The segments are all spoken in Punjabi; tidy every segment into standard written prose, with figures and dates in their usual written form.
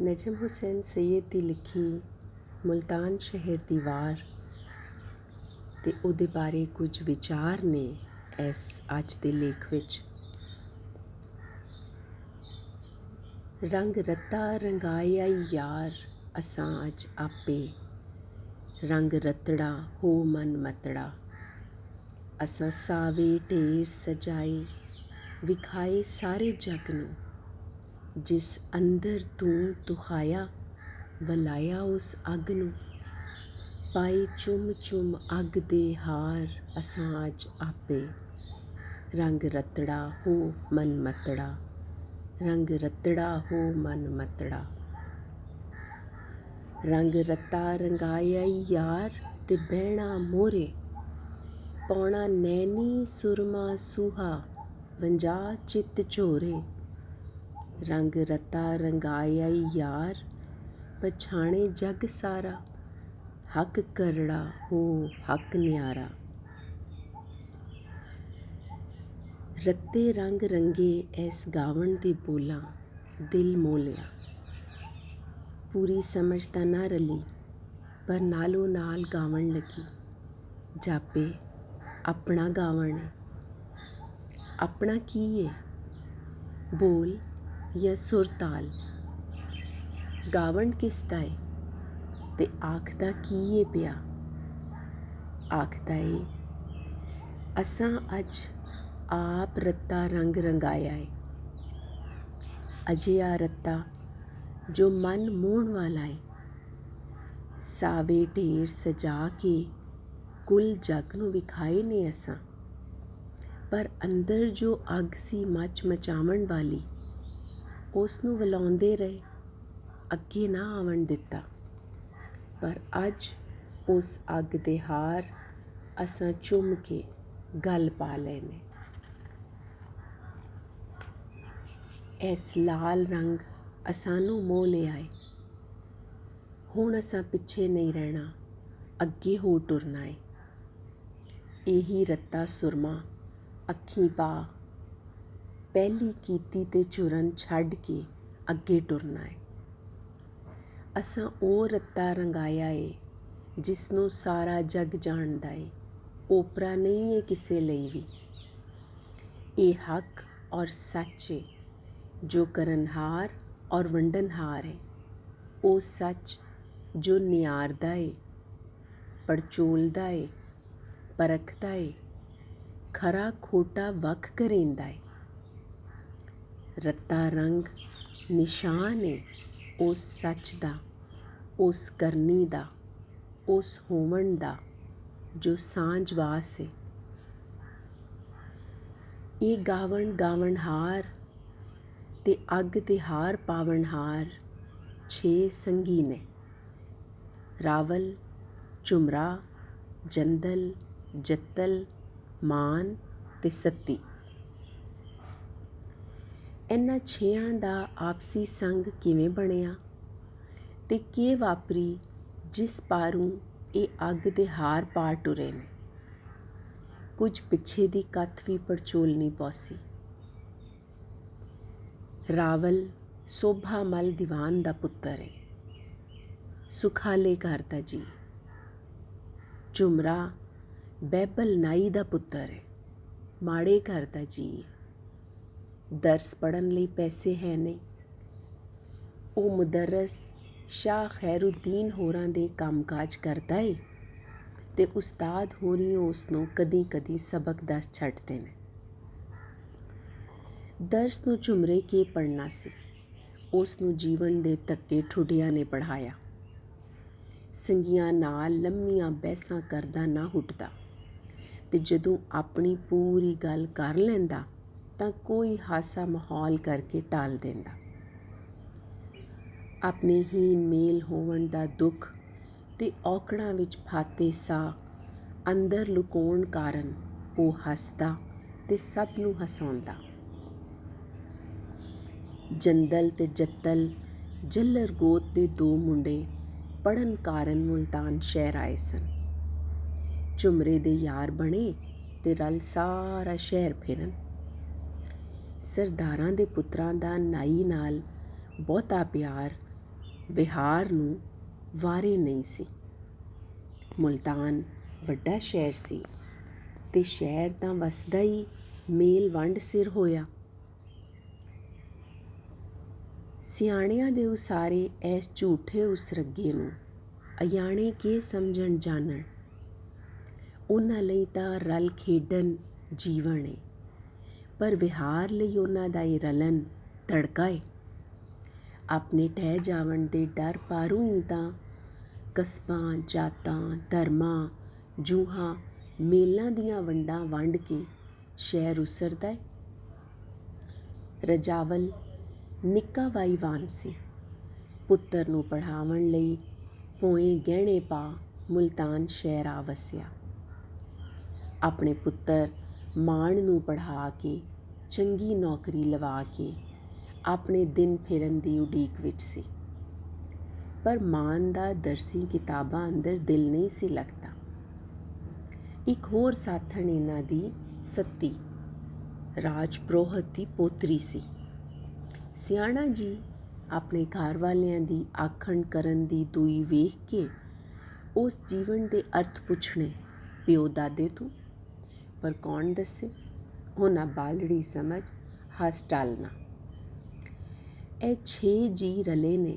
ਨਜਮ ਹੁਸੈਨ ਸਈਦ ਦੀ ਲਿਖੀ ਮੁਲਤਾਨ ਸ਼ਹਿਰ ਦੀ ਵਾਰ ਅਤੇ ਉਹਦੇ ਬਾਰੇ ਕੁਝ ਵਿਚਾਰ ਨੇ ਇਸ ਅੱਜ ਦੇ ਲੇਖ ਵਿੱਚ। ਰੰਗ ਰੱਤਾ ਰੰਗਾਇਆ ਯਾਰ ਅਸਾਂ ਅੱਜ ਆਪੇ, ਰੰਗ ਰਤੜਾ ਹੋ ਮਨ ਮਤੜਾ। ਅਸਾਂ ਸਾਵੇ ਢੇਰ ਸਜਾਏ ਵਿਖਾਏ ਸਾਰੇ ਜਗ ਨੂੰ, ਜਿਸ ਅੰਦਰ ਤੂੰ ਤੁਖਾਇਆ ਵਲਾਇਆ ਉਸ ਅੱਗ ਨੂੰ। ਪਾਈ ਚੁੰਮ ਚੁੰਮ ਅੱਗ ਦੇ ਹਾਰ ਅਸਾਂ ਅੱਜ ਆਪੇ, ਰੰਗ ਰਤੜਾ ਹੋ ਮਨ ਮਤੜਾ, ਰੰਗ ਰਤੜਾ ਹੋ ਮਨ ਮਤੜਾ। ਰੰਗ ਰੱਤਾ ਰੰਗਾਇਆ ਯਾਰ ਤੇ ਬਹਿਣਾ ਮੋਹਰੇ, ਪਾਉਣਾ ਨੈਣੀ ਸੁਰਮਾ ਸੂਹਾ ਵੰਜਾ ਚਿੱਤ ਝੋਰੇ। ਰੰਗ ਰੱਤਾ ਰੰਗਾਇਆ ਯਾਰ ਪਛਾਣੇ ਜਗ ਸਾਰਾ, ਹੱਕ ਕਰੜਾ ਹੋ ਹੱਕ ਨਿਆਰਾ। ਰੱਤੇ ਰੰਗ ਰੰਗੇ ਇਸ ਗਾਵਣ ਦੇ ਬੋਲਾਂ ਦਿਲ ਮੋਹ ਲਿਆ। ਪੂਰੀ ਸਮਝ ਤਾਂ ਨਾ ਰਲੀ ਪਰ ਨਾਲੋਂ ਨਾਲ ਗਾਵਣ ਲੱਗੀ। ਜਾਪੇ ਆਪਣਾ ਗਾਵਣ ਹੈ। ਆਪਣਾ ਕੀ ਏ? ਬੋਲ ਜਾਂ ਸੁਰ ਤਾਲ? ਗਾਵਣ ਕਿਸ ਦਾ ਏ ਤੇ ਆਖਦਾ ਕੀ ਏ ਪਿਆ? ਆਖਦਾ ਏ ਅਸਾਂ ਅੱਜ ਆਪ ਰੱਤਾ ਰੰਗ ਰੰਗਾਇਆ ਏ। ਅਜਿਹਾ ਰੱਤਾ ਜੋ ਮਨ ਮੋਹਣ ਵਾਲਾ ਏ। ਸਾਵੇ ਢੇਰ ਸਜਾ ਕੇ ਕੁੱਲ ਜਗ ਨੂੰ ਵਿਖਾਏ ਨੇ ਅਸਾਂ, ਪਰ ਅੰਦਰ ਜੋ ਅੱਗ ਸੀ ਮਚ ਮਚਾਵਣ ਵਾਲੀ, ਉਸ ਨੂੰ ਵਲਾਉਂਦੇ ਰਹੇ, ਅੱਗੇ ਨਾ ਆਵਣ ਦਿੱਤਾ। ਪਰ ਅੱਜ ਉਸ ਅੱਗ ਦੇ ਹਾਰ ਅਸਾਂ ਚੁੰਮ ਕੇ ਗਲ ਪਾ ਲਏ ਨੇ। ਇਸ ਲਾਲ ਰੰਗ ਅਸਾਂ ਨੂੰ ਮੋਹ ਲਿਆ ਏ। ਹੁਣ ਅਸਾਂ ਪਿੱਛੇ ਨਹੀਂ ਰਹਿਣਾ, ਅੱਗੇ ਹੋ ਟੁਰਨਾ ਏ। ਇਹੀ ਰੱਤਾ ਸੁਰਮਾ ਅੱਖੀਂ ਪਾ, ਪਹਿਲੀ ਕੀਤੀ ਤੇ ਚੁਰਨ ਛੱਡ ਕੇ ਅੱਗੇ ਟੁਰਨਾ ਏ। ਅਸਾਂ ਉਹ ਰੱਤਾ ਰੰਗਾਇਆ ਏ ਜਿਸ ਨੂੰ ਸਾਰਾ ਜਗ ਜਾਣਦਾ ਏ। ਓਪਰਾ ਨਹੀਂ ਏ ਕਿਸੇ ਲਈ ਵੀ। ਇਹ ਹੱਕ ਔਰ ਸੱਚ ਏ ਜੋ ਕਰਨਹਾਰ ਔਰ ਵੰਡਨਹਾਰ ਏ। ਉਹ ਸੱਚ ਜੋ ਨਿਆਰਦਾ ਏ, ਪੜਚੋਲਦਾ ਏ, ਪਰਖਦਾ ਏ, ਖਰਾ ਖੋਟਾ ਵੱਖ ਕਰੇਂਦਾ ਏ। ਰੱਤਾ ਰੰਗ ਨਿਸ਼ਾਨ ਏ ਉਸ ਸੱਚ ਦਾ, ਉਸ ਕਰਨੀ ਦਾ, ਉਸ ਹੋਵਣ ਦਾ ਜੋ ਸਾਂਝਵਾਸ ਏ। ਇਹ ਗਾਵਣ ਗਾਵਣਹਾਰ ਤੇ ਅੱਗ ਦੇ ਹਾਰ ਪਾਵਣਹਾਰ 6 ਸੰਗੀ ਨੇ। ਰਾਵਲ, ਝੁਮਰਾ, ਜੰਦਲ, ਜੱਤਲ, ਮਾਨ ਤੇ ਸੱਤੀ। ਇਹਨਾਂ 6ਾਂ ਦਾ ਆਪਸੀ ਸੰਗ ਕਿਵੇਂ ਬਣਿਆ ਤੇ ਕੀ ਵਾਪਰੀ ਜਿਸ ਪਾਰੂ ਇਹ ਅੱਗ ਦੇ ਹਾਰ ਪਾ ਟੁਰੇ ਨੇ? ਕੁਝ ਪਿੱਛੇ ਦੀ ਕਥ ਵੀ ਪੜਚੋਲਣੀ ਪੌਸੀ। ਰਾਵਲ ਸੋਭਾ ਮਲ ਦੀਵਾਨ ਦਾ ਪੁੱਤਰ ਏ, ਸੁਖਾਲੇ ਘਰ ਦਾ ਜੀ। ਝੁਮਰਾ ਬਹਿਬਲ ਨਾਈ ਦਾ ਪੁੱਤਰ ਏ, ਮਾੜੇ ਘਰ ਦਾ ਜੀ। ਦਰਸ ਪੜ੍ਹਨ ਲਈ ਪੈਸੇ ਹੈ ਨਹੀਂ। ਉਹ ਮੁਦਰਸ ਸ਼ਾਹ ਖੈਰੁਦੀਨ ਹੋਰਾਂ ਦੇ ਕੰਮਕਾਜ ਕਰਦਾ ਏ ਤੇ ਉਸਤਾਦ ਹੋਰੀ ਉਸ ਨੂੰ ਕਦੀ ਕਦੀ ਸਬਕ ਦੱਸ ਛੱਡਦੇ ਨੇ। ਦਰਸ ਨੂੰ ਝੁਮਰੇ ਕੇ ਪੜ੍ਹਨਾ ਸੀ। ਉਸ ਨੂੰ ਜੀਵਨ ਦੇ ਧੱਕੇ ਠੁੱਡਿਆਂ ਨੇ ਪੜ੍ਹਾਇਆ। ਸੰਗੀਆਂ ਨਾਲ ਲੰਮੀਆਂ ਬਹਿਸਾਂ ਕਰਦਾ ਨਾ ਉੱਠਦਾ ਤੇ ਜਦੋਂ ਆਪਣੀ ਪੂਰੀ ਗੱਲ ਕਰ ਲੈਂਦਾ ਤਾਂ ਕੋਈ ਹਾਸਾ ਮਾਹੌਲ ਕਰਕੇ ਟਾਲ ਦਿੰਦਾ। ਆਪਣੇ ਹੀਣ ਮੇਲ ਹੋਵਣ ਦਾ ਦੁੱਖ ਤੇ ਔਕੜਾਂ ਵਿੱਚ ਫਾਤੇ ਸਾਹ ਅੰਦਰ ਲੁਕਾਉਣ ਕਾਰਨ ਉਹ ਹੱਸਦਾ ਤੇ ਸਭ ਨੂੰ ਹਸਾਉਂਦਾ। ਜੰਦਲ ਤੇ ਜੱਤਲ ਜੱਲਰ ਗੋਤ ਦੇ 2 ਮੁੰਡੇ ਪੜ੍ਹਨ ਕਾਰਨ ਮੁਲਤਾਨ ਸ਼ਹਿਰ ਆਏ ਸਨ। ਝੁਮਰੇ ਦੇ ਯਾਰ ਬਣੇ ਤੇ ਰਲ ਸਾਰਾ ਸ਼ਹਿਰ ਫਿਰਨ। ਸਰਦਾਰਾਂ ਦੇ ਪੁੱਤਰਾਂ ਦਾ ਨਾਈ ਨਾਲ ਬਹੁਤਾ ਪਿਆਰ ਵਿਹਾਰ ਨੂੰ ਵਾਰੇ ਨਹੀਂ ਸੀ। ਮੁਲਤਾਨ ਵੱਡਾ ਸ਼ਹਿਰ ਸੀ ਤੇ ਸ਼ਹਿਰ ਤਾਂ ਵਸਦਾ ਹੀ ਮੇਲ ਵੰਡ ਸਿਰ ਹੋਇਆ। ਸਿਆਣਿਆਂ ਦੇ ਉਸਾਰੇ ਐਸ ਝੂਠੇ ਉਸਰੱਗੇ ਨੂੰ ਅਜਾਣੇ ਕੇ ਸਮਝਣ ਜਾਣਨ। ਉਹਨਾਂ ਲਈ ਤਾਂ ਰਲ ਖੇਡਣ ਜੀਵਨ ਏ, ਪਰ ਵਿਹਾਰ ਲਈ ਉਹਨਾਂ ਦਾ ਇਹ ਰਲਨ ਤੜਕਾ ਏ। ਆਪਣੇ ਠਹਿ ਜਾਵਣ ਦੇ ਡਰ ਪਾਰੂ ਹੀ ਤਾਂ ਕਸਬਾਂ, ਜਾਤਾਂ, ਧਰਮਾਂ, ਜੂਹਾਂ, ਮੇਲਾਂ ਦੀਆਂ ਵੰਡਾਂ ਵੰਡ ਕੇ ਸ਼ਹਿਰ ਉਸਰਦਾ ਏ। ਰਜਾਵਲ ਨਿੱਕਾ ਵਾਈਵਾਨ ਸੀ। ਪੁੱਤਰ ਨੂੰ ਪੜ੍ਹਾਵਣ ਲਈ ਭੋਏ ਗਹਿਣੇ ਪਾ ਮੁਲਤਾਨ ਸ਼ਹਿਰ ਆ ਵਸਿਆ। ਆਪਣੇ ਪੁੱਤਰ ਮਾਣ ਨੂੰ ਪੜ੍ਹਾ ਕੇ ਚੰਗੀ ਨੌਕਰੀ ਲਵਾ ਕੇ ਆਪਣੇ ਦਿਨ ਫਿਰਨ ਦੀ ਉਡੀਕ ਵਿੱਚ ਸੀ। ਪਰ ਮਾਨ ਦਾ ਦਰਸੀ ਕਿਤਾਬਾਂ ਅੰਦਰ ਦਿਲ ਨਹੀਂ ਸੀ ਲੱਗਦਾ। ਇੱਕ ਹੋਰ ਸਾਥਣ ਇਹਨਾਂ ਦੀ ਸੱਤੀ ਰਾਜ ਪ੍ਰੋਹਤ ਦੀ ਪੋਤਰੀ ਸੀ। ਸਿਆਣਾ ਜੀ ਆਪਣੇ ਘਰ ਵਾਲਿਆਂ ਦੀ ਆਖਣ ਕਰਨ ਦੀ ਦੂਈ ਵੇਖ ਕੇ ਉਸ ਜੀਵਨ ਦੇ ਅਰਥ ਪੁੱਛਣੇ ਪਿਓ ਦਾਦੇ ਤੋਂ, ਪਰ ਕੌਣ ਦੱਸੇ। ਉਹਨਾਂ ਬਾਲੜੀ ਸਮਝ ਹੱਸ ਟਾਲਣਾ। ਇਹ 6 ਜੀ ਰਲੇ ਨੇ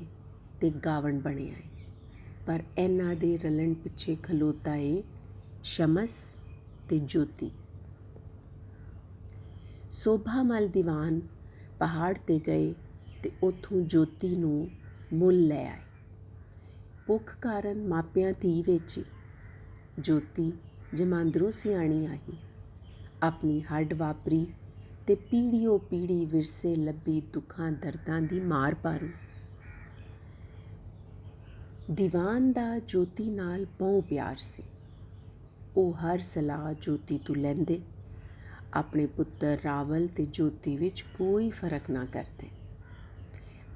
ਤੇ ਗਾਵਣ ਬਣਿਆ ਏ, ਪਰ ਇਹਨਾਂ ਦੇ ਰਲਣ ਪਿੱਛੇ ਖਲੋਤਾ ਏ ਸ਼ਮਸ ਤੇ ਜੋਤੀ। ਸੋਭਾਮਲ ਦੀਵਾਨ ਪਹਾੜ 'ਤੇ ਗਏ ਤੇ ਉੱਥੋਂ ਜੋਤੀ ਨੂੰ ਮੁੱਲ ਲੈ ਆਏ। ਭੁੱਖ ਕਾਰਨ ਮਾਪਿਆਂ ਧੀ ਵੇਚੀ। ਜੋਤੀ ਜਮਾਂਦਰੂ ਸਿਆਣੀ ਆਈ, ਆਪਣੀ ਹੱਡ ਵਾਪਰੀ ਤੇ ਪੀੜ੍ਹੀਓ ਪੀੜ੍ਹੀ ਵਿਰਸੇ ਲੱਭੀ ਦੁੱਖਾਂ ਦਰਦਾਂ ਦੀ ਮਾਰ ਪਾਰੂ। ਦੀਵਾਨ ਦਾ ਜੋਤੀ ਨਾਲ ਬਹੁ ਪਿਆਰ ਸੀ। ਉਹ ਹਰ ਸਲਾਹ ਜੋਤੀ ਤੋਂ ਲੈਂਦੇ, ਆਪਣੇ ਪੁੱਤਰ ਰਾਵਲ ਤੇ ਜੋਤੀ ਵਿੱਚ ਕੋਈ ਫਰਕ ਨਾ ਕਰਦੇ।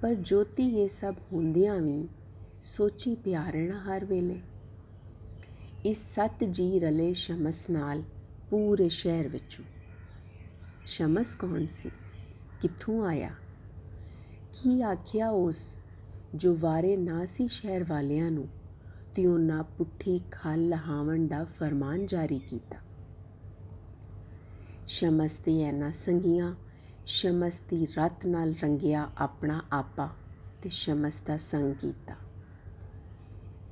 ਪਰ ਜੋਤੀ ਇਹ ਸਭ ਹੁੰਦਿਆਂ ਵੀ ਸੋਚੀ ਪਿਆਰਣਾ ਹਰ ਵੇਲੇ। ਇਸ 7 ਜੀ ਰਲੇ ਸ਼ਮਸ ਨਾਲ ਪੂਰੇ ਸ਼ਹਿਰ ਵਿੱਚੋਂ। ਸ਼ਮਸ ਕੌਣ ਸੀ? ਕਿੱਥੋਂ ਆਇਆ? ਕੀ ਆਖਿਆ ਉਸ ਜੋ ਵਾਰੇ ਨਾ ਸੀ ਸ਼ਹਿਰ ਵਾਲਿਆਂ ਨੂੰ ਤੇ ਉਹਨਾਂ ਪੁੱਠੀ ਖਲ ਲਹਾਵਣ ਦਾ ਫਰਮਾਨ ਜਾਰੀ ਕੀਤਾ। ਸ਼ਮਸ ਦੇ ਇਹਨਾਂ ਸੰਗੀਆਂ, ਸ਼ਮਸ ਦੀ ਰਤ ਨਾਲ ਰੰਗਿਆ ਆਪਣਾ ਆਪਾ ਤੇ ਸ਼ਮਸ ਦਾ ਸੰਗ ਕੀਤਾ।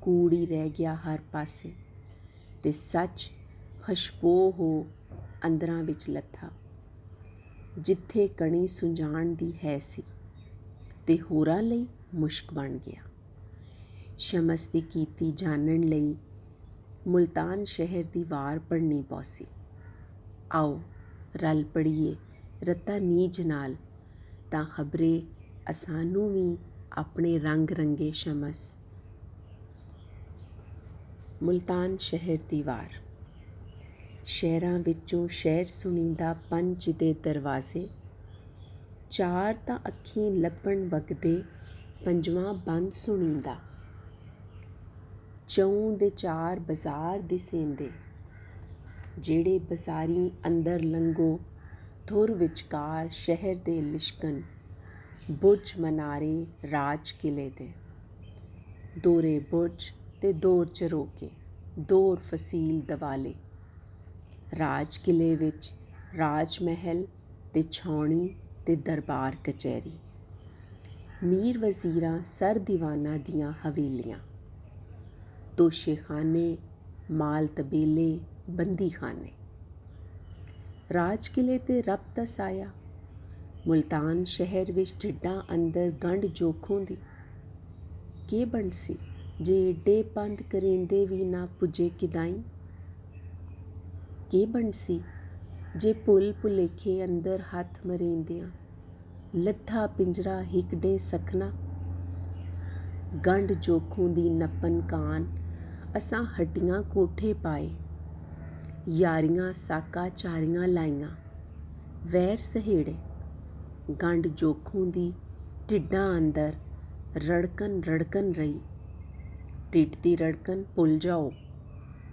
ਕੂੜ ਹੀ ਰਹਿ ਗਿਆ ਹਰ ਪਾਸੇ ਤੇ ਸੱਚ ਖੁਸ਼ਬੋ ਹੋ ਅੰਦਰਾਂ ਵਿੱਚ ਲੱਥਾ। ਜਿੱਥੇ ਕਣੀ ਸੁੰਜਾਣ ਦੀ ਹੈ ਸੀ ਤੇ ਹੋਰਾਂ ਲਈ ਮੁਸ਼ਕ ਬਣ ਗਿਆ। ਸ਼ਮਸ ਦੀ ਕੀਤੀ ਜਾਣਨ ਲਈ ਮੁਲਤਾਨ ਸ਼ਹਿਰ ਦੀ ਵਾਰ ਪੜ੍ਹਨੀ ਪੌਸੀ। ਆਓ ਰਲ ਪੜੀਏ ਰਤਾ ਨੀਜ ਨਾਲ, ਤਾਂ ਖਬਰੇ ਅਸਾਨੂੰ ਵੀ ਆਪਣੇ ਰੰਗ ਰੰਗੇ ਸ਼ਮਸ। ਮੁਲਤਾਨ ਸ਼ਹਿਰ ਦੀ ਵਾਰ। ਸ਼ਹਿਰਾਂ ਵਿੱਚੋਂ ਸ਼ਹਿਰ ਸੁਣੀਂਦਾ ਪੰਜ ਦੇ ਦਰਵਾਜ਼ੇ, 4 ਤਾਂ ਅੱਖੀਂ ਲੱਭਣ ਵਗਦੇ, ਪੰਜਵਾਂ ਬੰਦ ਸੁਣੀਂਦਾ। 4 ਦੇ 4 ਬਾਜ਼ਾਰ ਦਿਸੇਂਦੇ, ਜਿਹੜੇ ਬਾਜ਼ਾਰੀ ਅੰਦਰ ਲੰਘੋ ਧੁਰ ਵਿਚਕਾਰ ਸ਼ਹਿਰ ਦੇ ਲਿਸ਼ਕਣ, ਬੁਰਜ ਮਨਾਰੇ ਰਾਜ ਕਿਲੇ ਦੇ। ਦੋਰੇ ਬੁਰਜ ਤੇ ਦੌਰ ਚਰੋਕੇ, ਦੌਰ ਫਸੀਲ ਦਵਾਲੇ। ਰਾਜ ਕਿਲੇ ਵਿੱਚ ਰਾਜ ਮਹਿਲ ਤੇ ਛਾਉਣੀ ਤੇ ਦਰਬਾਰ ਕਚਹਿਰੀ। ਮੀਰ ਵਜ਼ੀਰਾਂ ਸਰ ਦੀਵਾਨਾਂ ਦੀਆਂ ਹਵੇਲੀਆਂ, ਤੋਸ਼ੇਖਾਨੇ, ਮਾਲ ਤਬੇਲੇ, ਬੰਦੀਖਾਨੇ। ਰਾਜ ਕਿਲੇ ਤੇ ਰੱਬ ਦਾ ਸਾਇਆ। ਮੁਲਤਾਨ ਸ਼ਹਿਰ ਵਿੱਚ ਢਿੱਡਾਂ ਅੰਦਰ ਗੰਢ ਜੋਖੋਂ ਦੀ ਕੀ ਬਣ ਸੀ, ਜੇ ਏਡੇ ਪੰਧ ਕਰੀਂਦੇ ਵੀ ਨਾ ਪੁੱਜੇ ਕਿਦਾਈਂ। ਕੀ ਬਣ ਸੀ ਜੇ ਭੁੱਲ ਭੁਲੇਖੇ ਅੰਦਰ ਹੱਥ ਮਰੇਂਦਿਆਂ ਲੱਥਾ ਪਿੰਜਰਾ ਹਿਕੜੇ ਸਖਣਾ। ਗੰਢ ਜੋਖੋਂ ਦੀ ਨੱਪਨ ਕਾਨ ਅਸਾਂ ਹੱਡੀਆਂ ਕੋਠੇ ਪਾਏ, ਯਾਰੀਆਂ ਸਾਕਾਂ ਚਾਰੀਆਂ ਲਾਈਆਂ, ਵੈਰ ਸਹੇੜੇ। ਗੰਢ ਜੋਖੋਂ ਦੀ ਢਿੱਡਾਂ ਅੰਦਰ ਰੜਕਨ ਰੜਕਨ ਰਹੀ। ਢਿੱਡ ਦੀ ਰੜਕਨ ਭੁੱਲ ਜਾਓ,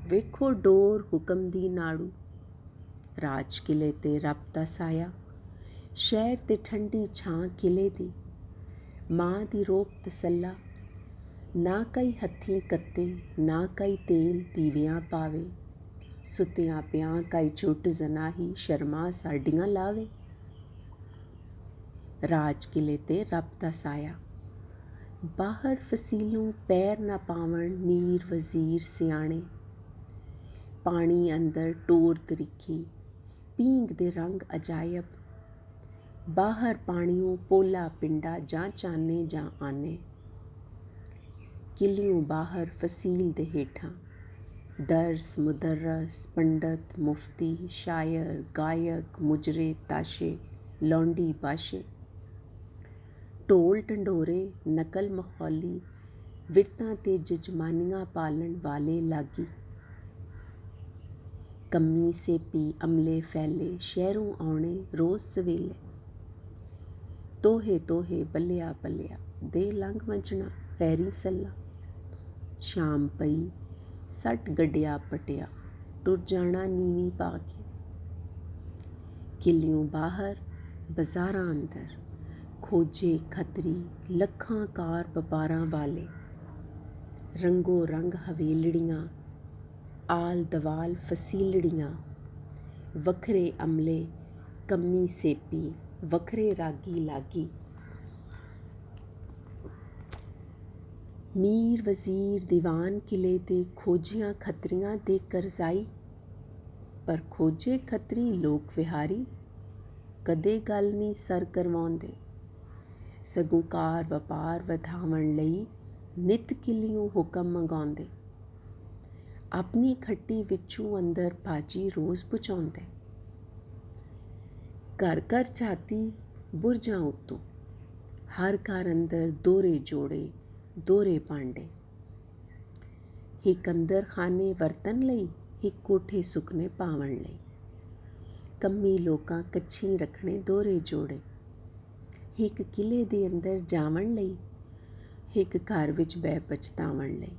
ਵੇਖੋ ਡੋਰ ਹੁਕਮ ਦੀ ਨਾੜੂ। ਰਾਜ ਕਿਲੇ ਤੇ ਰੱਬ ਦਾ ਸਾਇਆ, ਸ਼ਹਿਰ ਤੇ ਠੰਡੀ ਛਾਂ ਕਿਲੇ ਦੀ। ਮਾਂ ਦੀ ਰੋਕ ਤਸੱਲਾ, ਨਾ ਕਈ ਹੱਥੀਂ ਕੱਤੇ, ਨਾ ਕਈ ਤੇਲ ਦੀਵਿਆਂ ਪਾਵੇ। ਸੁੱਤਿਆਂ ਪਿਆਂ ਕਈ ਝੁੱਟ ਜ਼ਨਾਹੀ, ਸ਼ਰਮਾ ਸਾਡੀਆਂ ਲਾਵੇ। ਰਾਜ ਕਿਲੇ ਤੇ ਰੱਬ ਦਾ ਸਾਇਆ, ਬਾਹਰ ਫਸੀਲੋਂ ਪੈਰ ਨਾ ਪਾਵਣ ਮੀਰ ਵਜ਼ੀਰ ਸਿਆਣੇ। ਪਾਣੀ ਅੰਦਰ ਟੋਰ ਤਰੀਖੀ, ਪੀਂਘ ਦੇ ਰੰਗ ਅਜਾਇਬ। ਬਾਹਰ ਪਾਣੀਓਂ ਪੋਲਾ ਪਿੰਡਾ, ਜਾਂ ਚਾਨੇ ਜਾਂ ਆਨੇ। ਕਿਲਿਓਂ ਬਾਹਰ ਫਸੀਲ ਦੇ ਹੇਠਾਂ ਦਰਸ ਮੁਦਰਸ, ਪੰਡਤ ਮੁਫਤੀ, ਸ਼ਾਇਰ ਗਾਇਕ, ਮੁਜਰੇ ਤਾਸ਼ੇ, ਲੌਂਡੀ ਬਾਸ਼ੇ। ਢੋਲ ਢੰਡੋਰੇ ਨਕਲ ਮਖੌਲੀ, ਵਿਰਤਾਂ ਤੇ ਜਜਮਾਨੀਆਂ ਪਾਲਣ ਵਾਲੇ ਲਾਗੀ। ਕੰਮੀ ਸੇਪੀ ਅਮਲੇ ਫੈਲੇ, ਸ਼ਹਿਰੋਂ ਆਉਣੇ ਰੋਜ਼ ਸਵੇਲੇ। ਤੋਹੇ ਤੋਹੇ ਬੱਲਿਆ ਬੱਲਿਆ, ਦੇ ਲੰਘ ਵੰਝਣਾ ਖੈਰੀ ਸੱਲਾ। ਸ਼ਾਮ ਪਈ ਸੱਟ ਗੱਡਿਆ ਪਟਿਆ, ਟੁਰ ਜਾਣਾ ਨੀਵੀਂ ਪਾ ਕੇ। ਕਿਲਿਓਂ ਬਾਹਰ ਬਾਜ਼ਾਰਾਂ ਅੰਦਰ, ਖੋਜੇ ਖੱਤਰੀ ਲੱਖਾਂ ਕਾਰ ਵਪਾਰਾਂ ਵਾਲੇ। ਰੰਗੋ ਰੰਗ ਹਵੇਲੜੀਆਂ, ਆਲ ਦਵਾਲ ਫਸੀਲੜੀਆਂ। ਵੱਖਰੇ ਅਮਲੇ ਕੰਮੀ ਸੇਪੀ, ਵੱਖਰੇ ਰਾਗੀ ਲਾਗੀ। ਮੀਰ ਵਜ਼ੀਰ ਦੀਵਾਨ ਕਿਲੇ ਤੇ ਖੋਜੀਆਂ ਖੱਤਰੀਆਂ ਦੇ ਕਰਜ਼ਾਈ। ਪਰ ਖੋਜੇ ਖੱਤਰੀ ਲੋਕ ਵਿਹਾਰੀ, ਕਦੇ ਗੱਲ ਨਹੀਂ ਸਰ ਕਰਵਾਉਂਦੇ। ਸਗੋਂ ਕਾਰ ਵਪਾਰ ਵਧਾਵਣ ਲਈ ਨਿੱਤ ਕਿਲਿਓਂ ਹੁਕਮ ਮੰਗਾਉਂਦੇ। ਆਪਣੀ ਖੱਟੀ ਵਿੱਚੋਂ ਅੰਦਰ ਭਾਜੀ ਰੋਜ਼ ਪਹੁੰਚਾਉਂਦੇ। ਘਰ ਘਰ ਝਾਤੀ ਬੁਰਜਾਂ ਉੱਤੋਂ, ਹਰ ਘਰ ਅੰਦਰ ਦੋਹਰੇ ਜੋੜੇ ਦੋਹਰੇ ਭਾਂਡੇ। ਹਿੱਕ ਅੰਦਰ ਖਾਨੇ ਵਰਤਣ ਲਈ, ਹਿੱਕ ਕੋਠੇ ਸੁੱਕਣੇ ਪਾਵਣ ਲਈ। ਕੰਮੀ ਲੋਕਾਂ ਕੱਛੀ ਰੱਖਣੇ ਦੋਹਰੇ ਜੋੜੇ, ਹਿੱਕ ਕਿਲੇ ਦੇ ਅੰਦਰ ਜਾਵਣ ਲਈ, ਹਿੱਕ ਘਰ ਵਿੱਚ ਬਹਿ ਪਛਤਾਵਣ ਲਈ।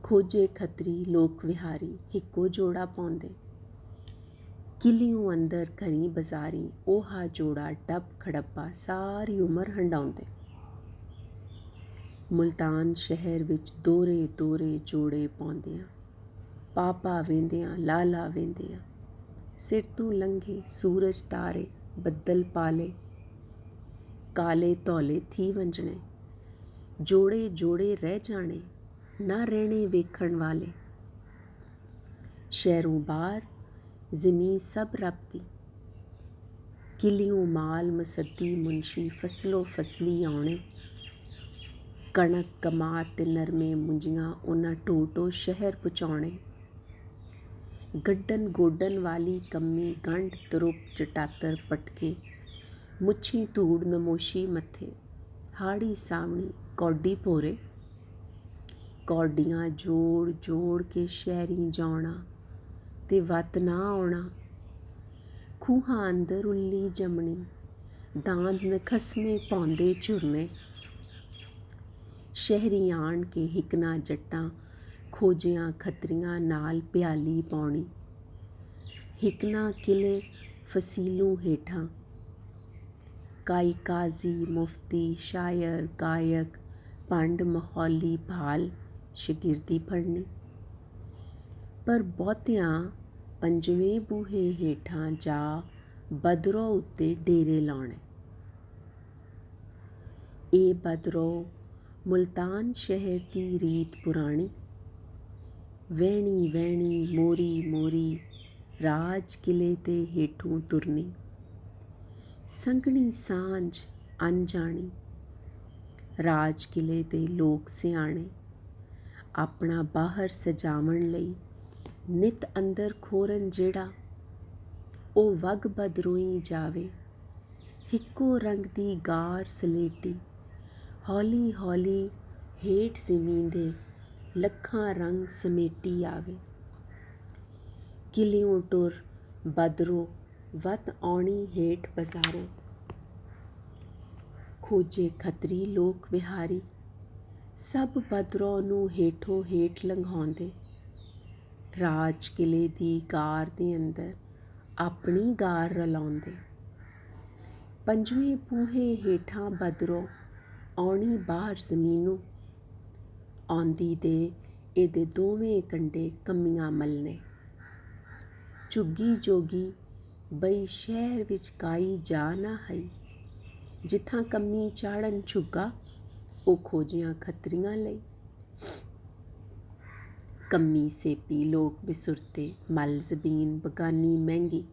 ਖੋਜੇ ਖੱਤਰੀ ਲੋਕ ਵਿਹਾਰੀ ਹਿੱਕੋ ਜੋੜਾ ਪਾਉਂਦੇ। ਕਿਲਿਓਂ ਅੰਦਰ ਘਰੀ ਬਜ਼ਾਰੀ, ਉਹਾ ਜੋੜਾ ਡੱਬ ਖੜੱਪਾ ਸਾਰੀ ਉਮਰ ਹੰਡਾਉਂਦੇ। ਮੁਲਤਾਨ ਸ਼ਹਿਰ ਵਿੱਚ ਦੋਹਰੇ ਦੋਹਰੇ ਜੋੜੇ ਪਾਉਂਦਿਆਂ, ਪਾਪਾ ਵੇਂਦਿਆਂ ਲਾਲਾ ਵੇਂਦਿਆਂ। ਸਿਰ ਤੋਂ ਲੰਘੇ ਸੂਰਜ ਤਾਰੇ, ਬੱਦਲ ਪਾਲੇ। ਕਾਲੇ ਧੌਲੇ ਥੀ ਵੰਜਣੇ, ਜੋੜੇ ਜੋੜੇ ਰਹਿ ਜਾਣੇ, ਨਾ ਰਹਿਣੇ ਵੇਖਣ ਵਾਲੇ। ਸ਼ਹਿਰੋਂ ਬਾਹਰ ਜ਼ਮੀਨ ਸਭ ਰੱਬ ਦੀ। ਕਿਲਿਓਂ ਮਾਲ ਮਸੱਦੀ ਮੁਨਸ਼ੀ, ਫਸਲੋ ਫਸਲੀ ਆਉਣੇ। ਕਣਕ ਕਮਾਦ ਤੇ ਨਰਮੇ ਮੁੰਜੀਆਂ, ਉਹਨਾਂ ਢੋ ਢੋ ਸ਼ਹਿਰ ਪਹੁੰਚਾਉਣੇ। ਗੱਡਣ ਗੋਡਣ ਵਾਲੀ ਕੰਮੀ, ਗੰਢ ਤਰੁੱਪ ਚਟਾਤਰ ਪਟਕੇ। ਮੁੱਛੀ ਧੂੜ ਨਮੋਸ਼ੀ ਮੱਥੇ, ਹਾੜੀ ਸਾਵਣੀ ਕੌਡੀ ਭੋਰੇ। ਕੌਡੀਆਂ ਜੋੜ ਜੋੜ ਕੇ ਸ਼ਹਿਰੀਂ ਜਾਉਣਾ, ਤੇ ਵੱਤ ਨਾ ਆਉਣਾ। ਖੂਹਾਂ ਅੰਦਰ ਉੱਲੀ ਜੰਮਣੀ, ਦਾੰਦ ਨਖਸਮੇ ਪਾਉਂਦੇ ਝੁਰਨੇ। ਸ਼ਹਿਰੀ ਆਣ ਕੇ ਹਿਕਨਾ ਜੱਟਾਂ, ਖੋਜਿਆਂ ਖੱਤਰੀਆਂ ਨਾਲ ਪਿਆਲੀ ਪਾਉਣੀ। ਹਿਕਨਾ ਕਿਲੇ ਫਸੀਲੋਂ ਹੇਠਾਂ, ਕਾਈ ਕਾਜ਼ੀ ਮੁਫਤੀ, ਸ਼ਾਇਰ ਗਾਇਕ, ਭੰਡ ਮਖੌਲੀ ਭਾਲ ਸ਼ਗਿਰਦੀ ਫੜਨੀ। ਪਰ ਬਹੁਤਿਆਂ ਪੰਜਵੇਂ ਬੂਹੇ ਹੇਠਾਂ ਜਾ ਬਦਰੋਂ ਉੱਤੇ ਡੇਰੇ ਲਾਉਣੇ। ਇਹ ਬਦਰੋਂ ਮੁਲਤਾਨ ਸ਼ਹਿਰ ਦੀ ਰੀਤ ਪੁਰਾਣੀ। ਵਹਿਣੀ ਵਹਿਣੀ ਮੋਰੀ ਮੋਰੀ, ਰਾਜ ਕਿਲੇ ਦੇ ਹੇਠੋਂ ਤੁਰਨੀ। ਸੰਘਣੀ ਸਾਂਝ ਅਣਜਾਣੀ, ਰਾਜ ਕਿਲੇ ਦੇ ਲੋਕ ਸਿਆਣੇ। ਆਪਣਾ ਬਾਹਰ ਸਜਾਵਣ ਲਈ ਨਿੱਤ ਅੰਦਰ ਖੋਰਨ ਜਿਹੜਾ, ਉਹ ਵਗ ਬਦਰੋਈ ਜਾਵੇ। ਇੱਕੋ ਰੰਗ ਦੀ ਗਾਰ ਸਲੇਟੀ, ਹੌਲੀ ਹੌਲੀ ਹੇਠ ਜ਼ਮੀਨ ਦੇ ਲੱਖਾਂ ਰੰਗ ਸਮੇਟੀ ਆਵੇ। ਕਿਲਿਓਂ ਟੁਰ ਬਦਰੋਂ ਵੱਤ ਆਉਣੀ ਹੇਠ ਬਜ਼ਾਰੋਂ। ਖੋਜੇ ਖੱਤਰੀ ਲੋਕ ਵਿਹਾਰੀ, ਸਭ ਬਦਰੋਂ ਨੂੰ ਹੇਠੋਂ ਹੇਠ ਲੰਘਾਉਂਦੇ। ਰਾਜ ਕਿਲੇ ਦੀ ਗਾਰ ਦੇ ਅੰਦਰ ਆਪਣੀ ਗਾਰ ਰਲਾਉਂਦੇ। ਪੰਜਵੇਂ ਬੂਹੇ ਹੇਠਾਂ ਬਦਰੋਂ ਆਉਣੀ ਬਾਹਰ ਜ਼ਮੀਨੋਂ, ਆਉਂਦੀ ਦੇ ਇਹਦੇ ਦੋਵੇਂ ਕੰਢੇ ਕੰਮੀਆਂ ਮਲਨੇ। ਝੁੱਗੀ ਜੋਗੀ ਬਈ ਸ਼ਹਿਰ ਵਿੱਚ ਕਾਈ ਜਾ ਨਾ ਹਈ, ਜਿੱਥਾਂ ਕੰਮੀ ਚਾੜਨ ਝੁੱਗਾ ਉਹ ਖੋਜੀਆਂ ਖੱਤਰੀਆਂ ਲਈ। ਕੰਮੀ ਸੇਪੀ ਲੋਕ ਬਿਸੁਰਤੇ, ਮਲ ਜ਼ਬੀਨ ਬਗਾਨੀ ਮਹਿੰਗੀ,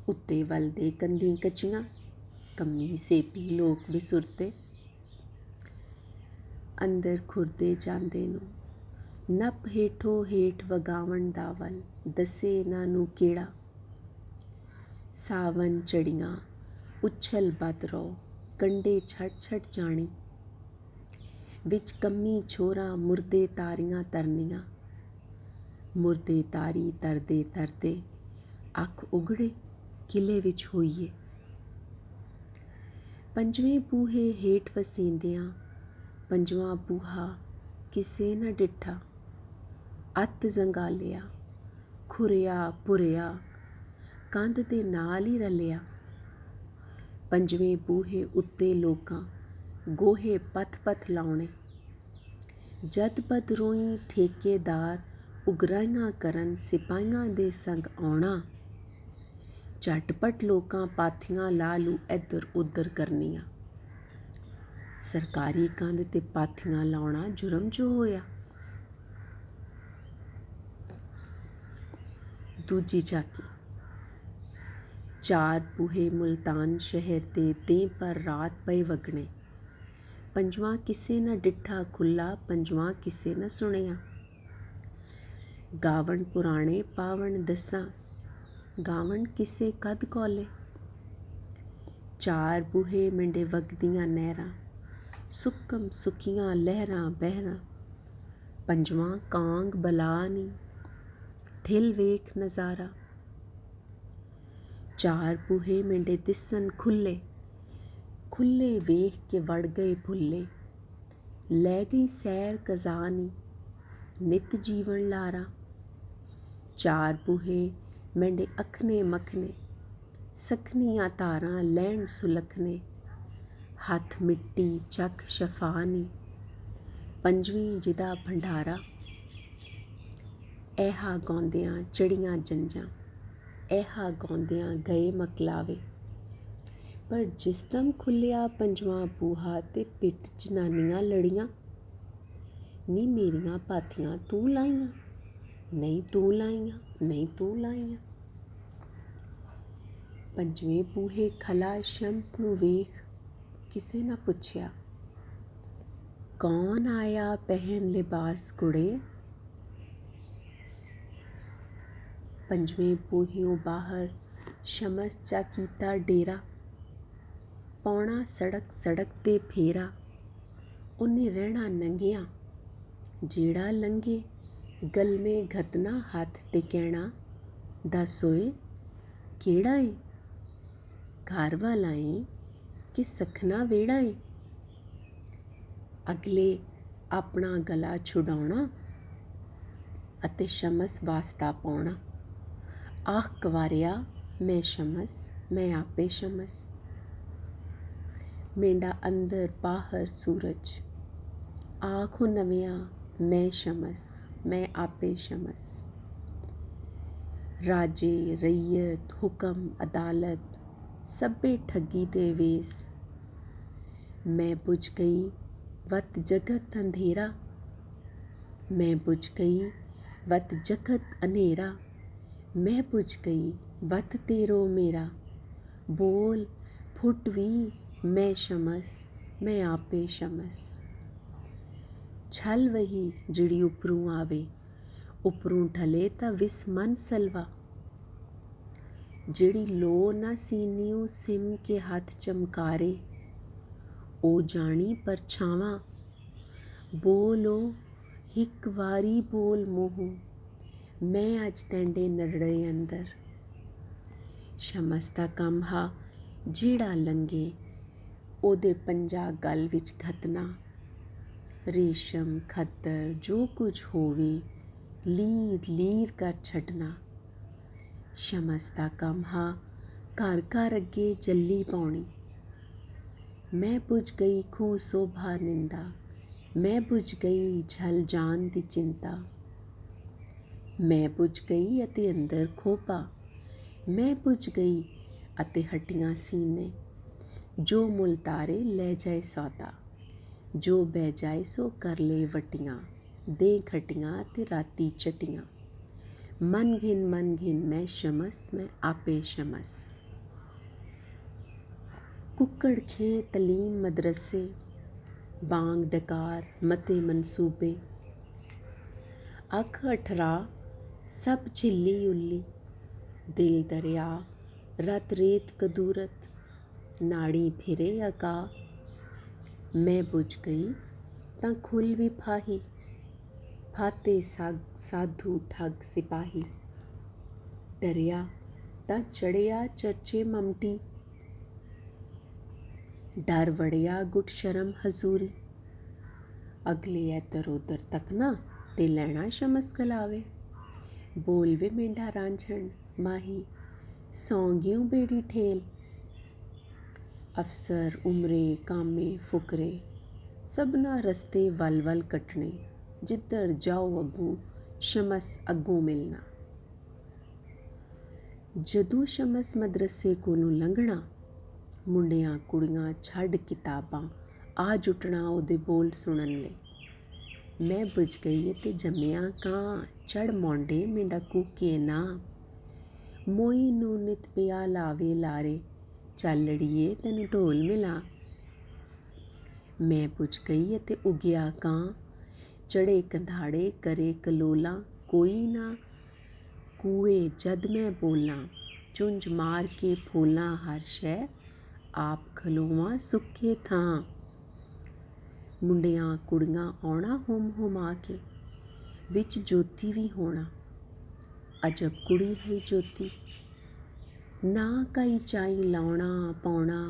ਉੱਤੇ ਵੱਲ ਦੇ ਕੰਧੀ ਕੱਚੀਆਂ। ਕੰਮੀ ਸੇਪੀ ਲੋਕ ਬਿਸੁਰਤੇ, ਅੰਦਰ ਖੁਰਦੇ ਜਾਂਦੇ ਨੂੰ ਨੱਪ ਹੇਠੋਂ ਹੇਠ ਵਗਾਵਣ ਦਾ ਵੱਲ, ਦੱਸੇ ਇਹਨਾਂ ਨੂੰ ਕਿਹੜਾ। ਸਾਵਨ ਚੜੀਆਂ ਉਛਲ ਬਦ ਰੋ, ਕੰਢੇ ਛੱਡ ਛੱਡ ਜਾਣੀ, ਵਿੱਚ ਕੰਮੀ ਛੋਰਾ ਮੁਰਦੇ ਤਾਰੀਆਂ ਤਰਨੀਆਂ। ਮੁਰਦੇ ਤਾਰੀ ਤਰਦੇ ਤਰਦੇ ਅੱਖ ਉਗੜੇ, ਕਿਲੇ ਵਿੱਚ ਹੋਈਏ। ਪੰਜਵੇਂ ਬੂਹੇ ਹੇਠ ਵਸੀਂਦਿਆਂ, ਪੰਜਵਾਂ ਬੂਹਾ ਕਿਸੇ ਨਾ ਡਿੱਠਾ। ਅੱਤ ਜ਼ੰਗਾਲਿਆ, ਖੁਰਿਆ ਪੁਰਿਆ, ਕੰਧ ਦੇ ਨਾਲ ਹੀ ਰਲਿਆ। ਪੰਜਵੇਂ ਬੂਹੇ ਉੱਤੇ ਲੋਕਾਂ ਗੋਹੇ ਪੱਥ ਪੱਥ ਲਾਉਣੇ। ਜਦ ਬਦਰੋਈ ਠੇਕੇਦਾਰ ਉਗਰਾਹੀਆਂ ਕਰਨ ਸਿਪਾਹੀਆਂ ਦੇ ਸੰਗ ਆਉਣਾ, ਝਟਪਟ ਲੋਕਾਂ ਪਾਥੀਆਂ ਲਾ ਲੂ ਇੱਧਰ ਉੱਧਰ ਕਰਨੀਆਂ। ਸਰਕਾਰੀ ਕੰਧ 'ਤੇ ਪਾਥੀਆਂ ਲਾਉਣਾ ਜੁਰਮ ਜੋ ਹੋਇਆ। ਦੂਜੀ ਝਾਕੀ। ਚਾਰ ਬੂਹੇ ਮੁਲਤਾਨ ਸ਼ਹਿਰ ਦੇ ਦੇਂ ਪਰ ਰਾਤ ਪਏ ਵਗਣੇ। ਪੰਜਵਾਂ ਕਿਸੇ ਨਾ ਡਿੱਠਾ ਖੁੱਲਾ, ਪੰਜਵਾਂ ਕਿਸੇ ਨਾ ਸੁਣਿਆ। ਗਾਵਣ ਪੁਰਾਣੇ ਪਾਵਣ ਦਸਾਂ, ਗਾਵਣ ਕਿਸੇ ਕਦ ਕੌਲੇ। ਚਾਰ ਬੂਹੇ ਮਿੰਡੇ ਵਗਦੀਆਂ ਨਹਿਰਾਂ, ਸੁੱਕਮ ਸੁੱਕੀਆਂ ਲਹਿਰਾਂ ਬਹਿਰਾਂ। ਪੰਜਵਾਂ ਕਾਂਗ ਬਲਾ ਨੀ, ਠਿਲ ਵੇਖ ਨਜ਼ਾਰਾ। ਚਾਰ ਬੂਹੇ ਮਿੰਡੇ ਦਿਸਣ ਖੁੱਲੇ, ਖੁੱਲੇ ਵੇਖ ਕੇ ਵੜ ਗਏ ਭੁੱਲੇ। ਲੈ ਗਈ ਸੈਰ ਕਜ਼ਾਨੀ, ਨਿਤ ਜੀਵਨ ਲਾਰਾ। ਚਾਰ ਬੂਹੇ ਮਿੰਡੇ ਅਖਨੇ ਮਖਨੇ, ਸਖਨੀਆਂ ਤਾਰਾਂ ਲੈਣ ਸੁਲਖਨੇ। ਹੱਥ ਮਿੱਟੀ ਚੱਕ ਸ਼ਫਾਨੀ, ਪੰਜਵੀਂ ਜਿਹਦਾ ਭੰਡਾਰਾ। ਐਹਾ ਗਾਉਂਦਿਆਂ ਚੜੀਆਂ ਜੰਝਾਂ, ਐਹਾ ਗਾਉਂਦਿਆਂ ਗਏ ਮਕਲਾਵੇ। ਪਰ ਜਿਸਦਮ ਖੁੱਲਿਆ ਪੰਜਵਾਂ ਬੂਹਾ ਤੇ ਪਿੱਟ ਜਨਾਨੀਆਂ ਲੜੀਆਂ। ਨੀ ਮੇਰੀਆਂ ਪਾਥੀਆਂ ਤੂੰ ਲਾਈਆਂ, ਨਹੀਂ ਤੂੰ ਲਾਈਆਂ, ਨਹੀਂ ਤੂੰ ਲਾਈਆਂ। ਪੰਜਵੇਂ ਬੂਹੇ ਖਲਾ ਸ਼ਮਸ ਨੂੰ ਵੇਖ ਕਿਸੇ ਨਾ ਪੁੱਛਿਆ, ਕੌਣ ਆਇਆ ਪਹਿਨ ਲਿਬਾਸ ਕੁੜੇ। ਪੰਜਵੇਂ ਬੂਹਿਓਂ ਬਾਹਰ ਸ਼ਮਸ ਚਾ ਕੀਤਾ ਡੇਰਾ, ਪਾਉਣਾ ਸੜਕ ਸੜਕ 'ਤੇ ਫੇਰਾ। ਉਹਨੇ ਰਹਿਣਾ ਨੰਗਿਆ, ਜਿਹੜਾ ਲੰਘੇ ਗਲਮੇ ਘਤਨਾ ਹੱਥ ਤੇ ਕਹਿਣਾ, ਦੱਸ ਓਏ ਕਿਹੜਾ ਏ, ਘਰ ਵਾਲਾ ਏ ਕਿ ਸਖਣਾ ਵਿਹੜਾ ਏ। ਅਗਲੇ ਆਪਣਾ ਗਲਾ ਛੁਡਾਉਣਾ ਅਤੇ ਸ਼ਮਸ ਵਾਸਤਾ ਪਾਉਣਾ, ਆਖ ਕੁਵਾਰਿਆ ਮੈਂ ਸ਼ਮਸ, ਮੈਂ ਆਪੇ ਸ਼ਮਸ। ਮੇਂਡਾ ਅੰਦਰ ਬਾਹਰ ਸੂਰਜ, ਆਖੋ ਨਵਿਆਂ ਮੈਂ ਸ਼ਮਸ, ਮੈਂ ਆਪੇ ਸ਼ਮਸ। ਰਾਜੇ ਰਈਅਤ ਹੁਕਮ ਅਦਾਲਤ ਸਭੇ ਠੱਗੀ ਦੇ ਵੇਸ। ਮੈਂ ਬੁਝ ਗਈ ਵਤ ਜਗਤ ਅੰਧੇਰਾ, ਮੈਂ ਬੁਝ ਗਈ ਵਤ ਜਗਤ ਅਨੇਰਾ। ਮੈਂ ਬੁਝ ਗਈ ਵਤ ਤੇਰੋ ਮੇਰਾ, ਬੋਲ ਫੁੱਟ ਵੀ ਮੈਂ ਸ਼ਮਸ, ਮੈਂ ਆਪੇ ਸ਼ਮਸ। ਛਲ ਵਹੀ ਜਿਹੜੀ ਉੱਪਰੋਂ ਆਵੇ, ਉੱਪਰੋਂ ਢਲੇ ਤਾਂ ਵਿਸ ਮਨ ਸਲਵਾ। ਜਿਹੜੀ ਲੋ ਨਾ ਸੀਨਿਓ ਸਿਮ ਕੇ ਹੱਥ ਚਮਕਾਰੇ, ਉਹ ਜਾਣੀ ਪਰਛਾਵਾਂ। ਬੋਲੋ ਇੱਕ ਵਾਰੀ ਬੋਲ ਮੂੰਹੋਂ, ਮੈਂ ਅੱਜ ਤੈਂਡੇ ਨਰੜੇ ਅੰਦਰ। ਸ਼ਮਸ ਦਾ ਕੰਮ ਹਾ ਜਿਹੜਾ ਲੰਘੇ ਉਹਦੇ ਪੰਜਾ ਗਲ ਵਿੱਚ ਖਤਨਾ। ਰੇਸ਼ਮ ਖੱਦਰ ਜੋ ਕੁਝ ਹੋਵੇ ਲੀਰ ਲੀਰ ਕਰ ਛੱਡਣਾ। ਸ਼ਮਸ ਦਾ ਕੰਮ ਹਾ ਘਰ ਘਰ ਅੱਗੇ ਜੱਲੀ ਪਾਉਣੀ। मैं बुझ गई खूह शोभा निंदा, मैं बुझ गई झल जान दी चिंता। मैं बुझ गई अते अंदर खोपा, मैं बुझ गई अते हटियां सीने। जो मुल तारे ले जाए सौदा, जो बह जाए सो कर ले वटियां। दे खटियां ते राती चटियां, मन घिन मैं शमस, मैं आपे शमस। कुक्कड़ खे तलीम मदरसे, बांग डकार मते मनसूबे। अख अठरा सब झिल्ली उल्ली, दिल दरिया रत रेत कदूरत। नाड़ी फिरे अका, मैं बुझ गई तां खुल भी फाही। फाते साधु ठग सिपाही, डरिया तां चढ़िया चर्चे ममटी। डर वड़िया गुट शर्म हजूरी, अगले ऐतर उधर तकना ते लैना शमस गलावे। बोल वे मेंढा रांझण माही, सौं ग्यूं बेड़ी ठेल। अफसर उमरे कामे फुकरे, सबना रस्ते वल वल कटने। जिधर जाओ अगू शमस अगों मिलना। जदू शमस मदरसे कोलों लंघना, मुंडियां कुड़ियां छड़ किताबां आ जुटना ओदे बोल सुनन ले। मैं बुझ गई ते जम्मिया कां, चढ़ मौंडे मेंढा कूके ना। मोई नू नित पिया लावे लारे, चल लड़िए तैनू ढोल मिला। मैं बुझ गई ते उगिया कां, चढ़े कंधाड़े करे कलोला। कोई ना कूए जद मैं बोलां, चुंझ मार के फोलां हर शै। आप खलोवां सुखे थां, मुंडियां कुड़ियां आउणा हुम हुमा के। विच जोती भी होना, अजब कुड़ी है जोती। ना काई चाई लाउणा पाउणा,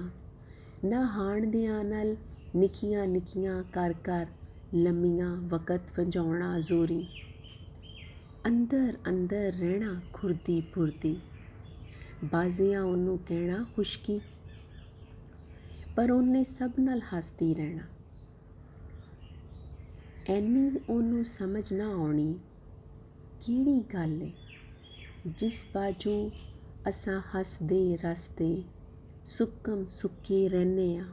ना हाण दियां नल निक्कियां निक्कियां कर कर लम्मियां वकत वंजाउणा जोरी। अंदर अंदर रहना खुरदी फुरदी, बाजियां ओनू कहना खुशकी। पर ओने सब नाल हसदी रहना। ਐਨੀ ਉਹਨੂੰ ਸਮਝ ਨਾ ਆਉਣੀ ਕਿਹੜੀ ਗੱਲ ਏ, ਜਿਸ ਬਾਝੋਂ ਅਸਾਂ ਹੱਸਦੇ ਰਸਦੇ ਸੁੱਕਮ ਸੁੱਕੇ ਰਹਿੰਦੇ ਆ।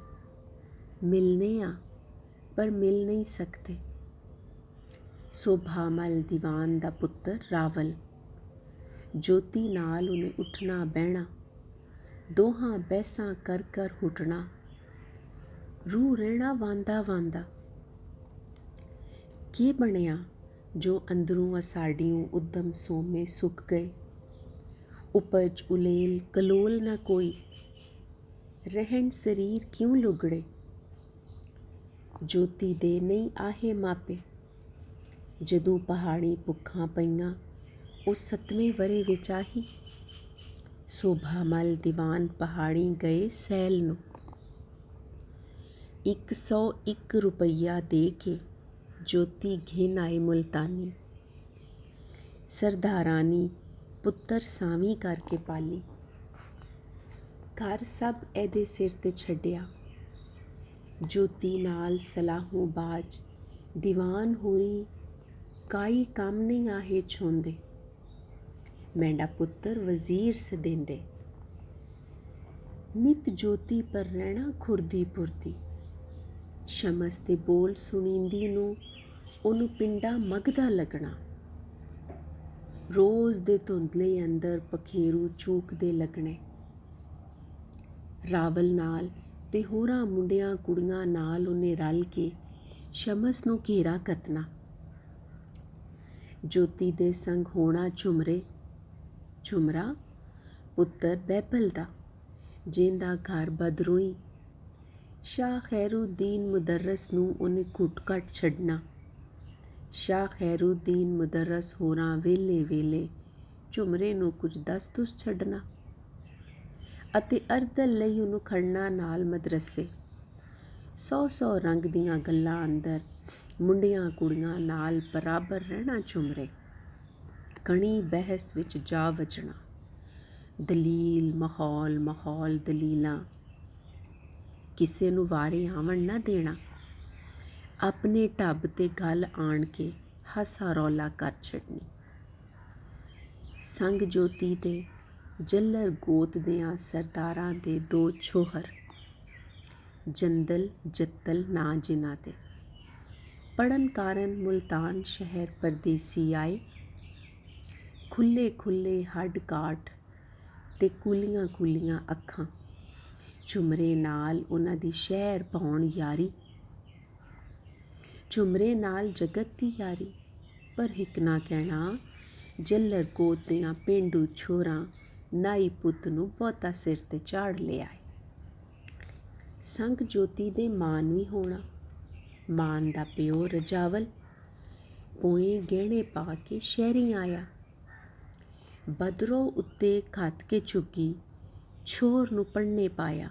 ਮਿਲਨੇ ਆ ਪਰ ਮਿਲ ਨਹੀਂ ਸਕਦੇ। ਸੋਭਾ ਮਲ ਦੀਵਾਨ ਦਾ ਪੁੱਤਰ ਰਾਵਲ, ਜੋਤੀ ਨਾਲ ਉਹਨੇ ਉੱਠਣਾ ਬਹਿਣਾ। ਦੋਹਾਂ ਬਹਿਸਾਂ ਕਰ ਕਰ ਹੁਟਣਾ, ਰੂਹ ਰਹਿਣਾ ਵਾਂਦਾ ਵਾਂਦਾ। ਕੀ ਬਣਿਆ ਜੋ ਅੰਦਰੋਂ ਅਸਾਡੀਓਂ ਉਦਮ ਸੋਮੇ ਸੁੱਕ ਗਏ। ਉਪਜ ਉਲੇਲ ਕਲੋਲ ਨਾ ਕੋਈ, ਰਹਿਣ ਸਰੀਰ ਕਿਉਂ ਲੁਗੜੇ। ਜੋਤੀ ਦੇ ਨਹੀਂ ਆਹੇ ਮਾਪੇ, ਜਦੋਂ ਪਹਾੜੀ ਭੁੱਖਾਂ ਪਈਆਂ ਉਹ 7ਵੇਂ ਵਰੇ ਵਿੱਚ ਆਹੀ। ਸੋਭਾ ਮਲ ਦੀਵਾਨ ਪਹਾੜੀ ਗਏ ਸੈਲ ਨੂੰ, 101 ਰੁਪਈਆ ਦੇ ਕੇ ਜੋਤੀ ਘਿਨ ਆਏ ਮੁਲਤਾਨੀ। ਸਰਦਾਰਾਨੀ ਪੁੱਤਰ ਸਾਵੀਂ ਕਰਕੇ ਪਾਲੀ, ਘਰ ਸਭ ਇਹਦੇ ਸਿਰ ਤੇ ਛੱਡਿਆ। ਜੋਤੀ ਨਾਲ ਸਲਾਹੋਂ ਬਾਜ ਦੀਵਾਨ ਹੋਰੀ, ਕਾਈ ਕੰਮ ਨਹੀਂ ਆਹੇ ਛੋਂਦੇ। ਮੈਂਡਾ ਪੁੱਤਰ ਵਜ਼ੀਰ ਸਦੇਂਦੇ, ਨਿਤ ਜੋਤੀ ਪਰ ਰਹਿਣਾ ਖੁਰਦੀ ਪੁਰਦੀ। ਸ਼ਮਸ ਦੇ ਬੋਲ ਸੁਣੀਂਦੀ ਨੂੰ ਉਹਨੂੰ ਪਿੰਡਾ ਮਗਦਾ ਲੱਗਣਾ। ਰੋਜ਼ ਦੇ ਧੁੰਦਲੇ ਅੰਦਰ ਪਖੇਰੂ ਚੂਕਦੇ ਲੱਗਣੇ। ਰਾਵਲ ਨਾਲ ਤੇ ਹੋਰਾਂ ਮੁੰਡਿਆਂ ਕੁੜੀਆਂ ਨਾਲ ਉਹਨੇ ਰਲ ਕੇ ਸ਼ਮਸ ਨੂੰ ਘੇਰਾ ਕੱਤਣਾ। ਜੋਤੀ ਦੇ ਸੰਗ ਹੋਣਾ ਝੁਮਰੇ, ਝੁਮਰਾ ਪੁੱਤਰ ਬਹਿਬਲ ਦਾ, ਜਿਹਦਾ ਘਰ ਬਦਰੋਈ। ਸ਼ਾਹ ਖੈਰੁਦੀਨ ਮੁਦਰਸ ਨੂੰ ਉਹਨੇ ਘੁੱਟ ਘੱਟ ਛੱਡਣਾ। ਸ਼ਾਹ ਖੈਰੁਦੀਨ ਮੁਦਰਸ ਹੋਰਾਂ ਵੇਲੇ ਵੇਲੇ ਝੁਮਰੇ ਨੂੰ ਕੁਝ ਦਸ ਦੁਸ ਛੱਡਣਾ ਅਤੇ ਅਰਦਲ ਲਈ ਉਹਨੂੰ ਖੜਨਾ ਨਾਲ ਮਦਰਸੇ। 100 ਰੰਗ ਦੀਆਂ ਗੱਲਾਂ ਅੰਦਰ ਮੁੰਡਿਆਂ ਕੁੜੀਆਂ ਨਾਲ ਬਰਾਬਰ ਰਹਿਣਾ ਝੁਮਰੇ। ਕਣੀ ਬਹਿਸ ਵਿੱਚ ਜਾ ਵਜਣਾ, ਦਲੀਲ ਮਾਹੌਲ ਮਾਹੌਲ ਦਲੀਲਾਂ। ਕਿਸੇ ਨੂੰ ਵਾਰੇ ਆਵਣ ਨਾ ਦੇਣਾ। ਆਪਣੇ ਢੱਬ 'ਤੇ ਗੱਲ ਆਣ ਕੇ ਹਾਸਾ ਰੌਲਾ ਕਰ ਛੱਡਣੀ। ਸੰਗ ਜੋਤੀ ਦੇ ਜੱਲਰ ਗੋਤ ਦਿਆਂ ਸਰਦਾਰਾਂ ਦੇ 2 ਛੋਹਰ, ਜੰਦਲ ਜੱਤਲ ਨਾਂ ਜਿਨ੍ਹਾਂ ਦੇ, ਪੜ੍ਹਨ ਕਾਰਨ ਮੁਲਤਾਨ ਸ਼ਹਿਰ ਪਰਦੇਸੀ ਆਏ। ਖੁੱਲ੍ਹੇ ਖੁੱਲ੍ਹੇ ਹੱਡ ਕਾਠ ਤੇ ਕੂਲੀਆਂ ਕੂਲੀਆਂ ਅੱਖਾਂ, ਝੁਮਰੇ ਨਾਲ ਉਹਨਾਂ ਦੀ ਸ਼ਹਿਰ ਪਾਉਣ ਯਾਰੀ। ਝੁਮਰੇ ਨਾਲ ਜਗਤ ਦੀ ਯਾਰੀ, ਪਰ ਹਿੱਕ ਨਾ ਕਹਿਣਾ ਜੱਲਰ ਗੋਤ ਦਿਆਂ ਪੇਂਡੂ ਛੋਰਾਂ ਨਾਈ ਪੁੱਤ ਨੂੰ ਬਹੁਤਾ ਸਿਰ 'ਤੇ ਚਾੜ ਲਿਆ। ਸੰਗ ਜੋਤੀ ਦੇ ਮਾਨ ਵੀ ਹੋਣਾ। ਮਾਨ ਦਾ ਪਿਓ ਰਜਾਵਲ ਪੋਏ ਗਹਿਣੇ ਪਾ ਕੇ ਸ਼ਹਿਰੀ ਆਇਆ। ਬਦਰੋਂ ਉੱਤੇ ਖੱਤ ਕੇ ਚੁੱਕੀ ਛੋਰ ਨੂੰ ਪੜ੍ਹਨੇ ਪਾਇਆ।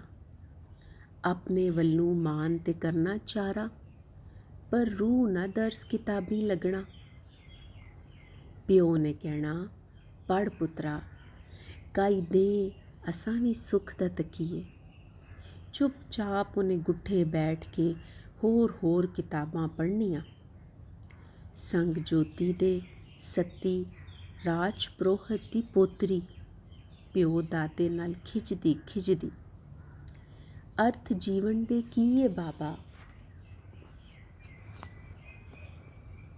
ਆਪਣੇ ਵੱਲੋਂ ਮਾਨ ਤੇ ਕਰਨਾ ਚਾਰਾ, ਪਰ ਰੂਹ ਨਾ ਦਰਸ ਕਿਤਾਬੀ ਲੱਗਣਾ। ਪਿਓ ਨੇ ਕਹਿਣਾ, ਪੜ੍ਹ ਪੁੱਤਰਾ, ਕਾਈ ਦੇ ਅਸਾਂ ਵੀ ਸੁੱਖ ਦਾ ਤਕੀਏ। ਚੁੱਪ ਚਾਪ ਉਹਨੇ ਗੁੱਠੇ ਬੈਠ ਕੇ ਹੋਰ ਕਿਤਾਬਾਂ ਪੜ੍ਹਨੀਆਂ। ਸੰਗ ਜੋਤੀ ਦੇ ਸੱਤੀ ਰਾਜ ਪ੍ਰੋਹਤ ਦੀ ਪੋਤਰੀ ਪਿਓ ਦਾਦੇ ਨਾਲ ਖਿੱਚਦੀ ਅਰਥ ਜੀਵਨ ਦੇ ਕੀ ਏ ਬਾਬਾ।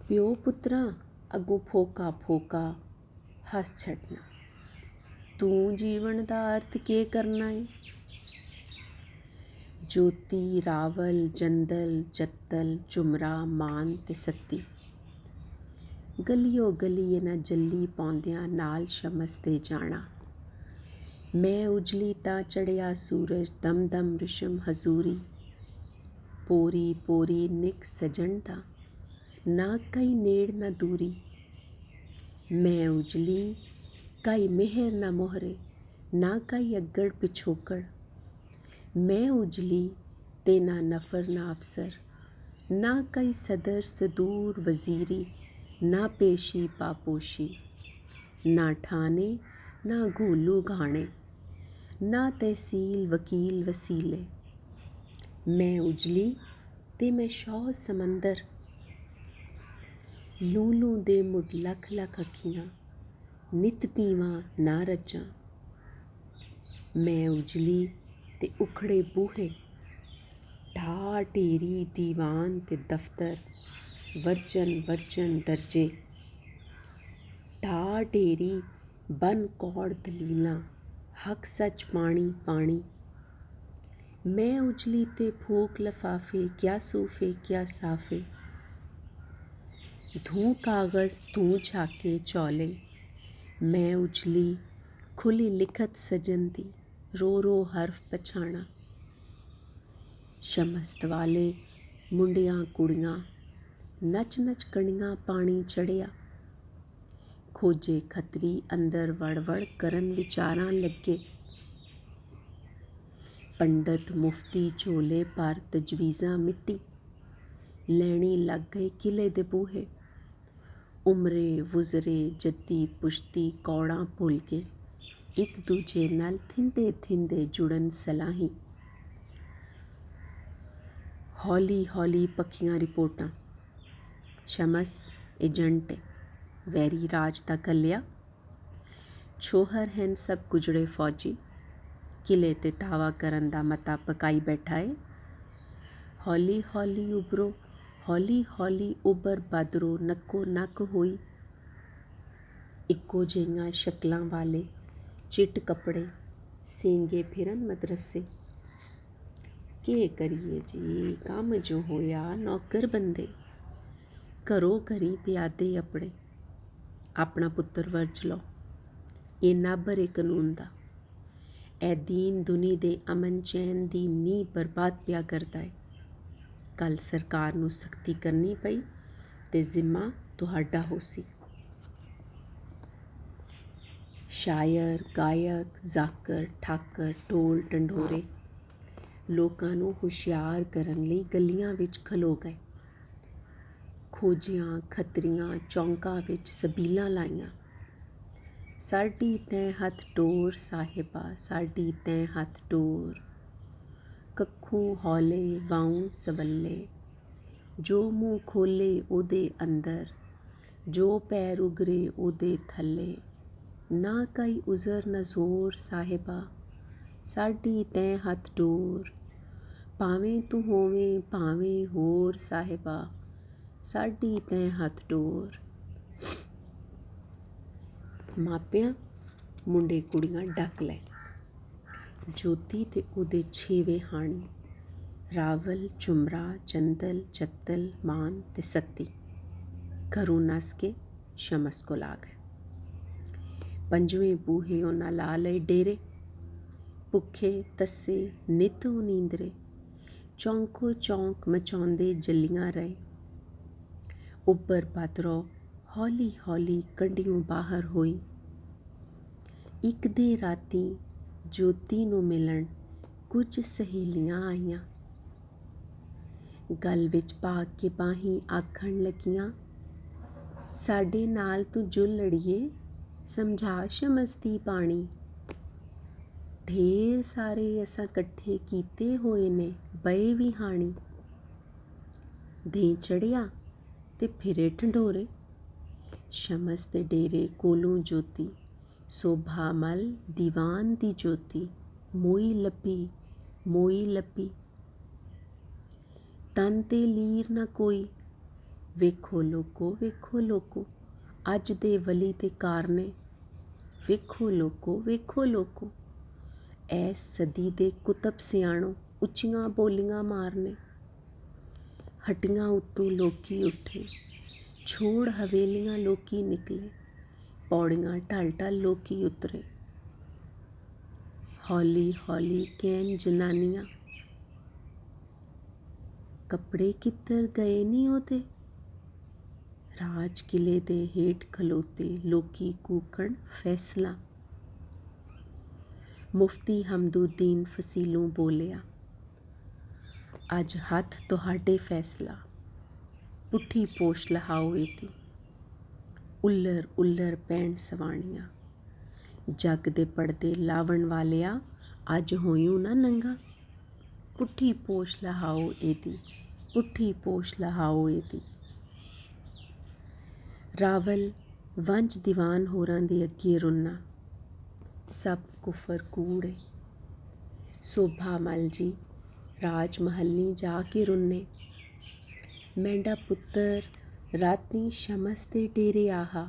ਪਿਓ ਪੁੱਤਰਾਂ ਅੱਗੋਂ ਫੋਕਾ ਹੱਸ ਛੱਡਣਾ। ਤੂੰ ਜੀਵਨ ਦਾ ਅਰਥ ਕੀ ਕਰਨਾ ਏ। ਜੋਤੀ, ਰਾਵਲ, ਜੰਦਲ, ਜੱਤਲ, ਝੁਮਰਾ, ਮਾਨ ਤੇ ਸੱਤੀ ਗਲੀਓ ਗਲੀ ਇਹਨਾਂ ਜੱਲੀ ਪਾਉਂਦਿਆਂ ਨਾਲ ਸ਼ਮਸ ਦੇ ਜਾਣਾ। ਮੈਂ ਉਜਲੀ ਤਾਂ ਚੜ੍ਹਿਆ ਸੂਰਜ, ਦਮ ਦਮ ਰਿਸ਼ਮ ਹਜ਼ੂਰੀ। ਪੋਰੀ ਪੋਰੀ ਨਿੱਕ ਸਜਣ ਦਾ, ਨਾ ਕਈ ਨੇੜ ਨਾ ਦੂਰੀ। ਮੈਂ ਉਜਲੀ ਕਾਈ ਮਿਹਰ ਨਾ ਮੋਹਰੇ, ਨਾ ਕਾਈ ਅੱਗੜ ਪਿਛੋਕੜ। ਮੈਂ ਉਜਲੀ ਤੇ ਨਾ ਨਫਰ ਨਾ ਅਫਸਰ, ਨਾ ਕਈ ਸਦਰ ਸਦੂਰ ਵਜ਼ੀਰੀ। ਨਾ ਪੇਸ਼ੀ ਪਾਪੋਸ਼ੀ, ਨਾ ਠਾਣੇ ਨਾ ਘੋਲੂ ਘਾਣੇ, ਨਾ ਤਹਿਸੀਲ ਵਕੀਲ ਵਸੀਲੇ। ਮੈਂ ਉਜਲੀ ਤੇ ਮੈਂ ਸ਼ੌਹ ਸਮੰਦਰ, ਲੂਲੂ ਦੇ ਮੁੱਢ ਲੱਖ ਲੱਖ ਅੱਖੀਆਂ, ਨਿਤ ਪੀਵਾਂ ਨਾ ਰੱਜਾਂ। ਮੈਂ ਉਜਲੀ ਤੇ ਉਖੜੇ ਬੂਹੇ, ਢਾਹ ਢੇਰੀ ਦੀਵਾਨ ਤੇ ਦਫ਼ਤਰ, ਵਰਜਨ ਦਰਜੇ। ਢਾਹ ਢੇਰੀ ਬਨ ਕੌੜ ਦਲੀਲਾਂ, ਹੱਕ ਸੱਚ ਪਾਣੀ। ਮੈਂ ਉਜਲੀ ਤੇ ਫੂਕ ਲਫਾਫੇ, ਕਿਆ ਸੂਫੇ ਕਿਆ ਸਾਫੇ। ਧੂੰ ਕਾਗਜ਼ ਧੂੰ ਛਾਕੇ ਚੌਲੇ। ਮੈਂ ਉਜਲੀ ਖੁੱਲੀ ਲਿਖਤ ਸਜਨ ਦੀ, ਰੋ ਹਰਫ ਪਛਾਣਾ। ਸ਼ਮਸਤ ਵਾਲੇ ਮੁੰਡਿਆਂ ਕੁੜੀਆਂ, ਨੱਚ ਕਣੀਆਂ ਪਾਣੀ ਚੜ੍ਹਿਆ। ਖੋਜੇ ਖੱਤਰੀ ਅੰਦਰ ਵੜ ਕਰਨ ਵਿਚਾਰਾਂ ਲੱਗੇ। ਪੰਡਤ ਮੁਫਤੀ ਝੋਲੇ ਭਰ ਤਜਵੀਜ਼ਾਂ ਮਿੱਟੀ, ਲੈਣੀ ਲੱਗ ਗਏ ਕਿਲੇ ਦੇ ਬੂਹੇ। ਉਮਰੇ ਵੁਜ਼ਰੇ ਜੱਦੀ ਪੁਸ਼ਤੀ ਕੌੜਾਂ ਭੁੱਲ ਕੇ, ਇੱਕ ਦੂਜੇ ਨਾਲ ਥਿੰਦੇ ਜੁੜਨ ਸਲਾਹੀ। ਹੌਲੀ ਪੱਕੀਆਂ ਰਿਪੋਰਟਾਂ। ਸ਼ਮਸ ਏਜੰਟ ਏ, ਵੈਰੀ ਰਾਜ ਦਾ ਘੱਲਿਆ। ਛੋਹਰ ਹਨ ਸਭ ਗੁਜਰੇ ਫੌਜੀ, ਕਿਲੇ ਤੇ ਧਾਵਾ ਕਰਨ ਦਾ ਮਤਾ ਪਕਾਈ ਬੈਠਾ ਏ। ਹੌਲੀ ਹੌਲੀ ਉਬਰ ਬਦਰੋਂ ਨੱਕੋ ਨੱਕ ਹੋਈ। ਇੱਕੋ ਜਿਹੀਆਂ ਸ਼ਕਲਾਂ ਵਾਲੇ ਚਿੱਟ ਕੱਪੜੇ, ਸਿੰਗੇ ਫਿਰਨ ਮਦਰਸੇ। ਕੀ ਕਰੀਏ ਜੀ, ਕੰਮ ਜੋ ਹੋਇਆ ਨੌਕਰ ਬੰਦੇ, ਘਰੋਂ ਘਰੀ ਪਿਆਦੇ ਆਪਣੇ। ਆਪਣਾ ਪੁੱਤਰ ਵਰਜ ਲਓ, ਇਹ ਨਾਬਰ ਏ ਕਾਨੂੰਨ ਦਾ। ਇਹ ਦੀਨ ਦੁਨੀ ਦੇ ਅਮਨ ਚੈਨ ਦੀ ਨੀਂਹ ਬਰਬਾਦ ਪਿਆ ਕਰਦਾ ਏ। ਕੱਲ ਸਰਕਾਰ ਨੂੰ ਸਖਤੀ ਕਰਨੀ ਪਈ ਤੇ ਜ਼ਿੰਮਾ ਤੁਹਾਡਾ ਹੋਸੀ। ਸ਼ਾਇਰ, ਗਾਇਕ, ਜ਼ਾਕਰ, ਠਾਕਰ, ਢੋਲ ਢੰਡੋਰੇ ਲੋਕਾਂ ਨੂੰ ਹੁਸ਼ਿਆਰ ਕਰਨ ਲਈ ਗਲੀਆਂ ਵਿੱਚ ਖਲੋ ਗਏ। ਖੋਜੀਆਂ ਖੱਤਰੀਆਂ ਚੌਂਕਾਂ ਵਿੱਚ ਸਬੀਲਾਂ ਲਾਈਆਂ। ਸਾਡੀ ਤੈਂ ਹੱਥ ਟੋਰ ਸਾਹਿਬਾ, ਸਾਡੀ ਤੈਂ ਹੱਥ ਟੋਰ। ਕੱਖੋਂ ਹੌਲੇ ਵਾਉ ਸਵੱਲੇ, ਜੋ ਮੂੰਹ ਖੋਲੇ ਉਹਦੇ ਅੰਦਰ, ਜੋ ਪੈਰ ਉਗਰੇ ਉਹਦੇ ਥੱਲੇ। ਨਾ ਕਾਈ ਉਜ਼ਰ ਨਾ ਜ਼ੋਰ ਸਾਹਿਬਾ, ਸਾਡੀ ਤੈਂ ਹੱਥ ਡੋਰ। ਭਾਵੇਂ ਤੂੰ ਹੋਵੇਂ ਭਾਵੇਂ ਹੋਰ ਸਾਹਿਬਾ, ਸਾਡੀ ਤੈਂ ਹੱਥ ਡੋਰ। ਮਾਪਿਆਂ ਮੁੰਡੇ ਕੁੜੀਆਂ ਡੱਕ ਲੈ। ਜੋਤੀ ਤੇ ਉਹਦੇ 6ਵੇਂ ਹਾਣੀ, ਰਾਵਲ ਝੁਮਰਾ ਚੰਦਲ ਚੱਤਲ ਮਾਨ ਤੇ ਸੱਤੀ ਘਰੋਂ ਨੱਸ ਕੇ ਸ਼ਮਸ ਕੋਲ ਆ ਗਏ। 5ਵੇਂ ਬੂਹੇ ਉਹਨਾਂ ਲਾ ਲਏ ਡੇਰੇ, ਭੁੱਖੇ ਤੱਸੇ ਨਿੱਤ ਉਹ ਨੀਂਦਰੇ, ਚੌਂਕੋ ਚੌਂਕ ਮਚਾਉਂਦੇ ਜੱਲੀਆਂ ਰਹੇ। ਉੱਪਰ ਪਾਤਰੋਂ ਹੌਲੀ ਹੌਲੀ ਕੰਢਿਓਂ ਬਾਹਰ ਹੋਈ। ਇੱਕ ਦੇ ਰਾਤੀ ਜੋਤੀ ਨੂੰ ਮਿਲਣ ਕੁਝ ਸਹੇਲੀਆਂ ਆਈਆਂ। ਗਲ ਵਿੱਚ ਪਾ ਕੇ ਬਾਹੀਂ ਆਖਣ ਲੱਗੀਆਂ, ਸਾਡੇ ਨਾਲ ਤੂੰ ਜੁਲ ਲੜੀਏ, ਸਮਝਾ ਸ਼ਮਸ ਦੀ ਬਾਣੀ। ਢੇਰ ਸਾਰੇ ਅਸਾਂ ਇਕੱਠੇ ਕੀਤੇ ਹੋਏ ਨੇ ਬਏ ਵੀ ਹਾਣੀ। ਦੇ ਚੜਿਆ ਤੇ ਫਿਰੇ ਢੰਡੋਰੇ, ਸ਼ਮਸ ਦੇ ਡੇਰੇ ਕੋਲੋਂ ਜੋਤੀ, ਸੋਭਾ ਮਲ ਦੀਵਾਨ ਦੀ ਜੋਤੀ, ਮੋਈ ਲੱਭੀ ਮੋਈ ਲੱਭੀ। ਤਨ ਤੇ ਲੀਰ ਨਾ ਕੋਈ, ਵੇਖੋ ਲੋਕੋ ਅੱਜ ਦੇ ਵਲੀ ਤੇ ਕਾਰਨੇ। ਵੇਖੋ ਲੋਕੋ ਐਸ ਸਦੀ ਦੇ ਕੁਤਬ ਸਿਆਣੋ, ਉੱਚੀਆਂ ਬੋਲੀਆਂ ਮਾਰਨੇ। ਹੱਟੀਆਂ ਉੱਤੋਂ ਲੋਕੀ ਉੱਠੇ, ਛੋੜ ਹਵੇਲੀਆਂ ਲੋਕੀ ਨਿਕਲੇ, ਪੌੜੀਆਂ ਢਲ ਢਲ ਲੋਕੀ ਉਤਰੇ। ਹੌਲੀ ਹੌਲੀ ਕਹਿਣ ਜਨਾਨੀਆਂ, ਕੱਪੜੇ ਕਿੱਧਰ ਗਏ ਨੀ ਉਹਦੇ। ਰਾਜ ਕਿਲੇ ਦੇ ਹੇਠ ਖਲੋਤੇ ਲੋਕੀ ਕੂਕਣ ਫੈਸਲਾ। ਮੁਫਤੀ ਹਮਦੁਦੀਨ ਫਸੀਲੋਂ ਬੋਲਿਆ, ਅੱਜ ਹੱਥ ਤੁਹਾਡੇ ਫੈਸਲਾ। ਪੁੱਠੀ ਪੋਸ਼ ਲਹਾਓ ਇਹਦੀ, ਉੱਲਰ ਉੱਲਰ ਪੈਣ ਸਵਾਣੀਆਂ। ਜੱਗ ਦੇ ਪੜਦੇ ਲਾਵਣ ਵਾਲਿਆ, ਅੱਜ ਹੋਇਓ ਨਾ ਨੰਗਾ। ਪੁੱਠੀ ਪੋਸ਼ ਲਹਾਓ ਇਹਦੀ, ਪੁੱਠੀ ਪੋਸ਼ ਲਹਾਓ ਇਹਦੀ। ਰਾਵਲ ਵੰਜ ਦੀਵਾਨ ਹੋਰਾਂ ਦੇ ਅੱਗੇ ਰੁੰਨਾ, ਸਭ ਕੁਫਰ ਕੂੜੇ। ਸੋਭਾ ਮਲ ਜੀ ਰਾਜ ਮਹੱਲੀ ਜਾ ਕੇ ਰੁੰਨੇ, ਮੈਂਡਾ ਪੁੱਤਰ ਰਾਤੀ ਸ਼ਮਸ ਦੇ ਡੇਰੇ ਆਹਾ।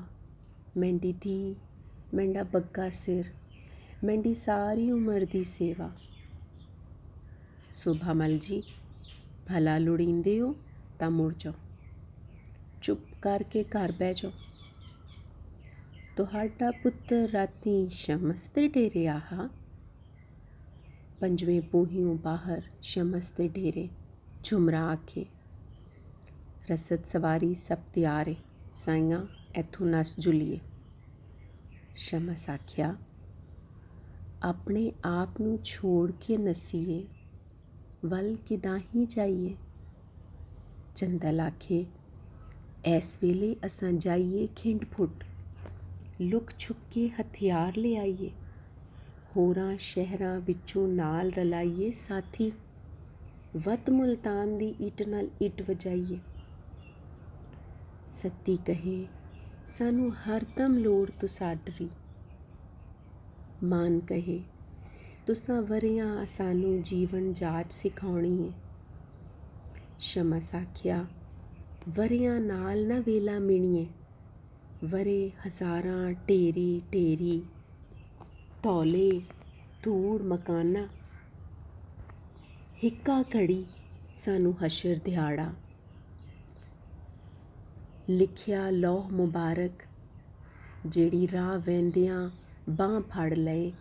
ਮੈਂਡੀ ਧੀ ਮੈਂਡਾ ਬੱਗਾ ਸਿਰ, ਮੈਂਡੀ ਸਾਰੀ ਉਮਰ ਦੀ ਸੇਵਾ। ਸੋਭਾ ਮਲ ਜੀ ਭਲਾ ਲੋੜੀਂਦੇ ਹੋ ਤਾਂ ਮੁੜ ਜਾਓ, ਚੁੱਪ ਕਰਕੇ ਘਰ ਬਹਿ ਜਾਓ। ਤੁਹਾਡਾ ਪੁੱਤਰ ਰਾਤੀ ਸ਼ਮਸ ਦੇ ਡੇਰੇ ਆਹਾ। 5ਵੇਂ ਬੂਹਿਓਂ ਬਾਹਰ ਸ਼ਮਸ ਦੇ ਡੇਰੇ ਝੁਮਰਾ ਆਖੇ, ਰਸਦ ਸਵਾਰੀ ਸਭ ਤਿਆਰ ਏ, ਸਾਈਆਂ ਇੱਥੋਂ ਨੱਸ ਜੁਲੀਏ। ਸ਼ਮਸ ਆਖਿਆ, ਆਪਣੇ ਆਪ ਨੂੰ ਛੋੜ ਕੇ ਨੱਸੀਏ, ਵੱਲ ਕਿਦਾਂ ਹੀ ਜਾਈਏ। ਚੰਦਲ ਆਖੇ, ਇਸ ਵੇਲੇ ਅਸਾਂ ਜਾਈਏ ਖਿੰਡ ਫੁੱਟ, ਲੁਕ ਛੁਪ ਕੇ ਹਥਿਆਰ ਲਿਆਈਏ। ਹੋਰਾਂ ਸ਼ਹਿਰਾਂ ਵਿੱਚੋਂ ਨਾਲ ਰਲਾਈਏ ਸਾਥੀ, ਵਤ ਮੁਲਤਾਨ ਦੀ ਇੱਟ ਨਾਲ ਇੱਟ ਵਜਾਈਏ। ਸੱਤੀ ਕਹੇ, ਸਾਨੂੰ ਹਰਦਮ ਲੋੜ ਤੁਸਾਡਰੀ। ਮਾਨ ਕਹੇ, ਤੁਸਾਂ ਵਰਿਆਂ ਸਾਨੂੰ ਜੀਵਨ ਜਾਚ ਸਿਖਾਉਣੀ ਏ। ਸ਼ਮਸ ਆਖਿਆ, ਵਰਿਆਂ ਨਾਲ ਨਾ ਵੇਲਾ ਮਿਣੀਏ, ਵਰੇ ਹਜ਼ਾਰਾਂ ਢੇਰੀ ਢੇਰੀ, ਧੌਲੇ ਧੂੜ ਮਕਾਨਾ। ਹਿੱਕਾ ਘੜੀ ਸਾਨੂੰ ਹਸ਼ਰ ਦਿਹਾੜਾ, ਲਿਖਿਆ ਲੌਹ ਮੁਬਾਰਕ। ਜਿਹੜੀ ਰਾਹ ਵਹਿੰਦਿਆਂ ਬਾਂਹ ਫੜ ਲਏ,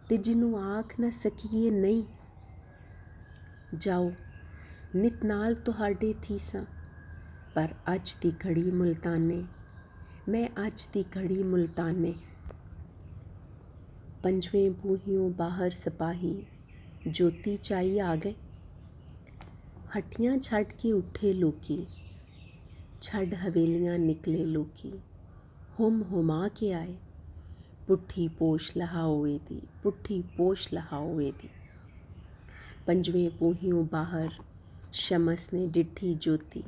ਤੇ ਜਿਹਨੂੰ ਆਖ ਨਾ ਸਕੀਏ ਨਹੀਂ। ਜਾਓ ਨਿਤ ਨਾਲ ਤੁਹਾਡੇ ਥੀਸਾਂ, ਪਰ ਅੱਜ ਦੀ ਘੜੀ ਮੁਲਤਾਨੇ, ਮੈਂ ਅੱਜ ਦੀ ਘੜੀ ਮੁਲਤਾਨੇ। 5ਵੇਂ ਬੂਹਿਓਂ ਬਾਹਰ ਸਿਪਾਹੀ ਜੋਤੀ ਚਾਈ ਆ ਗਏ। ਹੱਟੀਆਂ ਛੱਡ ਕੇ ਉੱਠੇ ਲੋਕੀ, ਛੱਡ ਹਵੇਲੀਆਂ ਨਿਕਲੇ ਲੋਕੀ, ਹੁਮ ਹੁਮਾ ਕੇ ਆਏ। ਪੁੱਠੀ ਪੋਸ਼ ਲਹਾਓ ਇਹਦੀ, ਪੁੱਠੀ ਪੋਸ਼ ਲਹਾਓ ਇਹਦੀ। पंजवें पूहियों बाहर शमस ने डिठी ज्योति।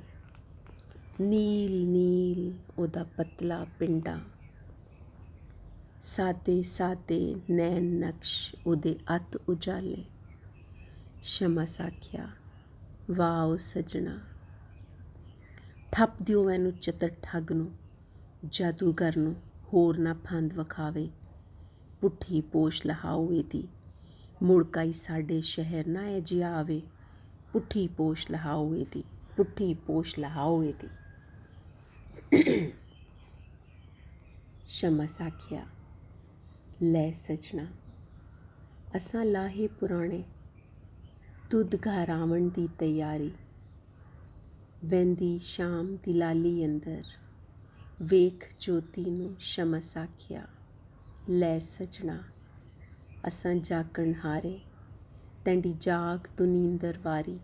नील नील ओदा पतला पिंडा, सादे सादे नैन नक्श ओदे अत उजाले। शमस आख्या, वाह ओ सजना, ठप दिओ मैनू चतर ठग नू, जादूगर नू होर ना फंद विखावे। पुट्ठी पोश लहाओ एदी, मुड़काई साडे शहर ना ए जिया आवे। पुट्ठी पोश लहाओ एदी, पुट्ठी पोश लहाओ एदी। शमस आख्या, लै सजना, असां लाहे पुराणे, तुद घरावण दी तैयारी। वैंदी शाम दी लाली अंदर, वेख ज्योति नू शमस आख्या, लै सजना, असां जागण हारे, तैंडी जाग तू नींदर वारी।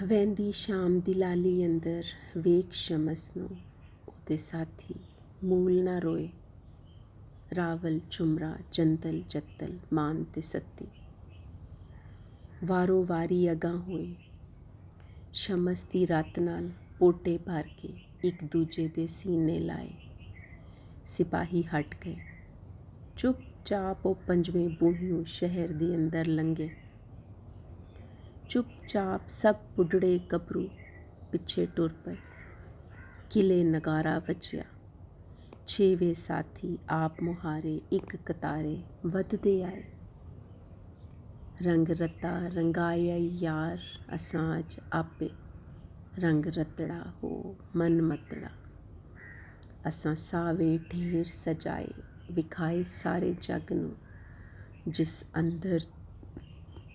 वैंदी शाम दी लाली अंदर, वेख शमस नू ओदे साथी, मूल ना रोए। रावल चुमरा जंदल जत्तल मान ते सत्ती। वारो वारी अगां होए, शमस दी रत नाल पोटे भर के एक दूजे दे सीने लाए। सिपाही हट गए। चुप चाप ओ पंजवें बूहियों शहर दे अंदर लंघे। चुप चाप सब बुढ़ड़े गभरू पिछे टुर पे। किले नगारा वजया। छेवे साथी आप मुहारे एक कतारे वधदे आए। रंग रत्ता रंगाया यार असां अज आपे, रंग रतड़ा हो मन मतड़ा। असां सावे ढेर सजाए, विखाए सारे जग नू, जिस अंदर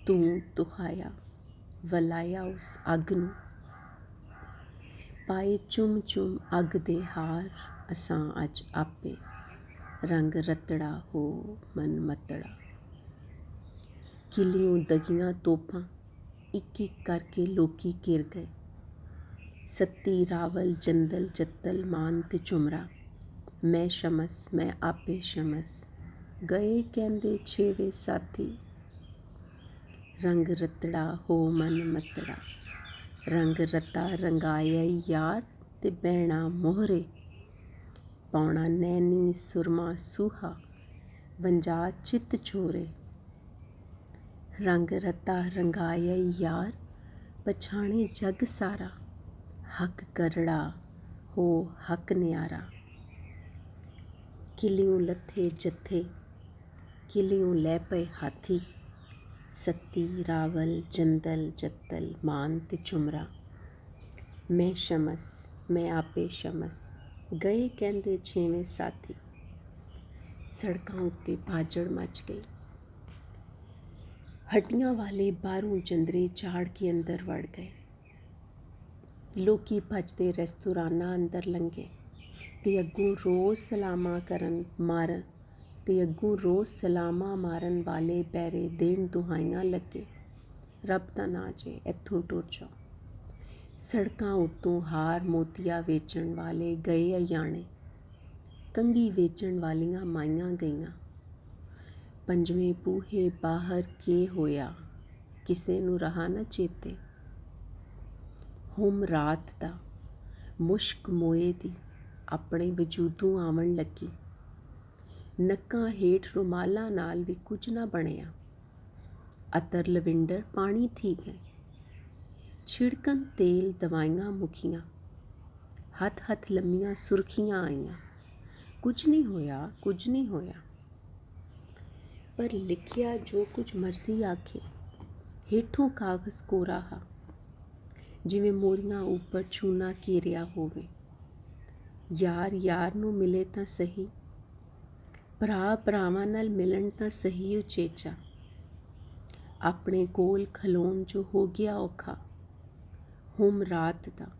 तू तुहाया, वलाया उस अग नू। पाए चुम चुम अग दे हार असां अज आपे, रंग रतड़ा हो मन मतड़ा। किलियों दगियां तोपां एक एक करके लोकी घिर गए। सत्ती रावल जंदल जत्तल मान ते चुमरा, मैं शमस मैं आपे शमस, गए कहंदे छेवे साथी। रंग रतड़ा हो मन मतड़ा, रंग रता रंगाया यार ते बैणा मोहरे। पौना नैनी सुरमा सूहा, वंजा चित चोरे। रंग रता रंगाया यार, पछाणे जग सारा, हक करड़ा हो हक न्यारा। किलियों लथे जथे, किलियों लै पे हाथी। सत्ती रावल जंदल जत्तल मान ते चुमरा, मैं शमस मैं आपे शमस, गए कहंदे छेवें साथी। सड़कां उत्ते भाजड़ मच गई। हड्डियां वाले बाहरों जंदरे झाड़ के अंदर वड़ गए। लोकी भजदे रेस्तुराना अंदर लंघे ते अग्गों रोज़ सलामा करन मारन ते अग्गों रोज़ सलामा मारन वाले बैरे देन दुहाइयां लगे, रब दा नां जे इत्थों टुर जाओ। सड़कां उत्तों हार मोतिया वेचण वाले गए अयाणे, कंघी वेचण वालियां माइयां गईयां। पंजवें बूहे बाहर के होया, किसे नू रहा ना चेते। हुम रात दा मुश्क मोए दी अपने वजूदों आवन लगी। नक्कां हेठ रुमाला नाल भी कुछ ना बनिया। अतर लविंडर पानी थी गए। छिड़कन तेल दवाइयां मुखियां। हथ हथ लम्मियां सुर्खियां आईयां। कुछ नहीं होया कुछ नहीं होया। पर लिखिया जो कुछ मर्जी आखे, हेठों कागज़ कोरा हा, जिवें मोरियां उपर चूना घेरिया होवे। यार यार नू मिले तां सही, भरा भरावां नाल मिलन तां सही उचेचा। अपने कोल खलोन जो हो गया औखा। हुम रात दा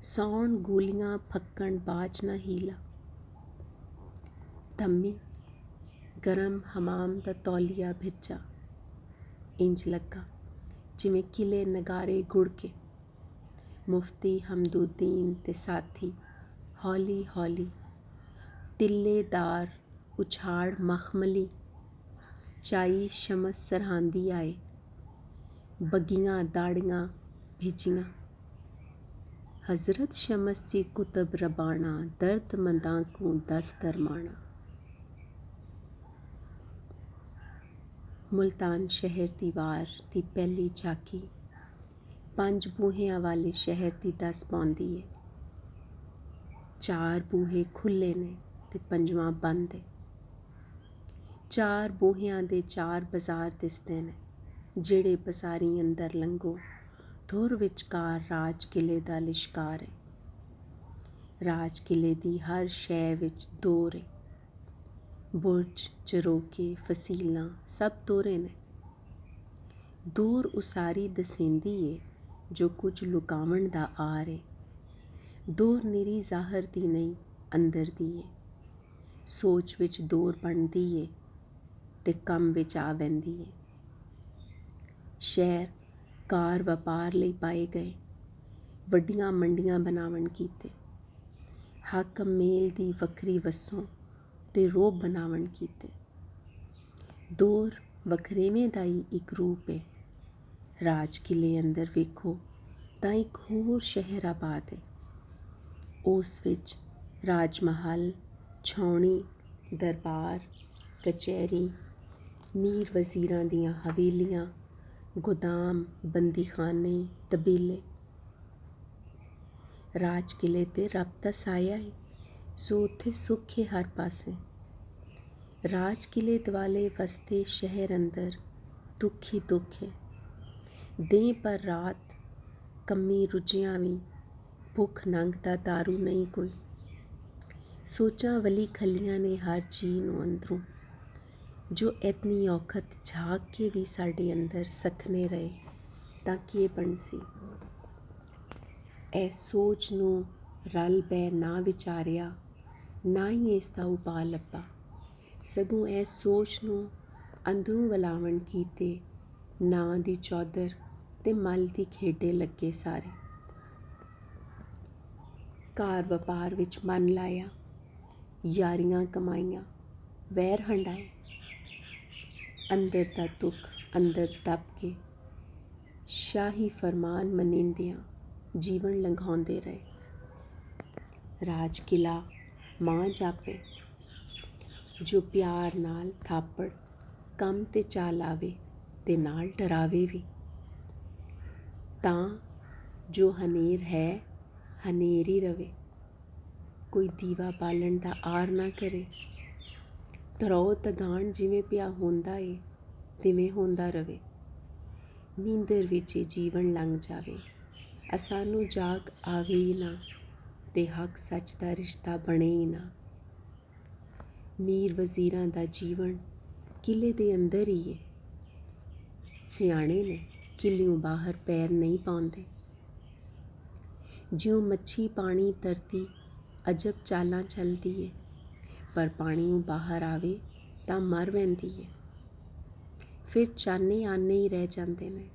सौण गोलियां फक्कण बाज ना हीला। धम्मी गरम हमाम दा तौलिया भिजा। इंज लगा जिवें किले नगारे गुड़के। मुफ्ती हमदुद्दीन ते साथी हौली हौली, टिल्लेदार उछाड़ मखमली, ਚਾਈ ਸ਼ਮਸ ਸਰਹਾਂਦੀ ਆਏ, ਬੱਗੀਆਂ ਦਾੜੀਆਂ ਭੇਜੀਆਂ। हज़रत शमस जी कुतब रबाना, दर्द मंदा को दस दरमाना। मुल्तान शहर दी वार दी पहली झाकी 5 बूहियां वाले शहर दी दस पाउंदी है। 4 बूहे खुले ने ते 5वां बंद है। 4 बूहियां दे 4 बाजार दिसदे ने, जेड़े बसारी अंदर लंघो धुर विचकार राज किले दा लिशकार है। राज किले दी हर शै विच दोर है। बुर्ज चरोके फसीलां सब दोरे ने। दूर उसारी दसेंदी है जो कुछ लुकावण दा आर है। दोर निरी ज़ाहर दी नहीं अंदर दी है। सोच विच दोर बनदी है ते कम विच आ वैंदी है। शहर कार वपार ਲਈ ਪਾਏ ਗਏ, ਵੱਡੀਆਂ ਮੰਡੀਆਂ ਬਣਾਵਣ ਕੀਤੇ। ਹੱਕ ਮੇਲ ਦੀ ਵੱਖਰੀ ਵਸੋਂ ਤੇ ਰੋਬ ਬਣਾਵਣ ਕੀਤੇ। ਦੌਰ ਵਖਰੇਵੇਂ ਦਾ ਹੀ ਇੱਕ ਰੂਪ ਹੈ। ਰਾਜ ਕਿਲੇ ਅੰਦਰ ਵੇਖੋ ਤਾਂ ਇੱਕ ਹੋਰ ਸ਼ਹਿਰ ਆਬਾਦ ਹੈ। ਉਸ ਵਿੱਚ ਰਾਜ ਮਹਲ, ਛਾਉਣੀ, ਦਰਬਾਰ, ਕਚਹਿਰੀ, ਮੀਰ ਵਜ਼ੀਰਾਂ ਦੀਆਂ ਹਵੇਲੀਆਂ, गोदाम, बंदीखाने, तबीले। राज किले ते रब दा साया है, सो उत्थे सुख है हर पासे। राज किले दवाले वसते शहर अंदर दुख ही दुख है। दें पर रात कम्मी रुझियां भी, भुख नंग दा दारू नहीं कोई। सोचां वली खलियां ने हर जी नूं अंदरों, जो इतनी औखत झाक के भी साढ़े अंदर सखने रहे तां की बनसी। इस सोच नूं रल बै ना विचारिया, ना ही इसका उपाय लभा, सगों इस सोच नूं अंदरों वलावण कीते ना दी चौधर ते मल दी खेडे लगे सारे। कार वपार विच मन लाया, यारियां कमाइयां, वैर हंडाए। अंदर दा दुख अंदर दब के शाही फरमान मनींदियां जीवन लंघाउंदे रहे। राज किला मां जापे, जो प्यार नाल थापड़ कम ते चा लावे ते नाल डरावे भी। तां जो हनेर है हनेर ही रवे, कोई दीवा बालन दा आर ना करे। तरौ तगान जिवें पिया होंदा है तिवें होंदा रवे। नींदर विच जीवन लंघ जावे, असानू जाग आवे ही ना ते हक सच दा रिश्ता बने ही ना। मीर वज़ीरां दा जीवन किले दे अंदर ही है। सियाणे ने किलियों बाहर पैर नहीं पाउंदे। ज्यों मच्छी पानी तरती अजब चालां चलदी है, पर पाणियों बाहर आवे तां मर वैंदी है। फिर चाने आने ही रह जाते ने।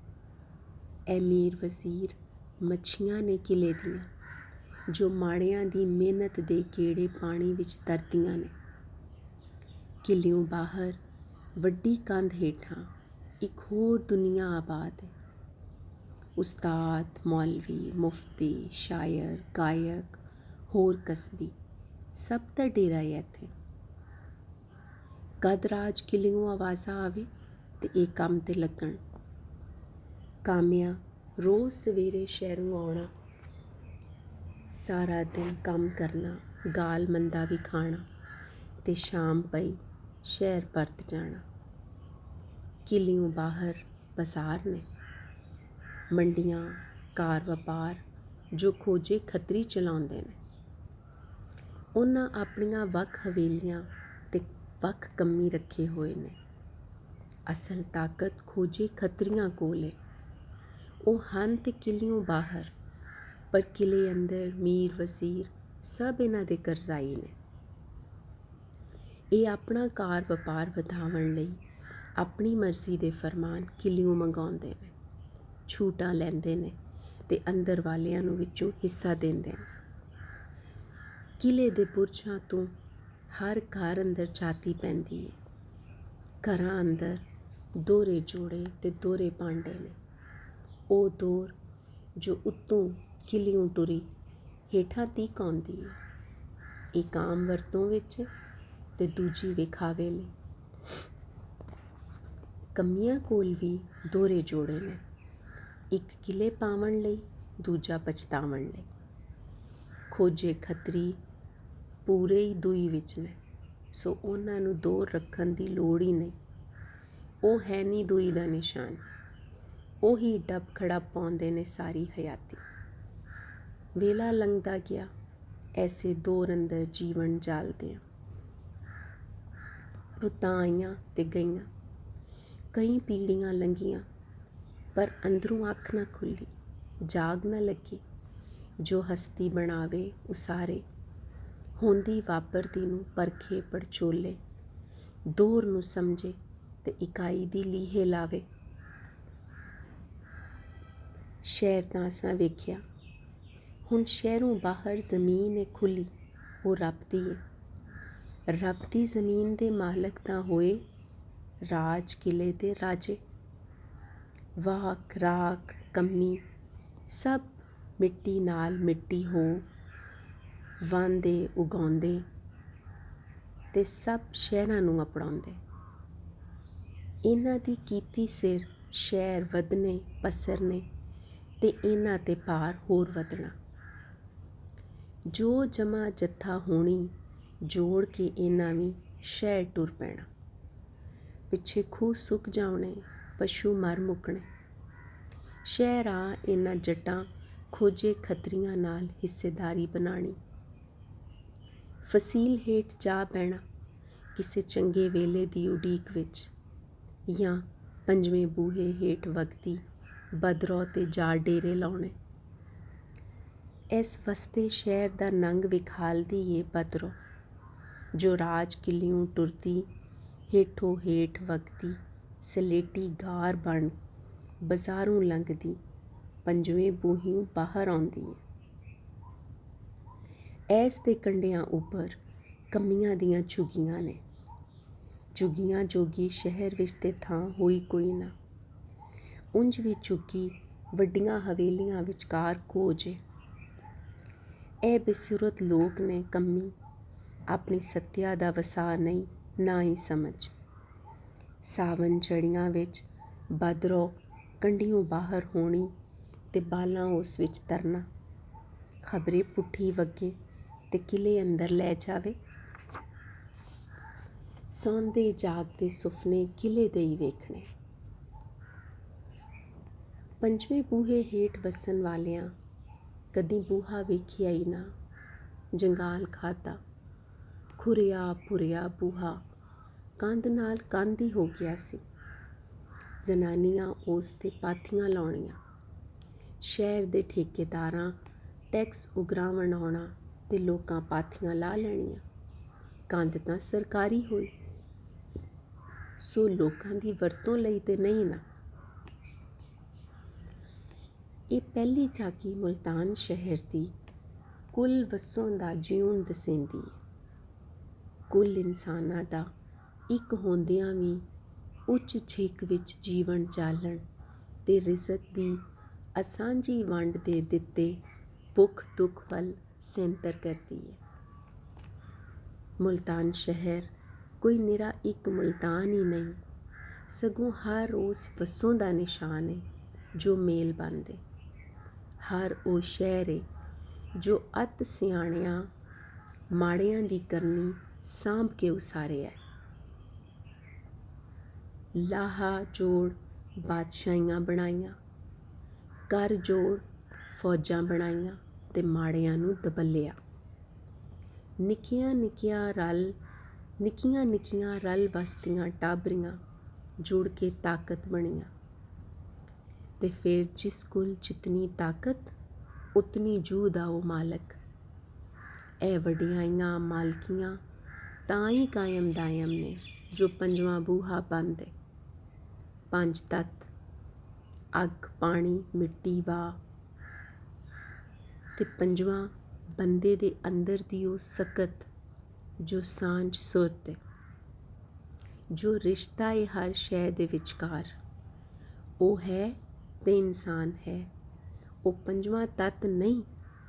ए मीर वज़ीर मच्छियां ने किले दियां, जो माड़ियां दी मेहनत दे गेड़े पानी विच तरदियां ने। किलियों बाहर वड्डी कंध हेठां एक होर दुनिया आबाद है। उस्ताद, मौलवी, मुफ्ती, शायर, गायक, होर कसबी सब दा डेरा है इत्थे। कद राज किलियों आवाज़ा आवे ते ये कम ते लगन। कामिया रोज़ सवेरे शहरों आउणा, सारा दिन कम करना, गाल मंदा भी खाना ते शाम पई शहर परत जाना। किलियों बाहर बाजार ने, मंडियां, कार वपार जो खोजे खतरी चलाउंदे ने। उन्हां अपनियां वख हवेलियां ते वख कम्मी रखे हुए ने। असल ताकत खोजे खतरियां कोल है। ओह हन ते किलियों बाहर, पर किले अंदर मीर वज़ीर सब इन्हां दे करज़ाई ने। ये अपना कार वपार वधावण लई अपनी मर्जी दे फरमान किलियों मंगाउंदे ने, छूटां लैंदे ने ते अंदर वालियां नूं विचों हिस्सा देंदे ने। किले दे बुरजां तो हर घर अंदर झाती पैंदी है। ਘਰਾਂ ਅੰਦਰ ਦੋਹਰੇ ਜੋੜੇ ਤੇ ਦੋਹਰੇ ਭਾਂਡੇ ਨੇ। ਉਹ ਦੋਰ ਜੋ ਉੱਤੋਂ ਕਿਲਿਓਂ ਟੁਰੀ ਹੇਠਾਂ ਤੀਕ ਆਉਂਦੀ ਹੈ, ਇੱਕ ਆਮ ਵਰਤੋਂ ਵਿੱਚ ਤੇ ਦੂਜੀ ਵਿਖਾਵੇ ਲਈ। ਕਮੀਆਂ ਕੋਲ ਵੀ ਦੋਹਰੇ ਜੋੜੇ ਨੇ, ਇੱਕ ਕਿਲੇ ਪਾਵਣ ਲਈ, ਦੂਜਾ ਪਛਤਾਵਣ ਲਈ। ਖੋਜੇ ਖੱਤਰੀ ਪੂਰੇ ਹੀ ਦੂਈ ਵਿੱਚ ਨੇ, ਸੋ ਉਹਨਾਂ ਨੂੰ ਦੋਰ ਰੱਖਣ ਦੀ ਲੋੜ ਹੀ ਨਹੀਂ। ਉਹ ਹੈ ਨਹੀਂ ਦੂਈ ਦਾ ਨਿਸ਼ਾਨ, ਉਹੀ ਡੱਬ ਖੜਾ ਪਾਉਂਦੇ ਨੇ ਸਾਰੀ ਹਯਾਤੀ। ਵੇਲਾ ਲੰਘਦਾ ਗਿਆ ਐਸੇ ਦੋਰ ਅੰਦਰ ਜੀਵਨ ਜਾਲਦਿਆਂ। ਰੁੱਤਾਂ ਆਈਆਂ ਤੇ ਗਈਆਂ, ਕਈ ਪੀੜ੍ਹੀਆਂ ਲੰਘੀਆਂ, ਪਰ ਅੰਦਰੋਂ ਅੱਖ ਨਾ ਖੁੱਲ੍ਹੀ, ਜਾਗ ਨਾ ਲੱਗੀ। ਜੋ ਹਸਤੀ ਬਣਾਵੇ ਉਸਾਰੇ, ਹੁੰਦੀ ਵਾਪਰਦੀ ਨੂੰ ਪਰਖੇ ਪੜਚੋਲੇ। ਦੋਰ ਨੂੰ ਸਮਝੇ ਤੇ ਇਕਾਈ ਦੀ ਲੀਹੇ ਲਾਵੇ। ਸ਼ਹਿਰ ਤਾਂ ਅਸਾਂ ਵੇਖਿਆ, ਹੁਣ ਸ਼ਹਿਰੋਂ ਬਾਹਰ ਜ਼ਮੀਨ ਏ ਖੁੱਲ੍ਹੀ, ਉਹ ਰੱਬ ਦੀ ਏ। ਰੱਬ ਦੀ ਜ਼ਮੀਨ ਦੇ ਮਾਲਕ ਤਾਂ ਹੋਏ ਰਾਜ ਕਿਲੇ ਦੇ ਰਾਜੇ। ਵਾਕ ਰਾਖ ਕੰਮੀ ਸਭ ਮਿੱਟੀ ਨਾਲ ਮਿੱਟੀ ਹੋ ਵਾਂਦੇ ਉਗਾਉਂਦੇ ਤੇ ਸਭ ਸ਼ਹਿਰਾਂ ਨੂੰ ਅਪਣਾਉਂਦੇ। ਇਹਨਾਂ ਦੀ ਕੀਤੀ ਸਿਰ ਸ਼ਹਿਰ ਵਧਣੇ ਪਸਰਨੇ ਤੇ ਇਹਨਾਂ ਤੇ ਭਾਰ ਹੋਰ ਵਧਣਾ। ਜੋ ਜਮਾ ਜੱਥਾ ਹੋਣੀ ਜੋੜ ਕੇ ਇਹਨਾਂ ਵੀ ਸ਼ਹਿਰ ਟੁਰ ਪੈਣਾ। ਪਿੱਛੇ ਖੂਹ ਸੁੱਕ ਜਾਣੇ, ਪਸ਼ੂ ਮਰ ਮੁੱਕਣੇ। ਸ਼ਹਿਰ ਆ ਇਹਨਾਂ ਜੱਟਾਂ ਖੋਜੇ ਖੱਤਰੀਆਂ ਨਾਲ ਹਿੱਸੇਦਾਰੀ ਬਣਾਣੀ। ਫਸੀਲ ਹੇਠ ਜਾ ਬਹਿਣਾ ਕਿਸੇ ਚੰਗੇ ਵੇਲੇ ਦੀ ਉਡੀਕ ਵਿੱਚ, ਜਾਂ ਪੰਜਵੇਂ ਬੂਹੇ ਹੇਠ ਵਗਦੀ ਬਦਰੋਂ ਤੇ ਜਾ ਡੇਰੇ ਲਾਉਣੇ। ਇਸ ਵਸਤੇ ਸ਼ਹਿਰ ਦਾ ਨੰਗ ਵਿਖਾਲਦੀ ਏ ਬਦਰੋਂ, ਜੋ ਰਾਜ ਕਿਲਿਓਂ ਟੁਰਦੀ ਹੇਠੋਂ ਹੇਠ ਵਗਦੀ ਸਲੇਟੀ ਗਾਰ ਬਣ ਬਾਜ਼ਾਰੋਂ ਲੰਘਦੀ ਪੰਜਵੇਂ ਬੂਹਿਓਂ ਬਾਹਰ ਆਉਂਦੀ ਏ। ਐਸ ਦੇ ਕੰਢਿਆਂ ਉੱਪਰ ਕਮੀਆਂ ਦੀਆਂ ਝੁੱਗੀਆਂ ਨੇ। ਝੁੱਗੀਆਂ ਜੋਗੀ ਸ਼ਹਿਰ ਵਿੱਚ ਤੇ ਥਾਂ ਹੋਈ ਕੋਈ ਨਾ। ਉਂਝ ਵੀ ਝੁੱਗੀ ਵੱਡੀਆਂ ਹਵੇਲੀਆਂ ਵਿਚਕਾਰ ਕੋਝ ਏ। ਇਹ ਬੇਸੁਰਤ ਲੋਕ ਨੇ ਕੰਮੀ, ਆਪਣੀ ਸੱਤਿਆ ਦਾ ਵਸਾ ਨਹੀਂ, ਨਾ ਹੀ ਸਮਝ। ਸਾਵਨ ਝੜੀਆਂ ਵਿੱਚ ਬਦਰੋਂ ਕੰਢਿਓਂ ਬਾਹਰ ਹੋਣੀ ਤੇ ਬਾਲਾਂ ਉਸ ਵਿੱਚ ਤਰਨਾ। ਖਬਰੇ ਪੁੱਠੀ ਵਗੇ ਤੇ ਕਿਲੇ ਅੰਦਰ ਲੈ ਜਾਵੇ। ਸੌਂਦੇ ਜਾਗਦੇ ਸੁਫਨੇ ਕਿਲੇ ਦੇ ਹੀ ਵੇਖਣੇ। ਪੰਜਵੇਂ ਬੂਹੇ ਹੇਠ ਵਸਣ ਵਾਲਿਆਂ ਕਦੀ ਬੂਹਾ ਵੇਖਿਆ ਹੀ ਨਾ। ਜੰਗਾਲ ਖਾਧਾ, ਖੁਰਿਆ ਭੁਰਿਆ ਬੂਹਾ ਕੰਧ ਨਾਲ ਕੰਧ ਹੀ ਹੋ ਗਿਆ ਸੀ। ਜ਼ਨਾਨੀਆਂ ਉਸ 'ਤੇ ਪਾਥੀਆਂ ਲਾਉਣੀਆਂ। ਸ਼ਹਿਰ ਦੇ ਠੇਕੇਦਾਰਾਂ ਟੈਕਸ ਉਗਰਾਵਣ ਆਉਣਾ ਤੇ ਲੋਕਾਂ ਪਾਥੀਆਂ ਲਾ ਲੈਣੀਆਂ। ਕੰਧ ਤਾਂ ਸਰਕਾਰੀ ਹੋਈ, ਸੋ ਲੋਕਾਂ ਦੀ ਵਰਤੋਂ ਲਈ ਤੇ ਨਹੀਂ ਨਾ। ਇਹ ਪਹਿਲੀ ਝਾਕੀ ਮੁਲਤਾਨ ਸ਼ਹਿਰ ਦੀ ਕੁੱਲ ਵਸੋਂ ਦਾ ਜਿਉਣ ਦਸੇਂਦੀ ਏ। ਕੁੱਲ ਇਨਸਾਨਾਂ ਦਾ ਇੱਕ ਹੁੰਦਿਆਂ ਵੀ ਉੱਚ ਛਿੱਕ ਵਿੱਚ ਜੀਵਨ ਚਾਲਣ ਤੇ ਰਿਜ਼ਕ ਦੀ ਅਸਾਂਝੀ ਵੰਡ ਦੇ ਦਿੱਤੇ ਭੁੱਖ ਦੁੱਖ ਵੱਲ ਸੈਂਤਰ ਕਰਦੀ ਏ। ਮੁਲਤਾਨ ਸ਼ਹਿਰ ਕੋਈ ਨਿਰਾ ਇੱਕ ਮੁਲਤਾਨ ਹੀ ਨਹੀਂ, ਸਗੋਂ ਹਰ ਉਸ ਵਸੋਂ ਦਾ ਨਿਸ਼ਾਨ ਏ ਜੋ ਮੇਲ ਬਣਦੇ। ਹਰ ਉਹ ਸ਼ਹਿਰ ਏ ਜੋ ਅਤ ਸਿਆਣਿਆਂ ਮਾੜਿਆਂ ਦੀ ਕਰਨੀ ਸਾਂਭ ਕੇ ਉਸਾਰਿਆ। ਲਾਹਾ ਜੋੜ ਬਾਦਸ਼ਾਹੀਆਂ ਬਣਾਈਆਂ, ਕਰ ਜੋੜ ਫੌਜਾਂ ਬਣਾਈਆਂ ਤੇ ਮਾੜਿਆਂ ਨੂੰ ਦਬੱਲਿਆ। ਨਿੱਕੀਆਂ ਨਿੱਕੀਆਂ ਰਲ ਵਸਦੀਆਂ ਟਾਬਰੀਆਂ ਜੁੜ ਕੇ ਤਾਕਤ ਬਣੀਆਂ। ਤੇ ਫਿਰ ਜਿਸ ਕੋਲ ਜਿਤਨੀ ਤਾਕਤ ਉਤਨੀ ਜੂਹ ਦਾ ਉਹ ਮਾਲਕ। ਇਹ ਵਡਿਆਈਆਂ ਮਾਲਕੀਆਂ ਤਾਂ ਹੀ ਕਾਇਮ ਦਾਇਮ ਨੇ ਜੋ ਪੰਜਵਾਂ ਬੂਹਾ ਬੰਦ ਏ। ਪੰਜ ਤੱਤ ਅੱਗ ਪਾਣੀ ਮਿੱਟੀ ਵਾਹ, ਤੇ ਪੰਜਵਾਂ ਬੰਦੇ ਦੇ ਅੰਦਰ ਦੀ ਉਹ ਸਕਤ ਜੋ ਸਾਂਝ ਸੁਰਤ ਏ। ਜੋ ਰਿਸ਼ਤਾ ਏ ਹਰ ਸ਼ੈ ਦੇ ਵਿਚਕਾਰ, ਉਹ ਹੈ ਤੇ ਇਨਸਾਨ ਹੈ। ਉਹ ਪੰਜਵਾਂ ਤੱਤ ਨਹੀਂ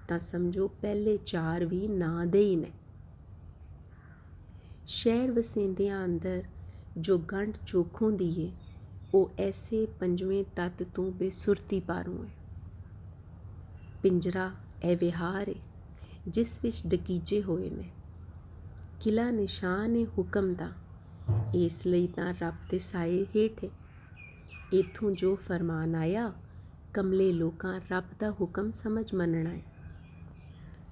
ਤਾਂ ਸਮਝੋ ਪਹਿਲੇ ਚਾਰ ਵੀ ਨਾਂ ਦੇ ਹੀ ਨੇ। ਸ਼ਹਿਰ ਵਸੇਂਦਿਆਂ ਅੰਦਰ ਜੋ ਗੰਢ ਚੋਖ ਹੁੰਦੀ ਏ, ਉਹ ਐਸੇ ਪੰਜਵੇਂ ਤੱਤ ਤੋਂ ਬੇਸੁਰਤੀ ਪਾਰੋਂ ਹੈ। ਪਿੰਜਰਾ ਇਹ ਵਿਹਾਰ ਏ ਜਿਸ ਵਿੱਚ ਡਕੀਜੇ ਹੋਏ ਨੇ। ਕਿਲਾ ਨਿਸ਼ਾਨ ਏ ਹੁਕਮ ਦਾ, ਇਸ ਲਈ ਤਾਂ ਰੱਬ ਦੇ ਸਾਏ ਹੇਠ ਏ। ਇੱਥੋਂ ਜੋ ਫਰਮਾਨ ਆਇਆ, ਕਮਲੇ ਲੋਕਾਂ ਰੱਬ ਦਾ ਹੁਕਮ ਸਮਝ ਮੰਨਣਾ ਏ।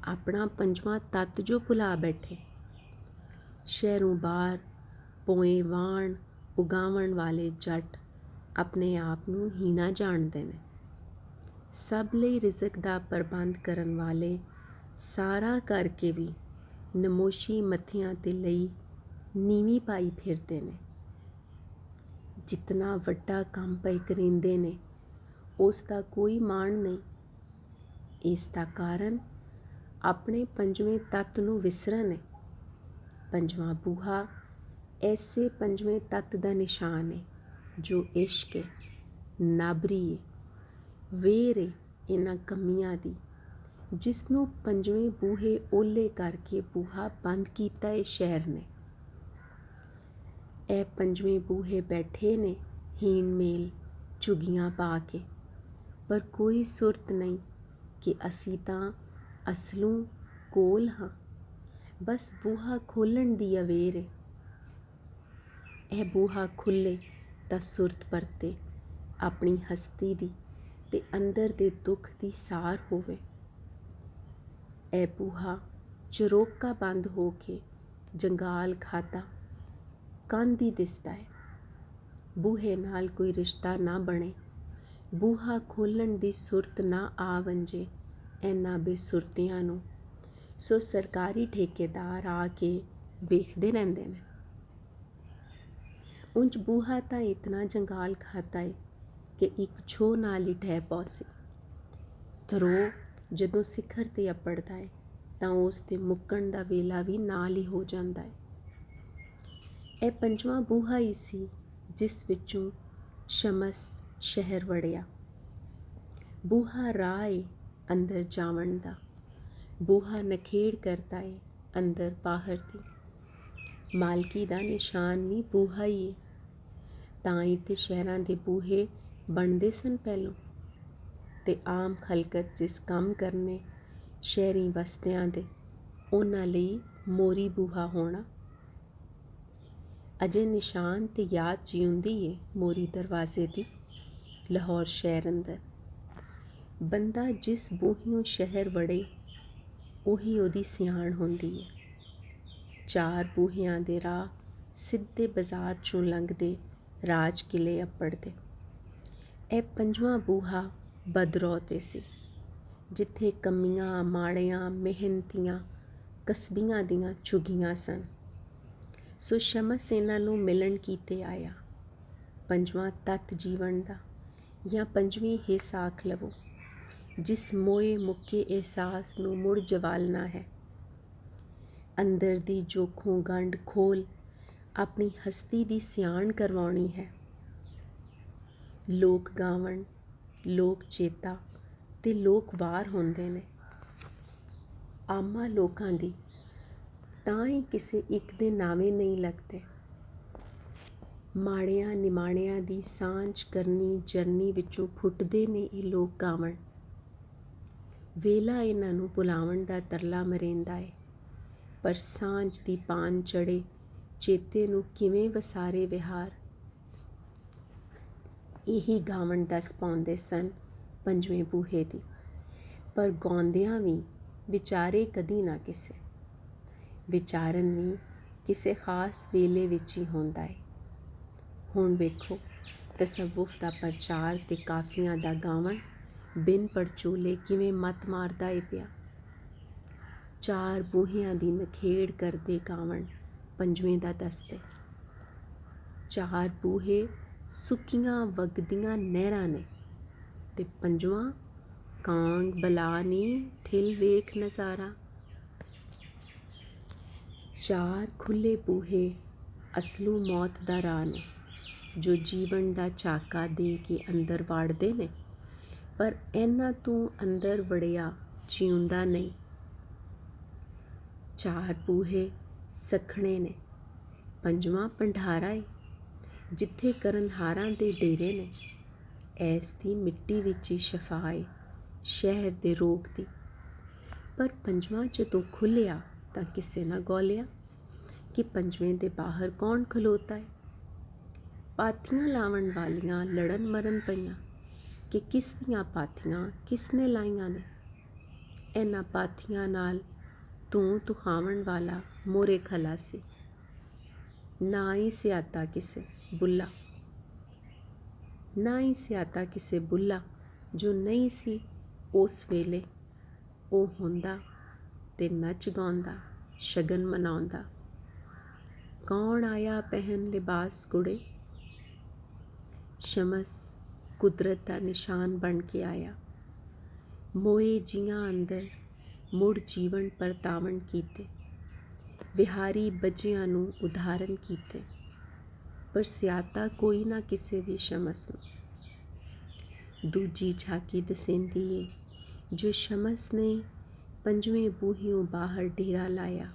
ਆਪਣਾ ਪੰਜਵਾਂ ਤੱਤ ਜੋ ਭੁਲਾ ਬੈਠੇ। ਸ਼ਹਿਰੋਂ ਬਾਹਰ ਪੋਏ ਵਾਣ ਉਗਾਵਣ ਵਾਲੇ ਜੱਟ ਆਪਣੇ ਆਪ ਨੂੰ ਹੀਣਾ ਜਾਣਦੇ ਨੇ। ਸਭ ਲਈ ਰਿਜ਼ਕ ਦਾ ਪ੍ਰਬੰਧ ਕਰਨ ਵਾਲੇ ਸਾਰਾ ਕਰਕੇ ਵੀ ਨਮੋਸ਼ੀ ਮੱਥਿਆਂ ਤੇ ਲਈ ਨੀਵੀਂ ਪਾਈ ਫਿਰਦੇ ਨੇ। ਜਿਤਨਾ ਵੱਡਾ ਕੰਮ ਪਏ ਕਰਿੰਦੇ ਨੇ, ਉਸ ਦਾ ਕੋਈ ਮਾਣ ਨਹੀਂ। ਇਸ ਦਾ ਕਾਰਨ ਆਪਣੇ ਪੰਜਵੇਂ ਤੱਤ ਨੂੰ ਵਿਸਰਨ ਹੈ। ਪੰਜਵਾਂ ਬੂਹਾ ਐਸੇ ਪੰਜਵੇਂ ਤੱਤ ਦਾ ਨਿਸ਼ਾਨ ਹੈ ਜੋ ਇਸ਼ਕ ਹੈ, ਨਾਬਰੀ ਹੈ, ਵੇਰ ਹੈ ਇਹਨਾਂ ਕਮੀਆਂ ਦੀ, ਜਿਸ ਨੂੰ ਪੰਜਵੇਂ ਬੂਹੇ ਓਲੇ ਕਰਕੇ ਬੂਹਾ ਬੰਦ ਕੀਤਾ ਹੈ ਸ਼ਹਿਰ ਨੇ। ਇਹ ਪੰਜਵੇਂ ਬੂਹੇ ਬੈਠੇ ਨੇ ਹੀਣ ਮੇਲ ਝੁੱਗੀਆਂ ਪਾ ਕੇ, ਪਰ ਕੋਈ ਸੁਰਤ ਨਹੀਂ ਕਿ ਅਸੀਂ ਤਾਂ ਅਸਲੋਂ ਕੋਲ ਹਾਂ। ਬਸ ਬੂਹਾ ਖੋਲ੍ਹਣ ਦੀ ਅਵੇਰ ਹੈ। ਇਹ ਬੂਹਾ ਖੁੱਲ੍ਹੇ ਤਾਂ ਸੁਰਤ ਪਰਤੇ ਆਪਣੀ ਹਸਤੀ ਦੀ ਤੇ ਅੰਦਰ ਦੇ ਦੁੱਖ ਦੀ ਸਾਰ ਹੋਵੇ। ਇਹ ਬੂਹਾ ਚਰੋਕਾ ਬੰਦ ਹੋ ਕੇ ਜੰਗਾਲ ਖਾਤਾ ਕੰਧ ਹੀ ਦਿਸਦਾ ਹੈ। ਬੂਹੇ ਨਾਲ ਕੋਈ ਰਿਸ਼ਤਾ ਨਾ ਬਣੇ, ਬੂਹਾ ਖੋਲ੍ਹਣ ਦੀ ਸੁਰਤ ਨਾ ਆ ਵੰਜੇ ਇਹਨਾਂ ਬੇਸੁਰਤੀਆਂ ਨੂੰ, ਸੋ ਸਰਕਾਰੀ ਠੇਕੇਦਾਰ ਆ ਕੇ ਵੇਖਦੇ ਰਹਿੰਦੇ ਨੇ। ਉਂਝ ਬੂਹਾ ਤਾਂ ਇਤਨਾ ਜੰਗਾਲ ਖਾਤਾ ਹੈ ਕਿ ਇੱਕ ਛੋਹ ਨਾਲ ਹੀ ਢਹਿ ਪੌਸੇ। ਧਰੋ ਜਦੋਂ ਸਿਖਰ 'ਤੇ ਅੱਪੜਦਾ ਹੈ ਤਾਂ ਉਸ ਦੇ ਮੁੱਕਣ ਦਾ ਵੇਲਾ ਵੀ ਨਾਲ ਹੀ ਹੋ ਜਾਂਦਾ ਹੈ। ਇਹ ਪੰਜਵਾਂ ਬੂਹਾ ਹੀ ਸੀ ਜਿਸ ਵਿੱਚੋਂ ਸ਼ਮਸ ਸ਼ਹਿਰ ਵੜਿਆ। ਬੂਹਾ ਰਾਹ ਏ ਅੰਦਰ ਜਾਵਣ ਦਾ, ਬੂਹਾ ਨਖੇੜ ਕਰਦਾ ਏ ਅੰਦਰ ਬਾਹਰ ਦੀ। ਮਾਲਕੀ ਦਾ ਨਿਸ਼ਾਨ ਵੀ ਬੂਹਾ ਹੀ ਏ। ਤਾਂ ਹੀ ਤੇ ਸ਼ਹਿਰਾਂ ਦੇ ਬੂਹੇ ਬਣਦੇ ਸਨ ਪਹਿਲੋਂ, ਤੇ ਆਮ ਖਲਕਤ ਜਿਸ ਕੰਮ ਕਰਨੇ ਸ਼ਹਿਰੀ ਬਸਤਿਆਂ ਦੇ, ਉਹਨਾਂ ਲਈ ਮੋਰੀ ਬੂਹਾ ਹੋਣਾ। ਅਜੇ ਨਿਸ਼ਾਨ ਤੇ ਯਾਦ ਜਿਉਂਦੀ ਏ ਮੋਰੀ ਦਰਵਾਜ਼ੇ ਦੀ ਲਾਹੌਰ ਸ਼ਹਿਰ ਅੰਦਰ। ਬੰਦਾ ਜਿਸ ਬੂਹਿਓਂ ਸ਼ਹਿਰ ਵੜੇ ਉਹੀ ਉਹਦੀ ਸਿਆਣ ਹੁੰਦੀ ਹੈ। ਚਾਰ ਬੂਹਿਆਂ ਦੇ ਰਾਹ ਸਿੱਧੇ ਬਾਜ਼ਾਰ 'ਚੋਂ ਲੰਘਦੇ ਰਾਜ ਕਿਲੇ ਅੱਪੜਦੇ। ਇਹ ਪੰਜਵਾਂ ਬੂਹਾ ਬਦਰੌ 'ਤੇ ਸੀ, ਜਿੱਥੇ ਕਮੀਆਂ ਮਾੜਿਆਂ ਮਿਹਨਤੀਆਂ ਕਸਬੀਆਂ ਦੀਆਂ ਝੁੱਗੀਆਂ ਸਨ। ਸੋ ਸ਼ਮਸ ਇਹਨਾਂ ਨੂੰ ਮਿਲਣ ਕੀਤੇ ਆਇਆ। ਪੰਜਵਾਂ ਤੱਤ ਜੀਵਨ ਦਾ ਜਾਂ ਪੰਜਵੀਂ ਹਿੱਸ ਆਖ ਲਵੋ, ਜਿਸ ਮੋਏ ਮੁੱਕੇ ਅਹਿਸਾਸ ਨੂੰ ਮੁੜ ਜਵਾਲਣਾ ਹੈ। ਅੰਦਰ ਦੀ ਜੋਖੋਂ ਗੰਢ ਖੋਲ ਆਪਣੀ ਹਸਤੀ ਦੀ ਸਿਆਣ ਕਰਵਾਉਣੀ ਹੈ। ਲੋਕ ਗਾਵਣ, ਲੋਕ ਚੇਤਾ ਤੇ ਲੋਕ ਵਾਰ ਹੁੰਦੇ ਨੇ। ਆਮਾਂ ਲੋਕਾਂ ਦੀ ਤਾਂ ਹੀ ਕਿਸੇ ਇੱਕ ਦੇ ਨਾਵੇਂ ਨਹੀਂ ਲੱਗਦੇ। ਮਾੜਿਆਂ ਨਿਮਾਣਿਆਂ ਦੀ ਸਾਂਝ ਕਰਨੀ ਜਰਨੀ ਵਿੱਚੋਂ ਫੁੱਟਦੇ ਨੇ ਇਹ ਲੋਕ ਗਾਵਣ। ਵੇਲਾ ਇਹਨਾਂ ਨੂੰ ਭੁਲਾਵਣ ਦਾ ਤਰਲਾ ਮਰੇਂਦਾ ਏ, ਪਰ ਸਾਂਝ ਦੀ ਪਾਨ ਚੜੇ ਚੇਤੇ ਨੂੰ ਕਿਵੇਂ ਵਸਾਰੇ ਵਿਹਾਰ। ਇਹੀ ਗਾਵਣ ਦੱਸ ਪਾਉਂਦੇ ਸਨ ਪੰਜਵੇਂ ਬੂਹੇ ਦੀ, ਪਰ ਗਾਉਂਦਿਆਂ ਵੀ ਵਿਚਾਰੇ ਕਦੀ ਨਾ ਕਿਸੇ। ਵਿਚਾਰਨ ਵੀ ਕਿਸੇ ਖਾਸ ਵੇਲੇ ਵਿੱਚ ਹੀ ਹੁੰਦਾ ਹੈ। ਹੁਣ ਵੇਖੋ ਤਸੱਵੁਫ ਦਾ ਪ੍ਰਚਾਰ ਤੇ ਕਾਫੀਆਂ ਦਾ ਗਾਵਣ ਬਿਨ ਪੜਚੋਲੇ ਕਿਵੇਂ ਮੱਤ ਮਾਰਦਾ ਏ ਪਿਆ। ਚਾਰ ਬੂਹਿਆਂ ਦੀ ਨਖੇੜ ਕਰਦੇ ਗਾਵਣ ਪੰਜਵੇਂ ਦਾ ਦੱਸਦੇ। ਚਾਰ ਬੂਹੇ ਸੁੱਕੀਆਂ ਵਗਦੀਆਂ ਨਹਿਰਾਂ ਨੇ ਤੇ ਪੰਜਵਾਂ ਕਾਂਗ ਬਲਾਨੀ ਠਿਲ ਵੇਖ ਨਜ਼ਾਰਾ। ਚਾਰ ਖੁੱਲ੍ਹੇ ਬੂਹੇ ਅਸਲੂ ਮੌਤ ਦਾ ਰਾਹ ਨੇ, ਜੋ ਜੀਵਨ ਦਾ ਝਾਕਾ ਦੇ ਕੇ ਅੰਦਰ ਵਾੜਦੇ ਨੇ, ਪਰ ਇਹਨਾਂ ਤੋਂ ਅੰਦਰ ਵੜਿਆ ਜਿਉਂਦਾ ਨਹੀਂ। ਚਾਰ ਬੂਹੇ ਸਖਣੇ ਨੇ, ਪੰਜਵਾਂ ਭੰਡਾਰਾ ਏ, ਜਿੱਥੇ ਕਰਨਹਾਰਾਂ ਦੇ ਡੇਰੇ ਨੇ। ਐਸ ਦੀ ਮਿੱਟੀ ਵਿੱਚ ਹੀ ਸ਼ਫਾ ਏ ਸ਼ਹਿਰ ਦੇ ਰੋਗ ਦੀ। ਪਰ ਪੰਜਵਾਂ ਜਦੋਂ ਖੁੱਲ੍ਹਿਆ ਤਾਂ ਕਿਸੇ ਨਾ ਗੌਲਿਆ ਕਿ ਪੰਜਵੇਂ ਦੇ ਬਾਹਰ ਕੌਣ ਖਲੋਤਾ ਏ। ਪਾਥੀਆਂ ਲਾਵਣ ਵਾਲੀਆਂ ਲੜਨ ਮਰਨ ਪਈਆਂ ਕਿ ਕਿਸ ਦੀਆਂ ਪਾਥੀਆਂ ਕਿਸ ਨੇ ਲਾਈਆਂ ਨੇ। ਇਹਨਾਂ ਪਾਥੀਆਂ ਨਾਲ ਤੂੰ ਤੁਹਾਵਣ ਵਾਲਾ ਮੋਰੇ ਖਲਾ ਸੀ, ਨਾ ਹੀ ਸਿਆਤਾ ਕਿਸੇ ਬੁੱਲਾ, ਨਾ ਹੀ ਸਿਆਤਾ ਕਿਸੇ ਬੁੱਲਾ ਜੋ ਨਹੀਂ ਸੀ ਉਸ ਵੇਲੇ। ਉਹ ਹੁੰਦਾ ਤੇ ਨੱਚ ਗਾਉਂਦਾ ਸ਼ਗਨ ਮਨਾਉਂਦਾ। ਕੌਣ ਆਇਆ ਪਹਿਨ ਲਿਬਾਸ ਕੁੜੇ, ਸ਼ਮਸ ਕੁਦਰਤ ਦਾ ਨਿਸ਼ਾਨ ਬਣ ਕੇ ਆਇਆ। ਮੋਏ ਜੀਆਂ ਅੰਦਰ ਮੁੜ ਜੀਵਨ ਪਰਤਾਵਣ ਕੀਤੇ, ਵਿਹਾਰੀ ਬੱਚਿਆਂ ਨੂੰ ਉਦਾਹਰਨ ਕੀਤੇ। ਪਰ ਸਿਆਤਾ ਕੋਈ ਨਾ ਕਿਸੇ ਵੀ ਸ਼ਮਸ ਨੂੰ। ਦੂਜੀ ਝਾਕੀ ਦਸੇਂਦੀ ਏ ਜੋ ਸ਼ਮਸ ਨੇ ਪੰਜਵੇਂ ਬੂਹਿਓਂ ਬਾਹਰ ਡੇਰਾ ਲਾਇਆ।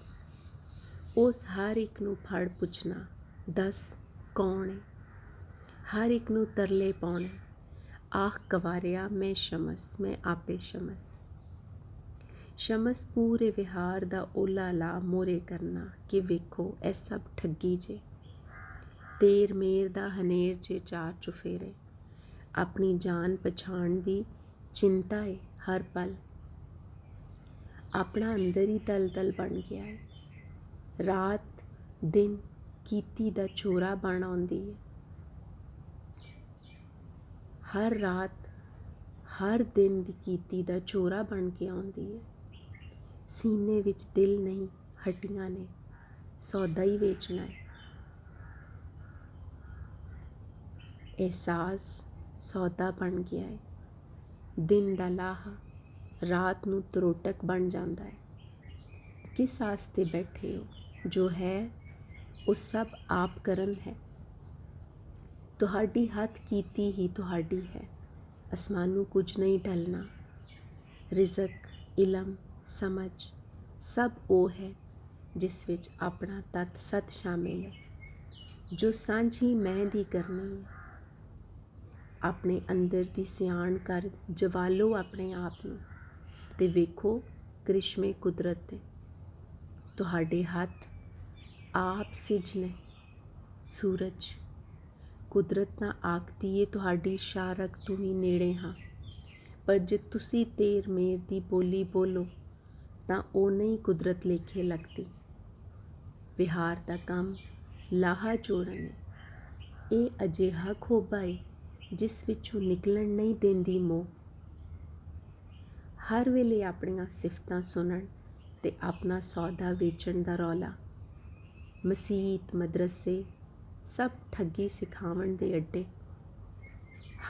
ਉਸ ਹਰ ਇੱਕ ਨੂੰ ਫੜ ਪੁੱਛਣਾ, ਦੱਸ ਕੌਣ ਏ। ਹਰ ਇੱਕ ਨੂੰ ਤਰਲੇ ਪਾਉਣੇ, ਆਖ ਕਵਾਰਿਆ ਮੈਂ ਸ਼ਮਸ, ਮੈਂ ਆਪੇ ਸ਼ਮਸ। ਸ਼ਮਸ ਪੂਰੇ ਵਿਹਾਰ ਦਾ ਓਲਾ ਲਾ ਮੋਰੇ ਕਰਨਾ ਕਿ ਵੇਖੋ ਇਹ ਸਭ ਠੱਗੀ ਜੇ। ਤੇਰ ਮੇਰ ਦਾ ਹਨੇਰ ਜੇ ਚਾਰ ਚੁਫੇਰੇ, ਆਪਣੀ ਜਾਨ ਪਛਾਣ ਦੀ ਚਿੰਤਾ ਏ ਹਰ ਪਲ। ਆਪਣਾ ਅੰਦਰ ਹੀ ਦਲਦਲ ਬਣ ਗਿਆ ਏ। ਰਾਤ ਦਿਨ ਕੀਤੀ ਦਾ ਚੋਰਾ ਬਣ ਆਉਂਦੀ ਏ। ਹਰ ਰਾਤ ਹਰ ਦਿਨ ਦੀ ਕੀਤੀ ਦਾ ਚੋਰਾ ਬਣ ਕੇ ਆਉਂਦੀ ਏ। ਸੀਨੇ ਵਿੱਚ ਦਿਲ ਨਹੀਂ ਹੱਡੀਆਂ ਨੇ, ਸੌਦਾ ਹੀ ਵੇਚਣਾ ਹੈ। ਅਹਿਸਾਸ ਸੌਦਾ ਬਣ ਗਿਆ ਹੈ। ਦਿਨ ਦਾ ਲਾਹਾ ਰਾਤ ਨੂੰ ਤਰੋਟਕ ਬਣ ਜਾਂਦਾ ਹੈ। ਕਿਸ ਆਸਤੇ ਬੈਠੇ ਹੋ, ਜੋ ਹੈ ਉਹ ਸਭ ਆਪ ਕਰਨ ਹੈ। ਤੁਹਾਡੀ ਹੱਥ ਕੀਤੀ ਹੀ ਤੁਹਾਡੀ ਹੈ। ਅਸਮਾਨੂੰ ਕੁਝ ਨਹੀਂ ਢਲਣਾ। ਰਿਜ਼ਕ, ਇਲਮ, ਸਮਝ ਸਭ ਉਹ ਹੈ ਜਿਸ ਵਿੱਚ ਆਪਣਾ ਤੱਤ ਸਤ ਸ਼ਾਮਿਲ ਹੈ, ਜੋ ਸਾਂਝੀ ਮੈਂ ਦੀ ਕਰਨੀ ਹੈ। ਆਪਣੇ ਅੰਦਰ ਦੀ ਸਿਆਣ ਕਰ ਜਵਾਲੋ ਆਪਣੇ ਆਪ ਨੂੰ ਤੇ ਵੇਖੋ ਕ੍ਰਿਸ਼ਮੇ ਕੁਦਰਤ ਦੇ। ਤੁਹਾਡੇ ਹੱਥ ਆਪ ਸਿਜ ਨੇ। ਸੂਰਜ ਕੁਦਰਤ ਨਾ ਆਖਦੀ ਏ ਤੁਹਾਡੀ ਸ਼ਾਰਕ ਤੋਂ ਵੀ ਨੇੜੇ ਹਾਂ, ਪਰ ਜੇ ਤੁਸੀਂ ਤੇਰ ਮੇਰ ਦੀ ਬੋਲੀ ਬੋਲੋ ਤਾਂ ਉਹ ਨਹੀਂ ਕੁਦਰਤ ਲੇਖੇ ਲੱਗਦੀ। ਵਿਹਾਰ ਦਾ ਕੰਮ ਲਾਹਾ ਜੋੜਨ ਹੈ। ਇਹ ਅਜਿਹਾ ਖੋਬਾ ਏ ਜਿਸ ਵਿੱਚੋਂ ਨਿਕਲਣ ਨਹੀਂ ਦਿੰਦੀ ਮੋਹ। ਹਰ ਵੇਲੇ ਆਪਣੀਆਂ ਸਿਫਤਾਂ ਸੁਣਨ ਤੇ ਆਪਣਾ ਸੌਦਾ ਵੇਚਣ ਦਾ ਰੌਲਾ। ਮਸੀਤ, ਮਦਰਸੇ ਸਭ ਠੱਗੀ ਸਿਖਾਵਣ ਦੇ ਅੱਡੇ।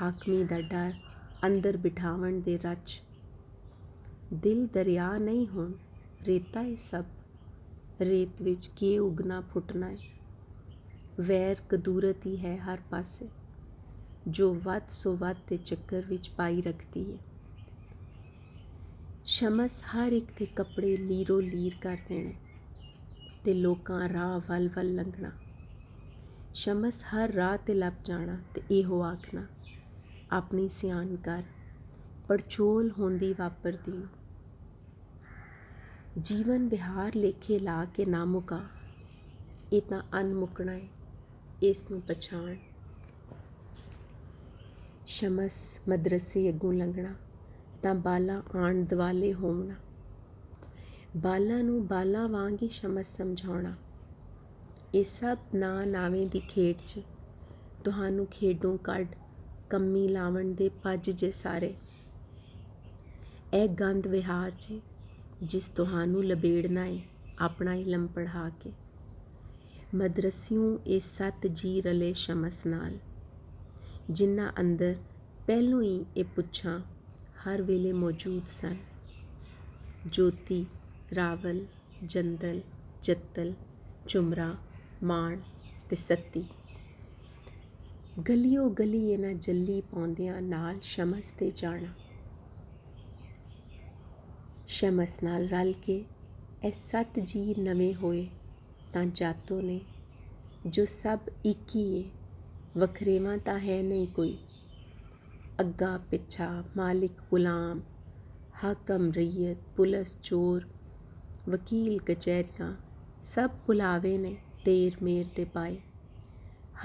ਹਾਕਮੀ ਦਾ ਡਰ ਅੰਦਰ ਬਿਠਾਵਣ ਦੇ ਰਚ। ਦਿਲ ਦਰਿਆ ਨਹੀਂ ਹੋਣ, ਰੇਤਾ ਇਹ ਸਭ। ਰੇਤ ਵਿੱਚ ਕੀ ਉਗਣਾ ਫੁੱਟਣਾ ਹੈ। ਵੈਰ ਕਦੂਰਤ ਹੀ ਹੈ ਹਰ ਪਾਸੇ, ਜੋ ਵੱਧ ਸੋ ਵੱਧ ਦੇ ਚੱਕਰ ਵਿੱਚ ਪਾਈ ਰੱਖਦੀ ਹੈ। ਸ਼ਮਸ ਹਰ ਇੱਕ ਦੇ ਕੱਪੜੇ ਲੀਰੋ ਲੀਰ ਕਰ ਦੇਣੇ ਤੇ ਲੋਕਾਂ ਰਾਹ ਵੱਲ ਵੱਲ ਲੰਘਣਾ। ਸ਼ਮਸ ਹਰ ਰਾਹ ਤੇ ਲੱਭ ਜਾਣਾ ਤੇ ਇਹੋ ਆਖਣਾ, ਆਪਣੀ ਸਿਆਣ ਕਰ, ਪੜਚੋਲ ਹੁੰਦੀ ਵਾਪਰਦੀ ਨੂੰ। ਜੀਵਨ ਵਿਹਾਰ ਲੇਖੇ ਲਾ ਕੇ ਨਾ ਮੁਕਾ, ਇਹ ਤਾਂ ਅਨਮੁਕਣਾ ਹੈ, ਇਸ ਨੂੰ ਪਛਾਣ। ਸ਼ਮਸ ਮਦਰਸੇ ਅੱਗੋਂ ਲੰਘਣਾ ਤਾਂ ਬਾਲਾਂ ਆਣ ਦੁਆਲੇ ਹੋਵਣਾ। ਬਾਲਾਂ ਨੂੰ ਬਾਲਾਂ ਵਾਂਗ ਹੀ ਸ਼ਮਸ ਸਮਝਾਉਣਾ। ਇਹ ਸਭ ਨਾ ਨਾਵੇਂ ਦੀ ਖੇਡ 'ਚ ਤੁਹਾਨੂੰ ਖੇਡੋਂ ਕੱਢ ਕੰਮੀ ਲਾਵਣ ਦੇ ਭੱਜ ਜੇ ਸਾਰੇ। ਇਹ ਗੰਦ ਵਿਹਾਰ 'ਚ ਜਿਸ ਤੁਹਾਨੂੰ ਲਬੇੜਨਾ ਏ ਆਪਣਾ ਇਲਮ ਪੜ੍ਹਾ ਕੇ। ਮਦਰਸਿਓਂ ਇਹ 7 ਜੀ ਰਲੇ ਸ਼ਮਸ ਨਾਲ, ਜਿਨ੍ਹਾਂ ਅੰਦਰ ਪਹਿਲੋਂ ਹੀ ਇਹ ਪੁੱਛਾਂ ਹਰ ਵੇਲੇ ਮੌਜੂਦ ਸਨ। ਜੋਤੀ, ਰਾਵਲ, ਜੰਦਲ, ਜੱਤਲ, ਝੁਮਰਾ, ਮਾਣ, ਤੇ ਸੱਤੀ। ਗਲੀਓ ਗਲੀ ਇਹਨਾਂ ਜੱਲੀ ਪਾਉਂਦਿਆਂ ਨਾਲ ਸ਼ਮਸ ਤੇ ਜਾਣਾ। ਸ਼ਮਸ ਨਾਲ ਰਲ ਕੇ ਇਹ 7 ਜੀ ਨਵੇਂ ਹੋਏ ਤਾਂ ਜਾਤੋਂ ਨੇ, ਜੋ ਸਭ ਇੱਕ ਹੀ ਏ, ਵੱਖਰੇਵਾਂ ਤਾਂ ਹੈ ਨਹੀਂ ਕੋਈ। ਅੱਗਾ ਪਿੱਛਾ, ਮਾਲਿਕ ਗੁਲਾਮ, ਹਾਕਮ ਰਈਅਤ, ਪੁਲਿਸ ਚੋਰ, ਵਕੀਲ ਕਚਹਿਰੀਆਂ, ਸਭ ਭੁਲਾਵੇ ਨੇ ਤੇਰ ਮੇਰ ਤੇ ਪਾਏ।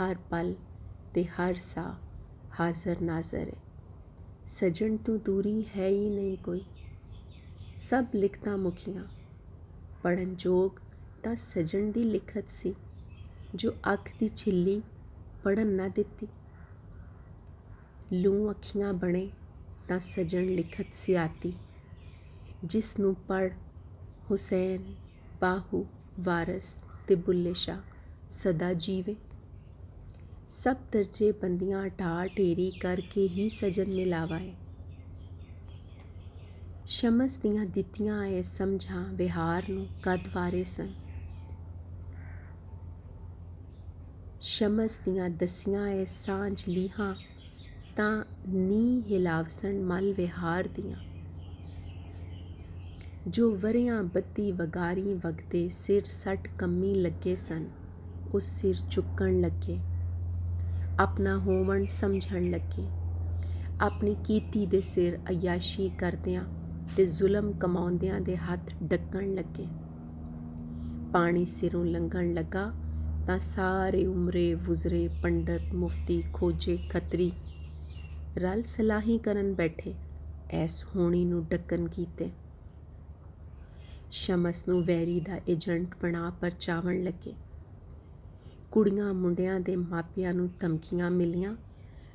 ਹਰ ਪਲ ਤੇ ਹਰ ਸਾਹ ਹਾਜ਼ਰ ਨਾਜ਼ਰ ਹੈ। ਸਜਣ ਤੋਂ ਦੂਰੀ ਹੈ ਹੀ ਨਹੀਂ ਕੋਈ। ਸਭ ਲਿਖਤਾਂ ਮੁਖੀਆਂ, ਪੜ੍ਹਨ ਯੋਗ ਤਾਂ ਸਜਣ ਦੀ ਲਿਖਤ ਸੀ, ਜੋ ਅੱਖ ਦੀ ਛਿੱਲੀ ਪੜ੍ਹਨ ਨਾ ਦਿੱਤੀ। ਲੂੰ ਅੱਖੀਆਂ ਬਣੇ ਤਾਂ ਸਜਣ ਲਿਖਤ ਸਿਆਤੀ, ਜਿਸ ਨੂੰ ਪੜ੍ਹ ਹੁਸੈਨ, ਬਾਹੂ, ਵਾਰਸ ਤੇ ਬੁੱਲੇ ਸ਼ਾਹ ਸਦਾ ਜੀਵੇ। ਸਭ ਦਰਜੇ ਬੰਦੀਆਂ ਢਾਹ ਢੇਰੀ ਕਰਕੇ ਹੀ ਸਜਣ ਮਿਲਾਵਾ ਹੈ। ਸ਼ਮਸ ਦੀਆਂ ਦਿੱਤੀਆਂ ਇਹ ਸਮਝਾਂ ਵਿਹਾਰ ਨੂੰ ਕਦ ਵਾਰੇ ਸਨ। ਸ਼ਮਸ ਦੀਆਂ ਦਸੀਆਂ ਇਹ ਸਾਂਝ ਲੀਹਾਂ ਤਾਂ ਨੀ ਹਿਲਾਵਸਣ ਮਲ ਵਿਹਾਰ ਦੀਆਂ। ਜੋ ਵਰਿਆਂ ਬੱਤੀ ਵਗਾਰੀ ਵਗਦੇ ਸਿਰ ਸੱਟ ਕੰਮੀ ਲੱਗੇ ਸਨ, ਉਸ ਸਿਰ ਚੁੱਕਣ ਲੱਗੇ। ਆਪਣਾ ਹੋਵਣ ਸਮਝਣ ਲੱਗੇ। ਆਪਣੀ ਕੀਤੀ ਦੇ ਸਿਰ ਅਯਾਸ਼ੀ ਕਰਦਿਆਂ ਤੇ ਜ਼ੁਲਮ ਕਮਾਉਂਦਿਆਂ ਦੇ ਹੱਥ ਡੱਕਣ ਲੱਗੇ। ਪਾਣੀ ਸਿਰੋਂ ਲੰਘਣ ਲੱਗਾ ਤਾਂ ਸਾਰੇ ਉਮਰੇ ਵੁਜ਼ਰੇ ਪੰਡਤ ਮੁਫਤੀ ਖੋਜੇ ਖੱਤਰੀ ਰਲ ਸਲਾਹੀ ਕਰਨ ਬੈਠੇ, ਐਸ ਹੋਣੀ ਨੂੰ ਡੱਕਣ ਕੀਤੇ। ਸ਼ਮਸ ਨੂੰ ਵੈਰੀ ਦਾ ਏਜੰਟ ਬਣਾ ਪਰਚਾਵਣ ਲੱਗੇ। ਕੁੜੀਆਂ ਮੁੰਡਿਆਂ ਦੇ ਮਾਪਿਆਂ ਨੂੰ ਧਮਕੀਆਂ ਮਿਲੀਆਂ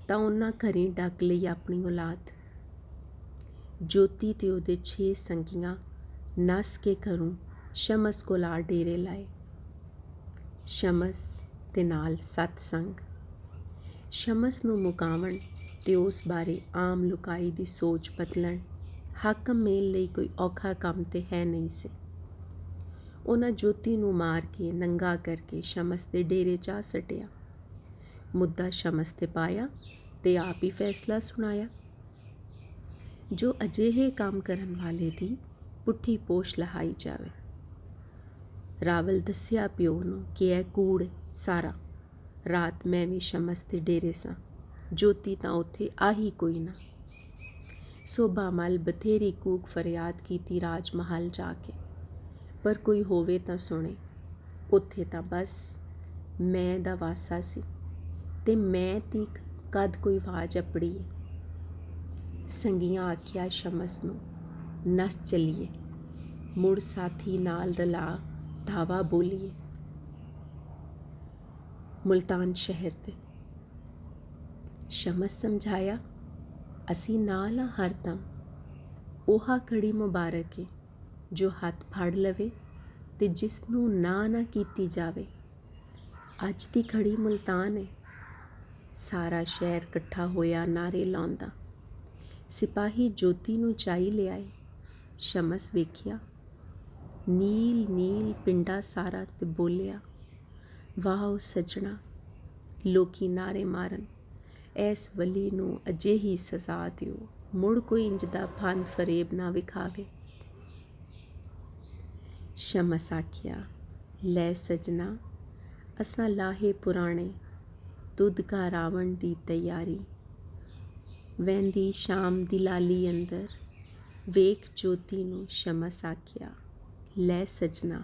ਤਾਂ ਉਹਨਾਂ ਘਰੀਂ ਡੱਕ ਲਈ ਆਪਣੀ ਔਲਾਦ। ਜੋਤੀ ਤੇ ਉਹਦੇ 6 ਸੰਗੀਆਂ ਨੱਸ ਕੇ ਘਰੋਂ ਸ਼ਮਸ ਕੋਲ ਆ ਡੇਰੇ ਲਾਏ। ਸ਼ਮਸ ਤੇ ਨਾਲ 7 ਸੰਗ। ਸ਼ਮਸ ਨੂੰ ਮੁਕਾਵਣ ਤੇ ਉਸ ਬਾਰੇ ਆਮ ਲੁਕਾਈ ਦੀ ਸੋਚ ਬਦਲਣ ਹਾਕਮ ਮੇਲ ਲਈ ਕੋਈ ਔਖਾ ਕੰਮ ਤੇ ਹੈ ਨਹੀਂ ਸੀ। ਉਹਨਾਂ ਜੋਤੀ ਨੂੰ ਮਾਰ ਕੇ ਨੰਗਾ ਕਰਕੇ ਸ਼ਮਸ ਦੇ ਡੇਰੇ 'ਚ ਆ ਸਟਿਆ। ਮੁੱਦਾ ਸ਼ਮਸ ਤੇ ਪਾਇਆ ਤੇ ਆਪ ਹੀ ਫੈਸਲਾ ਸੁਣਾਇਆ। ਜੋ ਅਜਿਹੇ ਕੰਮ ਕਰਨ ਵਾਲੇ ਦੀ ਪੁੱਠੀ ਪੋਸ਼ ਲਹਾਈ ਜਾਵੇ। ਰਾਵਲ ਦੱਸਿਆ ਪਿਓ ਨੂੰ ਕਿ ਇਹ ਕੂੜ ਸਾਰਾ। ਰਾਤ ਮੈਂ ਵੀ ਸ਼ਮਸ ਦੇ ਡੇਰੇ ਸਾਂ, ਜੋਤੀ ਤਾਂ ਉੱਥੇ ਆਹੀ ਕੋਈ ਨਾ। ਸੋਭਾ ਮਲ ਬਥੇਰੀ ਕੂਕ ਫਰਿਆਦ ਕੀਤੀ ਰਾਜ ਮਹਲ ਜਾ ਕੇ, ਪਰ ਕੋਈ ਹੋਵੇ ਤਾਂ ਸੁਣੇ। ਉੱਥੇ ਤਾਂ ਬਸ ਮੈਂ ਦਾ ਵਾਸਾ ਸੀ ਤੇ ਮੈਂ ਤੀਕ ਕਦ ਕੋਈ ਆਵਾਜ਼ ਅਪੜੀ ਏ। ਸੰਗੀਆਂ ਆਖਿਆ ਸ਼ਮਸ ਨੂੰ, ਨੱਸ ਚੱਲੀਏ, ਮੁੜ ਸਾਥੀ ਨਾਲ ਰਲਾ ਧਾਵਾ ਬੋਲੀਏ। ਮੁਲਤਾਨ ਸ਼ਹਿਰ ਤੇ ਸ਼ਮਸ ਸਮਝਾਇਆ, ਅਸੀਂ ਨਾਲ ਹਾਂ ਹਰਦਮ। ਉਹਾ ਘੜੀ ਮੁਬਾਰਕ ਏ ਜੋ ਹੱਥ ਫੜ ਲਵੇ ਤੇ ਜਿਸ ਨੂੰ ਨਾ ਕੀਤੀ ਜਾਵੇ। ਅੱਜ ਦੀ ਘੜੀ ਮੁਲਤਾਨ ਏ। ਸਾਰਾ ਸ਼ਹਿਰ ਇਕੱਠਾ ਹੋਇਆ ਨਾਰੇ ਲਾਉਂਦਾ। ਸਿਪਾਹੀ ਜੋਤੀ ਨੂੰ ਚਾਈ ਲਿਆਏ। ਸ਼ਮਸ ਵੇਖਿਆ, ਨੀਲ ਨੀਲ ਪਿੰਡਾ ਸਾਰਾ ਤੇ ਬੋਲਿਆ, ਵਾਹ ਸਜਣਾ। ਲੋਕੀ ਨਾਰੇ ਮਾਰਨ, ਐਸ ਵਲੀ ਨੂੰ ਅਜਿਹੀ ਸਜ਼ਾ ਦਿਓ, ਮੁੜ ਕੋਈ ਇੰਜ ਦਾ ਫੰਦ ਫਰੇਬ ਨਾ ਵਿਖਾਵੇ। ਸ਼ਮਸ ਆਖਿਆ, ਲੈ ਸਜਣਾ, ਅਸਾਂ ਲਾਹੇ ਪੁਰਾਣੇ, ਤੁਧ ਕਾ ਰਾਵਣ ਦੀ ਤਿਆਰੀ। ਵਹਿੰਦੀ ਸ਼ਾਮ ਦੀ ਲਾਲੀ ਅੰਦਰ, ਵੇਖ ਜੋਤੀ ਨੂੰ ਸ਼ਮਸ ਆਖਿਆ, ਲੈ ਸਜਣਾ,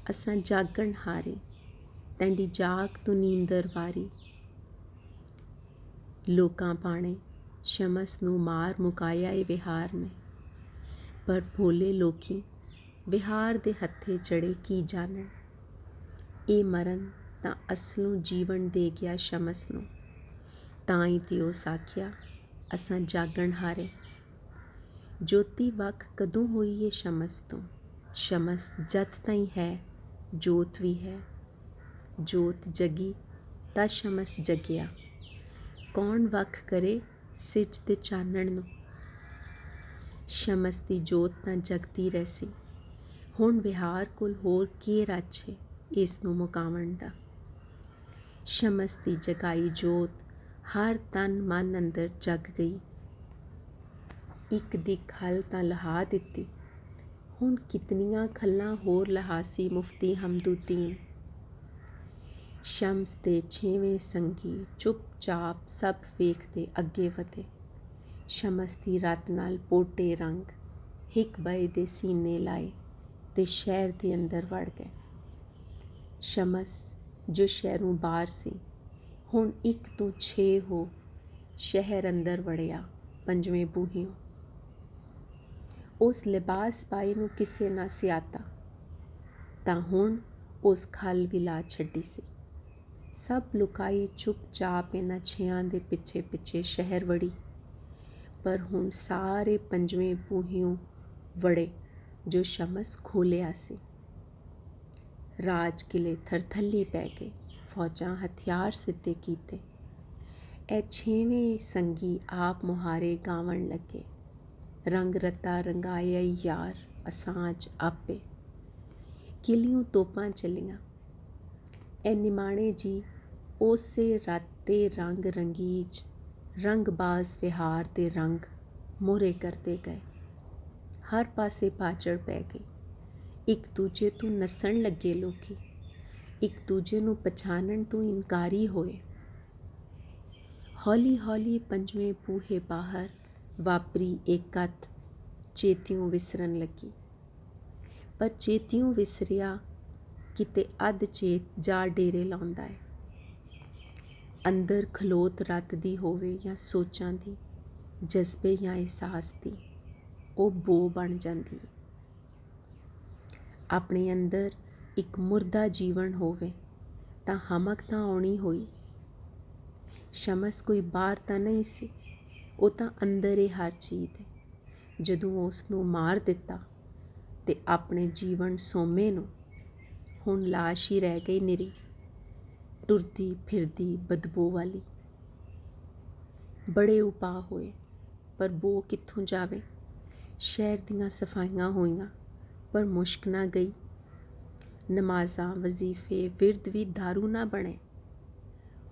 ਅਸਾਂ ਜਾਗਣ ਹਾਰੇ, ਤੈਂਡੀ ਜਾਗ ਤੋਂ ਨੀਂਦਰ ਵਾਰੀ। ਲੋਕਾਂ ਪਾਣੇ ਸ਼ਮਸ ਨੂੰ ਮਾਰ ਮੁਕਾਇਆ ਏ ਵਿਹਾਰ ਨੇ, ਪਰ ਭੋਲੇ ਲੋਕੀ ਵਿਹਾਰ ਦੇ ਹੱਥੇ ਚੜੇ ਕੀ ਜਾਣਨ। ਇਹ ਮਰਨ ਤਾਂ ਅਸਲੋਂ ਜੀਵਨ ਦੇ ਗਿਆ ਸ਼ਮਸ ਨੂੰ। ਤਾਂ ਹੀ ਤੇ ਉਸ ਆਖਿਆ, ਅਸਾਂ ਜਾਗਣ ਹਾਰੇ। ਜੋਤੀ ਵੱਖ ਕਦੋਂ ਹੋਈ ਏ ਸ਼ਮਸ ਤੋਂ। ਸ਼ਮਸ ਜਦ ਤਾਈਂ ਹੈ, ਜੋਤ ਵੀ ਹੈ। ਜੋਤ ਜਗੀ ਤਾਂ ਸ਼ਮਸ ਜਗਿਆ। ਕੌਣ ਵੱਖ ਕਰੇ ਸਿੱਜ ਤੇ ਚਾਨਣ ਨੂੰ। ਸ਼ਮਸ ਦੀ ਜੋਤ ਤਾਂ ਜਗਦੀ ਰਹਿਸੀ। ਹੁਣ ਵਿਹਾਰ ਕੋਲ ਹੋਰ ਕੀ ਰੱਛ ਏ ਇਸ ਨੂੰ ਮੁਕਾਵਣ ਦਾ। शमस दी जगाई जोत हर तन मन अंदर जग गई। एक दी खल तां लहा दित्ती, हुण कितनियां खल्लां होर लहासी मुफ्ती हमदुद्दीन। शम्स दे 6वें संगी चुपचाप सब वेखदे अगे वधे। शमस दी रत नाल पोटे रंग हिक बए दे सीने लाए ते शहर दे अंदर वड़ गए। शमस जो शहरों बाहर सी हुण 1 ਤੋਂ 6 हो शहर अंदर वड़िया 5वें बूहियों। उस लिबास पाई नूं किसे ना सियाता तां हुण उस खल भी ला छड्डी सी। सब लुकाई चुपचाप इन्हां 6 दे पिछे पिछे शहर वड़ी, पर हुण सारे 5वें बूहियों वड़े जो शमस खोलिया सी। राज किले थरथली पै गए, फौजां हथियार सिद्धे कीते। ए 6वें संगी आप मुहारे गावण लगे, रंग रता रंगाया यार असांज आपे। किलियों तोपां चलियां, ए निमाणे जी ओसे राते रंग रंगीज रंगबाज विहार दे रंग मोरे करते गए। हर पासे पाचड़ पै गई, एक दूजे तों नस्सण लगे लोकी, एक दूजे नूं पछाणन तों इनकारी होए। हौली हौली 5वें बूहे बाहर वापरी एक गत चेतियों विसरन लगी, पर चेतियों विसरिया किते अध चेत जा डेरे लाउंदा है। अंदर खलोत रत दी होवे या सोचां दी, जज्बे या एहसास दी, ਉਹ ਬੋ बन जाती है। अपने अंदर एक मुर्दा जीवन होवे तां हमक तां आउणी होई। शमस कोई बाहर तां नहीं सी, ਉਹ तां अंदर ही हर चीज़ है। जदों उसनूं मार दिता ते अपने जीवन सोमे नूं हुण लाश ही रह गई निरी, टुरदी फिरदी बदबू वाली। बड़े उपाਅ होए पर बो कित्थों जावे। शहर दियां सफाइयां होईयां पर मुश्क ना गई। नमाज़ां वजीफे विरद भी दारू ना बने।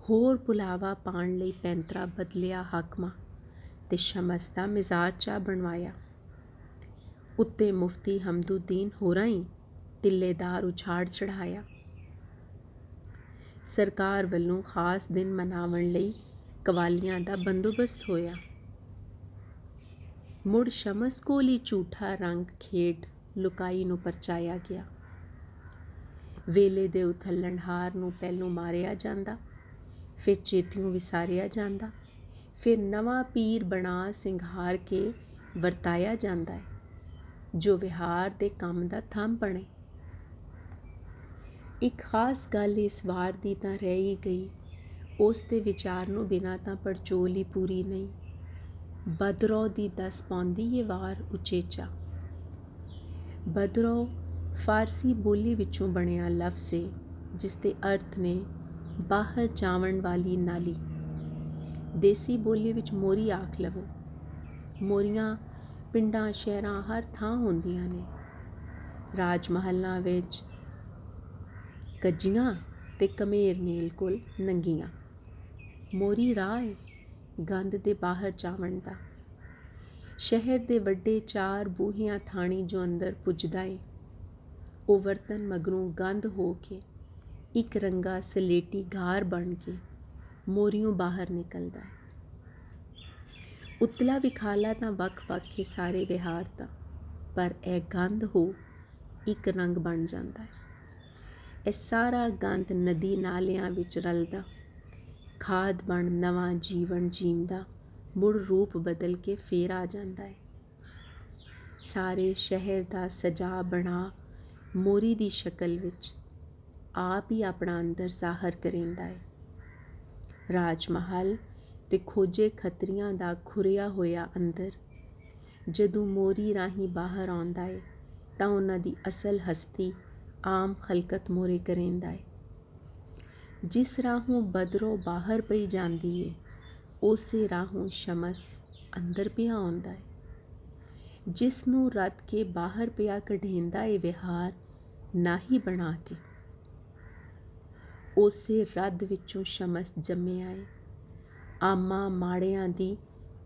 होर पुलावा पाण लई पैंतरा बदलिया हाकमा ते शमस दा मिजाज चा बनवाया। उत्ते मुफ्ती हमदुद्दीन होरां ही तिल्लेदार उछाड़ चढ़ाया। सरकार वल्लों खास दिन मनावण लई कवालियां दा बंदोबस्त होया। मुड़ शमस कोल ही झूठा रंग खेड लुकाई नूं परचाया गया। वेले दे उथलणहार नूं पहलों मारिया जांदा, फिर चेतियों विसारिया जांदा, फिर नवां पीर बना सिंघार के वरताया जांदा है, जो विहार दे काम दा थंम बने। एक खास गल इस वार दी तां रह ही गई, उस दे विचार नूं बिना तां पड़चोल ही पूरी नहीं। बदरौ दी दस पाउंदी ये वार उचेचा। बदरौ फारसी बोली विचों बनिया लफ्ज़ है जिसके अर्थ ने बाहर जावण वाली नाली। देसी बोली विच मोरी आख लवो। मोरियां पिंडां शहरां हर थां होंदियां ने। राज महलां विच कज्जियां ते कमेर मेल कोल नंगियां। मोरी राह है गंद दे बाहर जावण दा। शहर दे वड्डे 4 बूहियां थाणी जो अंदर पुजदा है, ਉਹ ਵਰਤਨ ਮਗਰੋਂ ਗੰਦ ਹੋ ਕੇ ਇੱਕ ਰੰਗਾ ਸਲੇਟੀ ਗਾਰ ਬਣ ਕੇ ਮੋਰੀਓਂ ਬਾਹਰ ਨਿਕਲਦਾ ਹੈ। ਉਤਲਾ ਵਿਖਾਲਾ ਤਾਂ ਵੱਖ-ਵੱਖ ਹੈ ਸਾਰੇ ਵਿਹਾਰ ਦਾ, ਪਰ ਇਹ ਗੰਦ ਹੋ ਇੱਕ ਰੰਗ ਬਣ ਜਾਂਦਾ ਹੈ। ਇਹ ਸਾਰਾ ਗੰਦ ਨਦੀ ਨਾਲਿਆਂ ਵਿੱਚ ਰਲਦਾ, ਖਾਦ ਬਣ ਨਵਾਂ ਜੀਵਨ ਜੀਂਦਾ, ਮੁੜ ਰੂਪ ਬਦਲ ਕੇ ਫੇਰ ਆ ਜਾਂਦਾ ਹੈ। ਸਾਰੇ ਸ਼ਹਿਰ ਦਾ ਸਜਾ ਬਣਾ ਮੋਰੀ ਦੀ ਸ਼ਕਲ ਵਿੱਚ ਆਪ ਹੀ ਆਪਣਾ ਅੰਦਰ ਜ਼ਾਹਰ ਕਰੇਂਦਾ ਹੈ। ਰਾਜ ਮਹਲ ਤੇ ਖੋਜੇ ਖੱਤਰੀਆਂ ਦਾ ਖੁਰਿਆ ਹੋਇਆ ਅੰਦਰ ਜਦੋਂ ਮੋਰੀ ਰਾਹੀਂ ਬਾਹਰ ਆਉਂਦਾ ਹੈ ਤਾਂ ਉਹਨਾਂ ਦੀ ਅਸਲ ਹਸਤੀ ਆਮ ਖਲਕਤ ਮੋਰੇ ਕਰੇਂਦਾ ਹੈ। ਜਿਸ ਰਾਹੋਂ ਬਦਰੋਂ ਬਾਹਰ ਪਈ ਜਾਂਦੀ ਹੈ ਉਸੇ ਰਾਹੋਂ ਸ਼ਮਸ ਅੰਦਰ ਪਿਆ ਆਉਂਦਾ ਹੈ। ਜਿਸ ਨੂੰ ਰੱਦ ਕੇ ਬਾਹਰ ਪਿਆ ਕਢੇਂਦਾ ਏ ਵਿਹਾਰ ਨਾਹੀ ਬਣਾ ਕੇ, ਉਸੇ ਰੱਦ ਵਿੱਚੋਂ ਸ਼ਮਸ ਜੰਮਿਆ ਏ। ਆਮਾ ਮਾੜਿਆਂ ਦੀ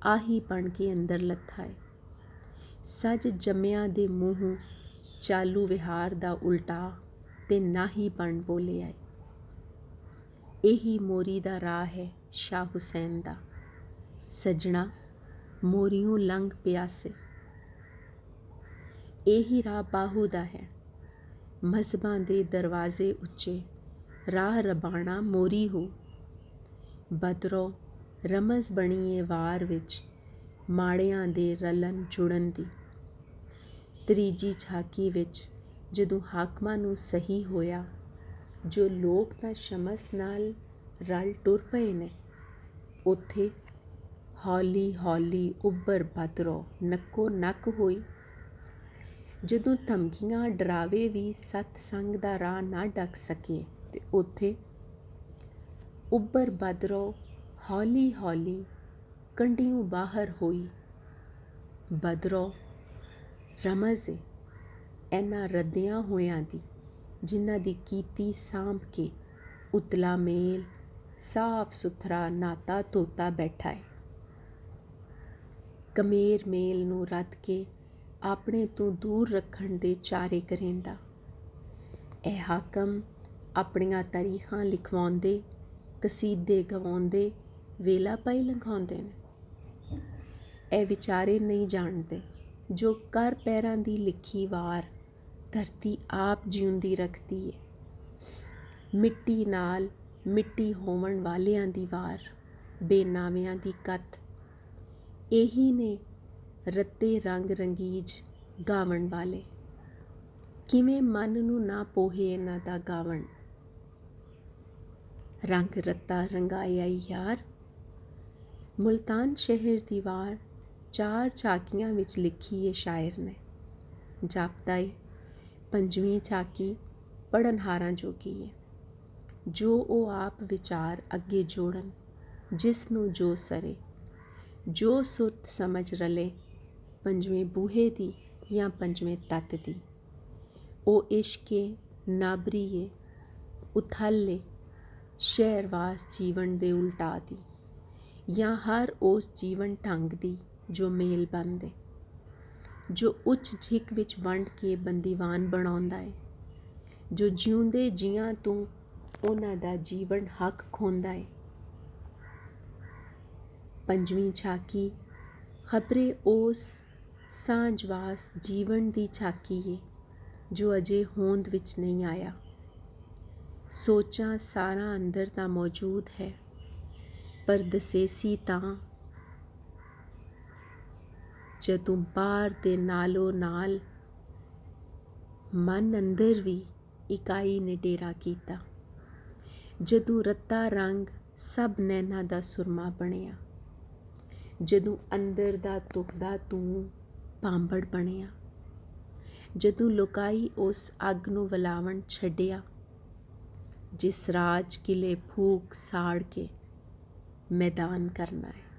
ਆਹੀ ਬਣ ਕੇ ਅੰਦਰ ਲੱਥਾ ਏ। ਸੱਜ ਜੰਮਿਆਂ ਦੇ ਮੂੰਹੋਂ ਚਾਲੂ ਵਿਹਾਰ ਦਾ ਉਲਟਾ ਤੇ ਨਾਹੀ ਬਣ ਬੋਲਿਆ ਏ। ਇਹੀ ਮੋਰੀ ਦਾ ਰਾਹ ਹੈ ਸ਼ਾਹ ਹੁਸੈਨ ਦਾ, ਸੱਜਣਾ ਮੋਰੀਓਂ ਲੰਘ ਪਿਆਸੇ। ਇਹੀ ਰਾਹ ਬਾਹੂ ਦਾ ਹੈ, ਮਜ਼ਹਬਾਂ ਦੇ ਦਰਵਾਜ਼ੇ ਉੱਚੇ, ਰਾਹ ਰਬਾਣਾ ਮੋਰੀ ਹੋ। ਬਦਰੋ ਰਮਜ਼ ਬਣੀ ਏ ਵਾਰ ਵਿੱਚ, ਮਾੜਿਆਂ ਦੇ ਰਲਣ ਜੁੜਨ ਦੀ। ਤੀਜੀ ਝਾਕੀ ਵਿੱਚ ਜਦੋਂ ਹਾਕਮਾਂ ਨੂੰ ਸਹੀ ਹੋਇਆ, ਜੋ ਲੋਕ ਤਾਂ ਸ਼ਮਸ ਨਾਲ ਰਲ ਟੁਰ ਪਏ ਨੇ, ਉੱਥੇ ਹੌਲੀ ਹੌਲੀ ਉੱਭਰ ਬਦਰੋ ਨੱਕੋ ਨੱਕ ਹੋਈ। ਜਦੋਂ ਧਮਕੀਆਂ ਡਰਾਵੇ ਵੀ ਸਤਸੰਗ ਦਾ ਰਾਹ ਨਾ ਢਕ ਸਕੇ, ਤੇ ਉੱਥੇ ਉੱਭਰ ਬਦਰੋ ਹੌਲੀ ਹੌਲੀ ਕੰਢਿਓਂ ਬਾਹਰ ਹੋਈ। ਬਦਰੋ ਰਮਜ਼ ਏ ਇਹਨਾਂ ਰੱਦਿਆਂ ਹੋਇਆਂ ਦੀ, ਜਿਨ੍ਹਾਂ ਦੀ ਕੀਤੀ ਸਾਂਭ ਕੇ ਉਤਲਾ ਮੇਲ ਸਾਫ ਸੁਥਰਾ ਨਾਤਾ ਧੋਤਾ ਬੈਠਾ ਏ। ਕਮੇਰ ਮੇਲ ਨੂੰ ਰੱਦ ਕੇ ਆਪਣੇ ਤੋਂ ਦੂਰ ਰੱਖਣ ਦੇ ਚਾਰੇ ਕਰੇਂਦਾ। ਇਹ ਹਾਕਮ ਆਪਣੀਆਂ ਤਾਰੀਖਾਂ ਲਿਖਵਾਉਂਦੇ, ਕਸੀਦੇ ਗਵਾਉਂਦੇ, ਵੇਲਾ ਪਾਈ ਲੰਘਾਉਂਦੇ ਨੇ। ਇਹ ਵਿਚਾਰੇ ਨਹੀਂ ਜਾਣਦੇ ਜੋ ਕਰ ਪੈਰਾਂ ਦੀ ਲਿਖੀ ਵਾਰ ਧਰਤੀ ਆਪ ਜਿਉਂਦੀ ਰੱਖਦੀ ਏ। ਮਿੱਟੀ ਨਾਲ ਮਿੱਟੀ ਹੋਵਣ ਵਾਲਿਆਂ ਦੀ ਵਾਰ, ਬੇਨਾਵਿਆਂ ਦੀ ਕਥ। ਇਹੀ ਨੇ ਰੱਤੇ ਰੰਗ ਰੰਗੀਜ ਗਾਵਣ ਵਾਲੇ, ਕਿਵੇਂ ਮਨ ਨੂੰ ਨਾ ਪੋਹੇ ਇਹਨਾਂ ਦਾ ਗਾਵਣ। ਰੰਗ ਰੱਤਾ ਰੰਗਾਇਆ ਯਾਰ। ਮੁਲਤਾਨ ਸ਼ਹਿਰ ਦੀ ਵਾਰ 4 ਝਾਕੀਆਂ ਵਿੱਚ ਲਿਖੀ ਏ ਸ਼ਾਇਰ ਨੇ। ਜਾਪਦਾ ਏ 5ਵੀਂ ਝਾਕੀ ਪੜ੍ਹਨਹਾਰਾਂ ਜੋਗੀ ਏ। ਜੋ ਉਹ ਆਪ ਵਿਚਾਰ ਅੱਗੇ ਜੋੜਨ, ਜਿਸ ਨੂੰ ਜੋ ਸਰੇ, ਜੋ ਸੁਰਤ ਸਮਝ ਰਲੇ, 5ਵੇਂ ਬੂਹੇ ਦੀ ਜਾਂ 5ਵੇਂ ਤੱਤ ਦੀ। ਉਹ ਇਸ਼ਕੇ ਨਾਬਰੀ ਏ, ਉਥਲ ਏ ਸ਼ਹਿਰਵਾਸ ਜੀਵਨ ਦੇ ਉਲਟਾ ਦੀ, ਜਾਂ ਹਰ ਉਸ ਜੀਵਨ ਢੰਗ ਦੀ ਜੋ ਮੇਲ ਬੰਦੇ, ਜੋ ਉੱਚ ਝਿਕ ਵਿੱਚ ਵੰਡ ਕੇ ਬੰਦੀਵਾਨ ਬਣਾਉਂਦਾ ਏ, ਜੋ ਜਿਉਂਦੇ ਜੀਆਂ ਤੋਂ ਉਹਨਾਂ ਦਾ ਜੀਵਨ ਹੱਕ ਖੋਂਦਾ ਏ। 5ਵੀਂ ਝਾਕੀ ਖਬਰੇ ਉਸ ਸਾਂਝਵਾਸ ਜੀਵਨ ਦੀ ਝਾਕੀ ਏ ਜੋ ਅਜੇ ਹੋਂਦ ਵਿੱਚ ਨਹੀਂ ਆਇਆ। ਸੋਚਾਂ ਸਾਰਾ ਅੰਦਰ ਤਾਂ ਮੌਜੂਦ ਹੈ, ਪਰ ਦਸੇਸੀ ਤਾਂ ਜਦੋਂ ਬਾਹਰ ਦੇ ਨਾਲੋਂ ਨਾਲ ਮਨ ਅੰਦਰ ਵੀ ਇਕਾਈ ਨੇ ਡੇਰਾ ਕੀਤਾ। ਜਦੋਂ ਰੱਤਾ ਰੰਗ ਸਭ ਨੈਣਾ ਦਾ ਸੁਰਮਾ ਬਣਿਆ, ਜਦੋਂ ਅੰਦਰ ਦਾ ਧੁਖਦਾ ਤੂੰ ਭਾਂਬੜ ਬਣਿਆ, ਜਦੋਂ ਲੁਕਾਈ ਉਸ ਅੱਗ ਨੂੰ ਵਲਾਵਣ ਛੱਡਿਆ, ਜਿਸ ਰਾਜ ਕਿਲੇ ਫੂਕ ਸਾੜ ਕੇ ਮੈਦਾਨ ਕਰਨਾ ਹੈ।